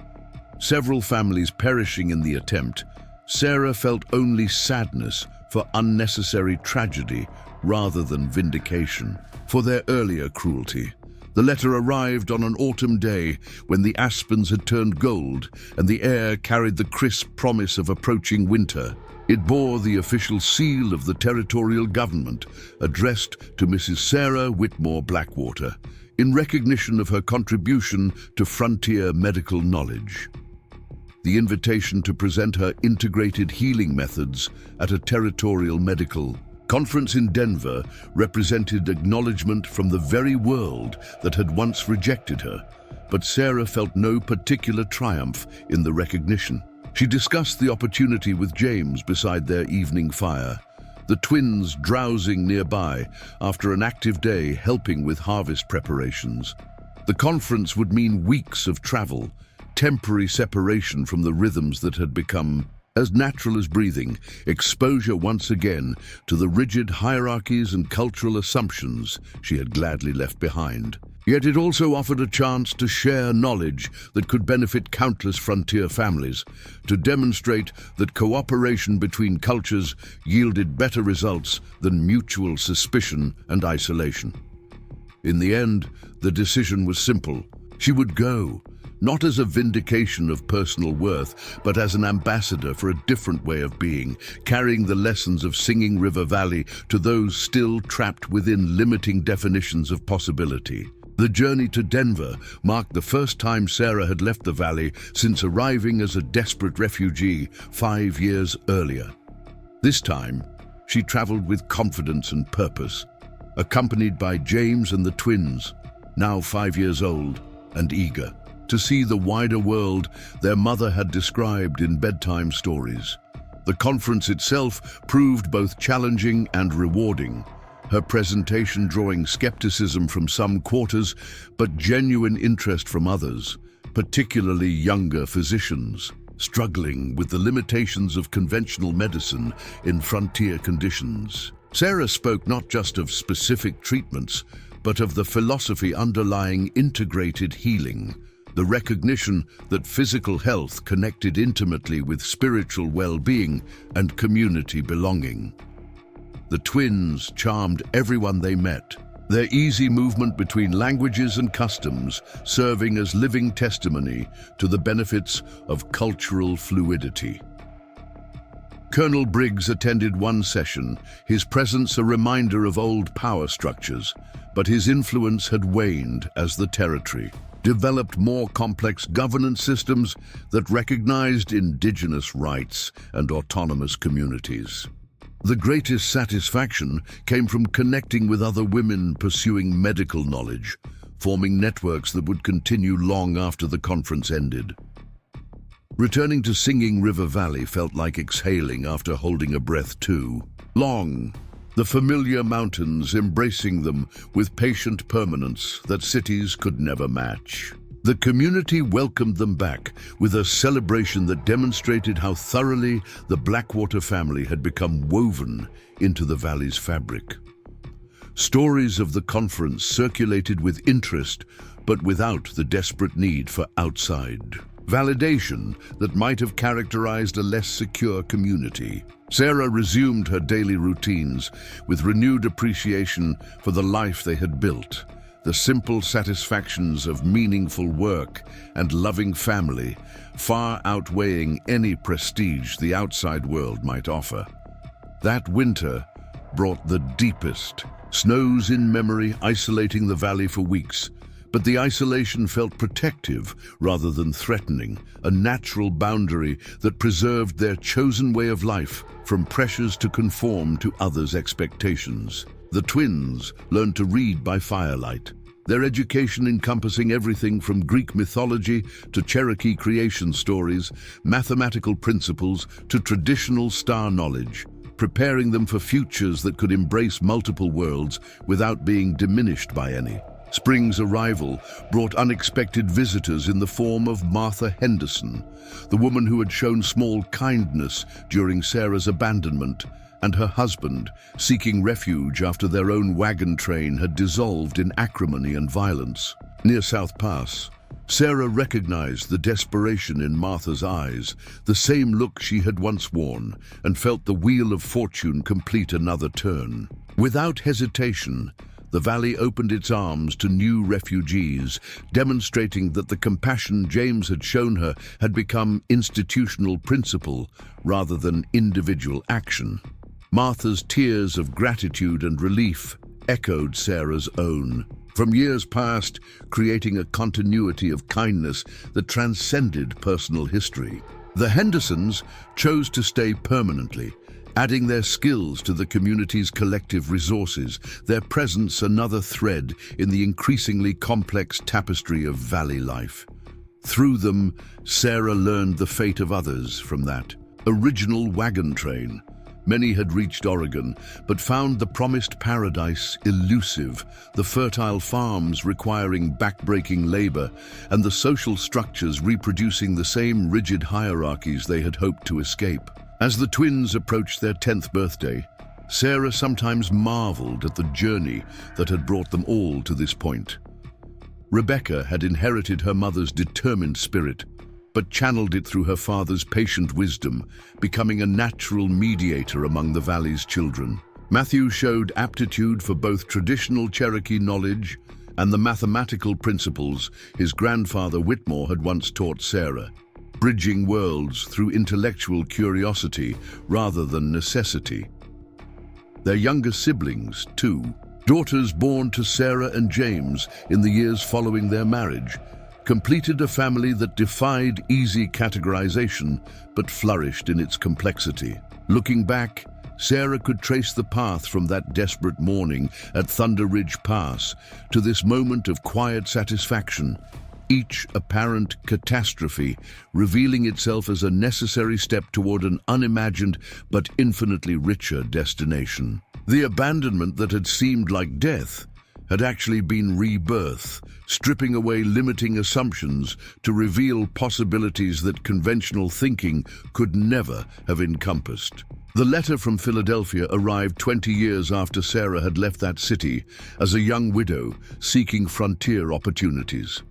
several families perishing in the attempt, Sarah felt only sadness for unnecessary tragedy rather than vindication for their earlier cruelty. The letter arrived on an autumn day when the aspens had turned gold and the air carried the crisp promise of approaching winter. It bore the official seal of the territorial government, addressed to Mrs. Sarah Whitmore Blackwater, in recognition of her contribution to frontier medical knowledge. The invitation to present her integrated healing methods at a territorial medical conference in Denver represented acknowledgement from the very world that had once rejected her, but Sarah felt no particular triumph in the recognition. She discussed the opportunity with James beside their evening fire, the twins drowsing nearby after an active day helping with harvest preparations. The conference would mean weeks of travel, temporary separation from the rhythms that had become as natural as breathing, exposure once again to the rigid hierarchies and cultural assumptions she had gladly left behind. Yet it also offered a chance to share knowledge that could benefit countless frontier families, to demonstrate that cooperation between cultures yielded better results than mutual suspicion and isolation. In the end, the decision was simple. She would go, not as a vindication of personal worth, but as an ambassador for a different way of being, carrying the lessons of Singing River Valley to those still trapped within limiting definitions of possibility. The journey to Denver marked the first time Sarah had left the valley since arriving as a desperate refugee 5 years earlier. This time, she traveled with confidence and purpose, accompanied by James and the twins, now 5 years old and eager to see the wider world their mother had described in bedtime stories. The conference itself proved both challenging and rewarding, her presentation drawing skepticism from some quarters, but genuine interest from others, particularly younger physicians, struggling with the limitations of conventional medicine in frontier conditions. Sarah spoke not just of specific treatments, but of the philosophy underlying integrated healing, the recognition that physical health connected intimately with spiritual well-being and community belonging. The twins charmed everyone they met, their easy movement between languages and customs serving as living testimony to the benefits of cultural fluidity. Colonel Briggs attended one session, his presence a reminder of old power structures, but his influence had waned as the territory developed more complex governance systems that recognized indigenous rights and autonomous communities. The greatest satisfaction came from connecting with other women pursuing medical knowledge, forming networks that would continue long after the conference ended. Returning to Singing River Valley felt like exhaling after holding a breath too long. The familiar mountains embracing them with patient permanence that cities could never match. The community welcomed them back with a celebration that demonstrated how thoroughly the Blackwater family had become woven into the valley's fabric. Stories of the conference circulated with interest, but without the desperate need for outside validation that might have characterized a less secure community. Sarah resumed her daily routines with renewed appreciation for the life they had built, the simple satisfactions of meaningful work and loving family, far outweighing any prestige the outside world might offer. That winter brought the deepest snows in memory, isolating the valley for weeks. But the isolation felt protective rather than threatening, a natural boundary that preserved their chosen way of life from pressures to conform to others' expectations. The twins learned to read by firelight, their education encompassing everything from Greek mythology to Cherokee creation stories, mathematical principles to traditional star knowledge, preparing them for futures that could embrace multiple worlds without being diminished by any. Spring's arrival brought unexpected visitors in the form of Martha Henderson, the woman who had shown small kindness during Sarah's abandonment, and her husband, seeking refuge after their own wagon train had dissolved in acrimony and violence. Near South Pass, Sarah recognized the desperation in Martha's eyes, the same look she had once worn, and felt the wheel of fortune complete another turn. Without hesitation, the valley opened its arms to new refugees, demonstrating that the compassion James had shown her had become institutional principle rather than individual action. Martha's tears of gratitude and relief echoed Sarah's own, from years past, creating a continuity of kindness that transcended personal history. The Hendersons chose to stay permanently, adding their skills to the community's collective resources, their presence another thread in the increasingly complex tapestry of valley life. Through them, Sarah learned the fate of others from that original wagon train. Many had reached Oregon, but found the promised paradise elusive, the fertile farms requiring backbreaking labor, and the social structures reproducing the same rigid hierarchies they had hoped to escape. As the twins approached their 10th birthday, Sarah sometimes marveled at the journey that had brought them all to this point. Rebecca had inherited her mother's determined spirit, but channeled it through her father's patient wisdom, becoming a natural mediator among the valley's children. Matthew showed aptitude for both traditional Cherokee knowledge and the mathematical principles his grandfather Whitmore had once taught Sarah, bridging worlds through intellectual curiosity rather than necessity. Their younger siblings, too, daughters born to Sarah and James in the years following their marriage, completed a family that defied easy categorization but flourished in its complexity. Looking back, Sarah could trace the path from that desperate morning at Thunder Ridge Pass to this moment of quiet satisfaction, each apparent catastrophe revealing itself as a necessary step toward an unimagined but infinitely richer destination. The abandonment that had seemed like death had actually been rebirth, stripping away limiting assumptions to reveal possibilities that conventional thinking could never have encompassed. The letter from Philadelphia arrived 20 years after Sarah had left that city as a young widow seeking frontier opportunities.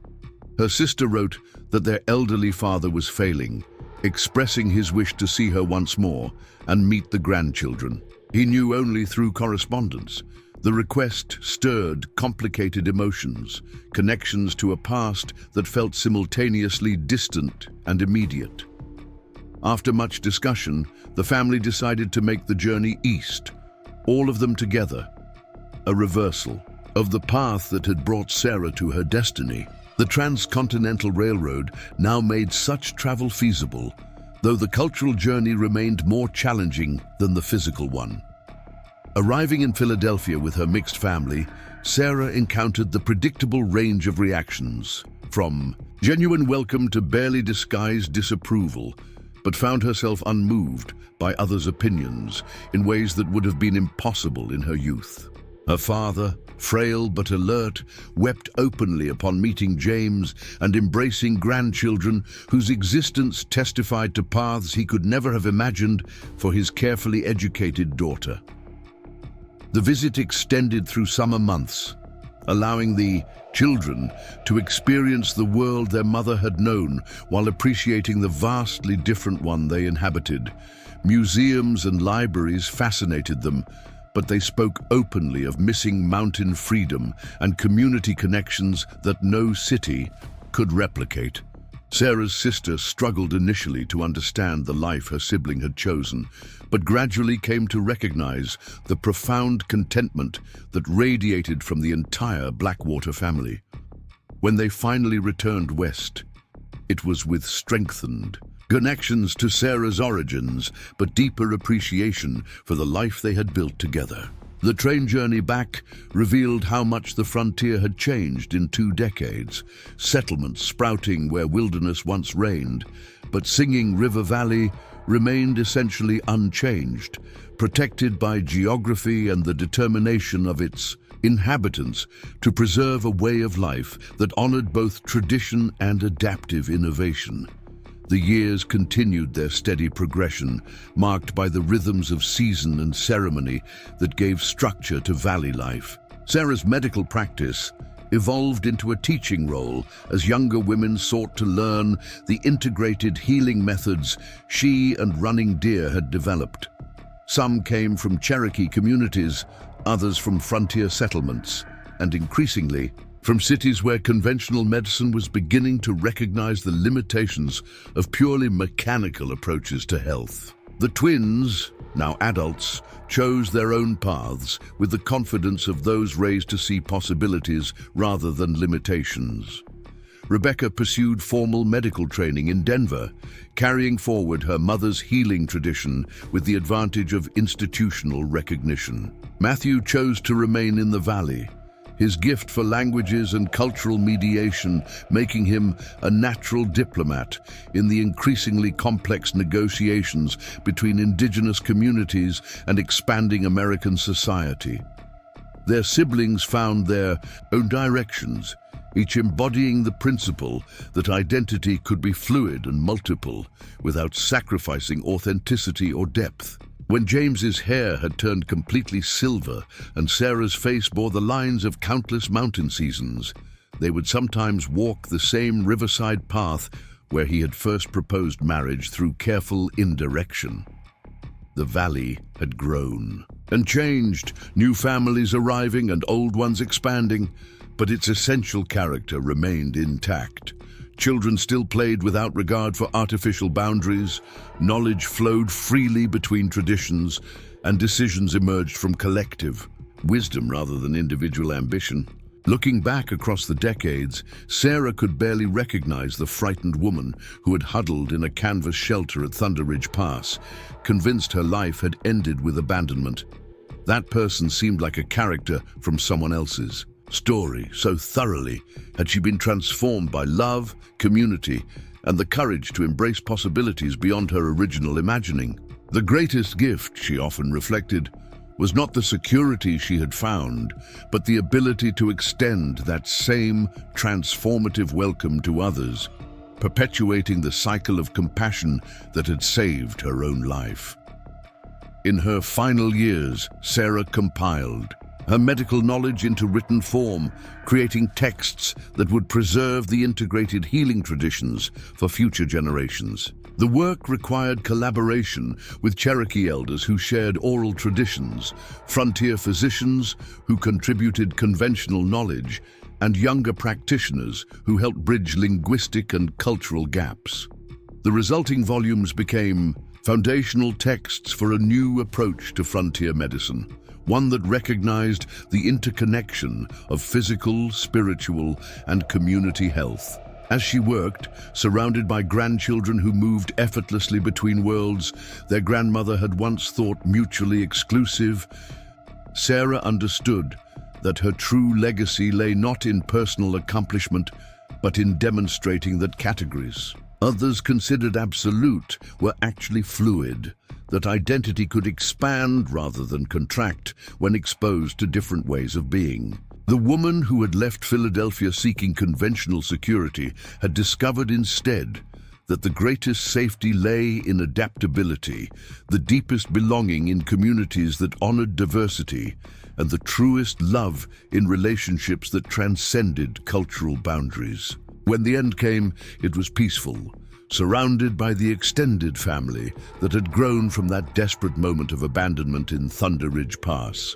Her sister wrote that their elderly father was failing, expressing his wish to see her once more and meet the grandchildren. He knew only through correspondence. The request stirred complicated emotions, connections to a past that felt simultaneously distant and immediate. After much discussion, the family decided to make the journey east, all of them together, a reversal of the path that had brought Sarah to her destiny. The Transcontinental Railroad now made such travel feasible, though the cultural journey remained more challenging than the physical one. Arriving in Philadelphia with her mixed family, Sarah encountered the predictable range of reactions, from genuine welcome to barely disguised disapproval, but found herself unmoved by others' opinions in ways that would have been impossible in her youth. Her father, frail but alert, wept openly upon meeting James and embracing grandchildren whose existence testified to paths he could never have imagined for his carefully educated daughter. The visit extended through summer months, allowing the children to experience the world their mother had known while appreciating the vastly different one they inhabited. Museums and libraries fascinated them, but they spoke openly of missing mountain freedom and community connections that no city could replicate. Sarah's sister struggled initially to understand the life her sibling had chosen, but gradually came to recognize the profound contentment that radiated from the entire Blackwater family. When they finally returned west, it was with strengthened connections to Sarah's origins, but deeper appreciation for the life they had built together. The train journey back revealed how much the frontier had changed in 2 decades, settlements sprouting where wilderness once reigned, but Singing River Valley remained essentially unchanged, protected by geography and the determination of its inhabitants to preserve a way of life that honored both tradition and adaptive innovation. The years continued their steady progression, marked by the rhythms of season and ceremony that gave structure to valley life. Sarah's medical practice evolved into a teaching role as younger women sought to learn the integrated healing methods she and Running Deer had developed. Some came from Cherokee communities, others from frontier settlements, and increasingly from cities where conventional medicine was beginning to recognize the limitations of purely mechanical approaches to health. The twins, now adults, chose their own paths with the confidence of those raised to see possibilities rather than limitations. Rebecca pursued formal medical training in Denver, carrying forward her mother's healing tradition with the advantage of institutional recognition. Matthew chose to remain in the valley, his gift for languages and cultural mediation making him a natural diplomat in the increasingly complex negotiations between indigenous communities and expanding American society. Their siblings found their own directions, each embodying the principle that identity could be fluid and multiple without sacrificing authenticity or depth. When James's hair had turned completely silver and Sarah's face bore the lines of countless mountain seasons, They would sometimes walk the same riverside path where he had first proposed marriage through careful indirection. The valley had grown and changed, new families arriving and old ones expanding, but its essential character remained intact. Children still played without regard for artificial boundaries, knowledge flowed freely between traditions, and decisions emerged from collective wisdom rather than individual ambition. Looking back across the decades, Sarah could barely recognize the frightened woman who had huddled in a canvas shelter at Thunder Ridge Pass, convinced her life had ended with abandonment. That person seemed like a character from someone else's story, so thoroughly had she been transformed by love, community, and the courage to embrace possibilities beyond her original imagining. The greatest gift, she often reflected, was not the security she had found, but the ability to extend that same transformative welcome to others, perpetuating the cycle of compassion that had saved her own life. In her final years, Sarah compiled her medical knowledge into written form, creating texts that would preserve the integrated healing traditions for future generations. The work required collaboration with Cherokee elders who shared oral traditions, frontier physicians who contributed conventional knowledge, and younger practitioners who helped bridge linguistic and cultural gaps. The resulting volumes became foundational texts for a new approach to frontier medicine, one that recognized the interconnection of physical, spiritual, and community health. As she worked, surrounded by grandchildren who moved effortlessly between worlds their grandmother had once thought mutually exclusive, Sarah understood that her true legacy lay not in personal accomplishment, but in demonstrating that categories others considered absolute were actually fluid, that identity could expand rather than contract when exposed to different ways of being. The woman who had left Philadelphia seeking conventional security had discovered instead that the greatest safety lay in adaptability, the deepest belonging in communities that honored diversity, and the truest love in relationships that transcended cultural boundaries. When the end came, it was peaceful, surrounded by the extended family that had grown from that desperate moment of abandonment in Thunder Ridge Pass.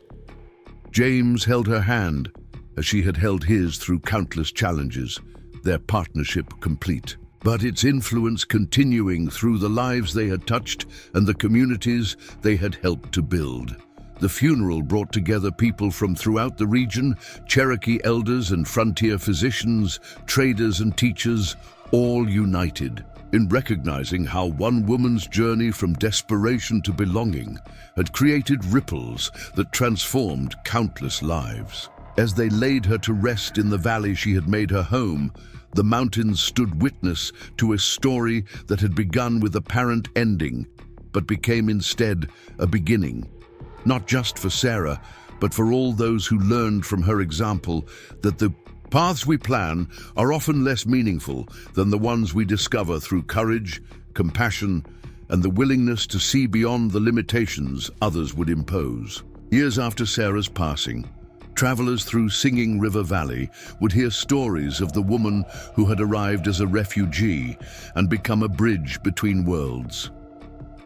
James held her hand as she had held his through countless challenges, their partnership complete, but its influence continuing through the lives they had touched and the communities they had helped to build. The funeral brought together people from throughout the region, Cherokee elders and frontier physicians, traders and teachers, all united in recognizing how one woman's journey from desperation to belonging had created ripples that transformed countless lives. As they laid her to rest in the valley she had made her home, the mountains stood witness to a story that had begun with apparent ending, but became instead a beginning. Not just for Sarah, but for all those who learned from her example that the paths we plan are often less meaningful than the ones we discover through courage, compassion, and the willingness to see beyond the limitations others would impose. Years after Sarah's passing, travelers through Singing River Valley would hear stories of the woman who had arrived as a refugee and become a bridge between worlds.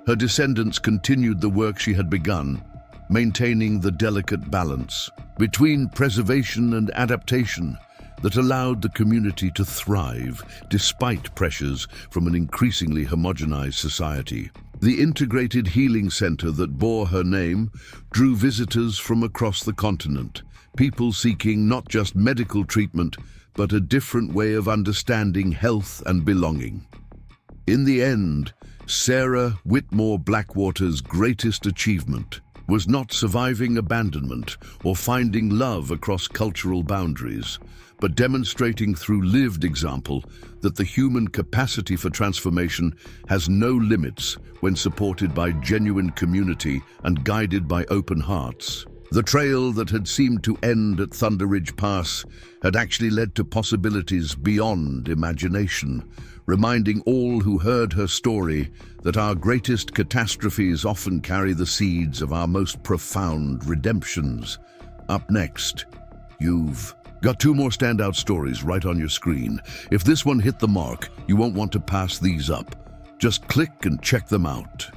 Her descendants continued the work she had begun, maintaining the delicate balance between preservation and adaptation that allowed the community to thrive despite pressures from an increasingly homogenized society. The integrated healing center that bore her name drew visitors from across the continent, people seeking not just medical treatment, but a different way of understanding health and belonging. In the end, Sarah Whitmore Blackwater's greatest achievement was not surviving abandonment or finding love across cultural boundaries, but demonstrating through lived example that the human capacity for transformation has no limits when supported by genuine community and guided by open hearts. The trail that had seemed to end at Thunder Ridge Pass had actually led to possibilities beyond imagination, reminding all who heard her story that our greatest catastrophes often carry the seeds of our most profound redemptions. Up next, you've Got two more standout stories right on your screen. If this one hit the mark, you won't want to pass these up. Just click and check them out.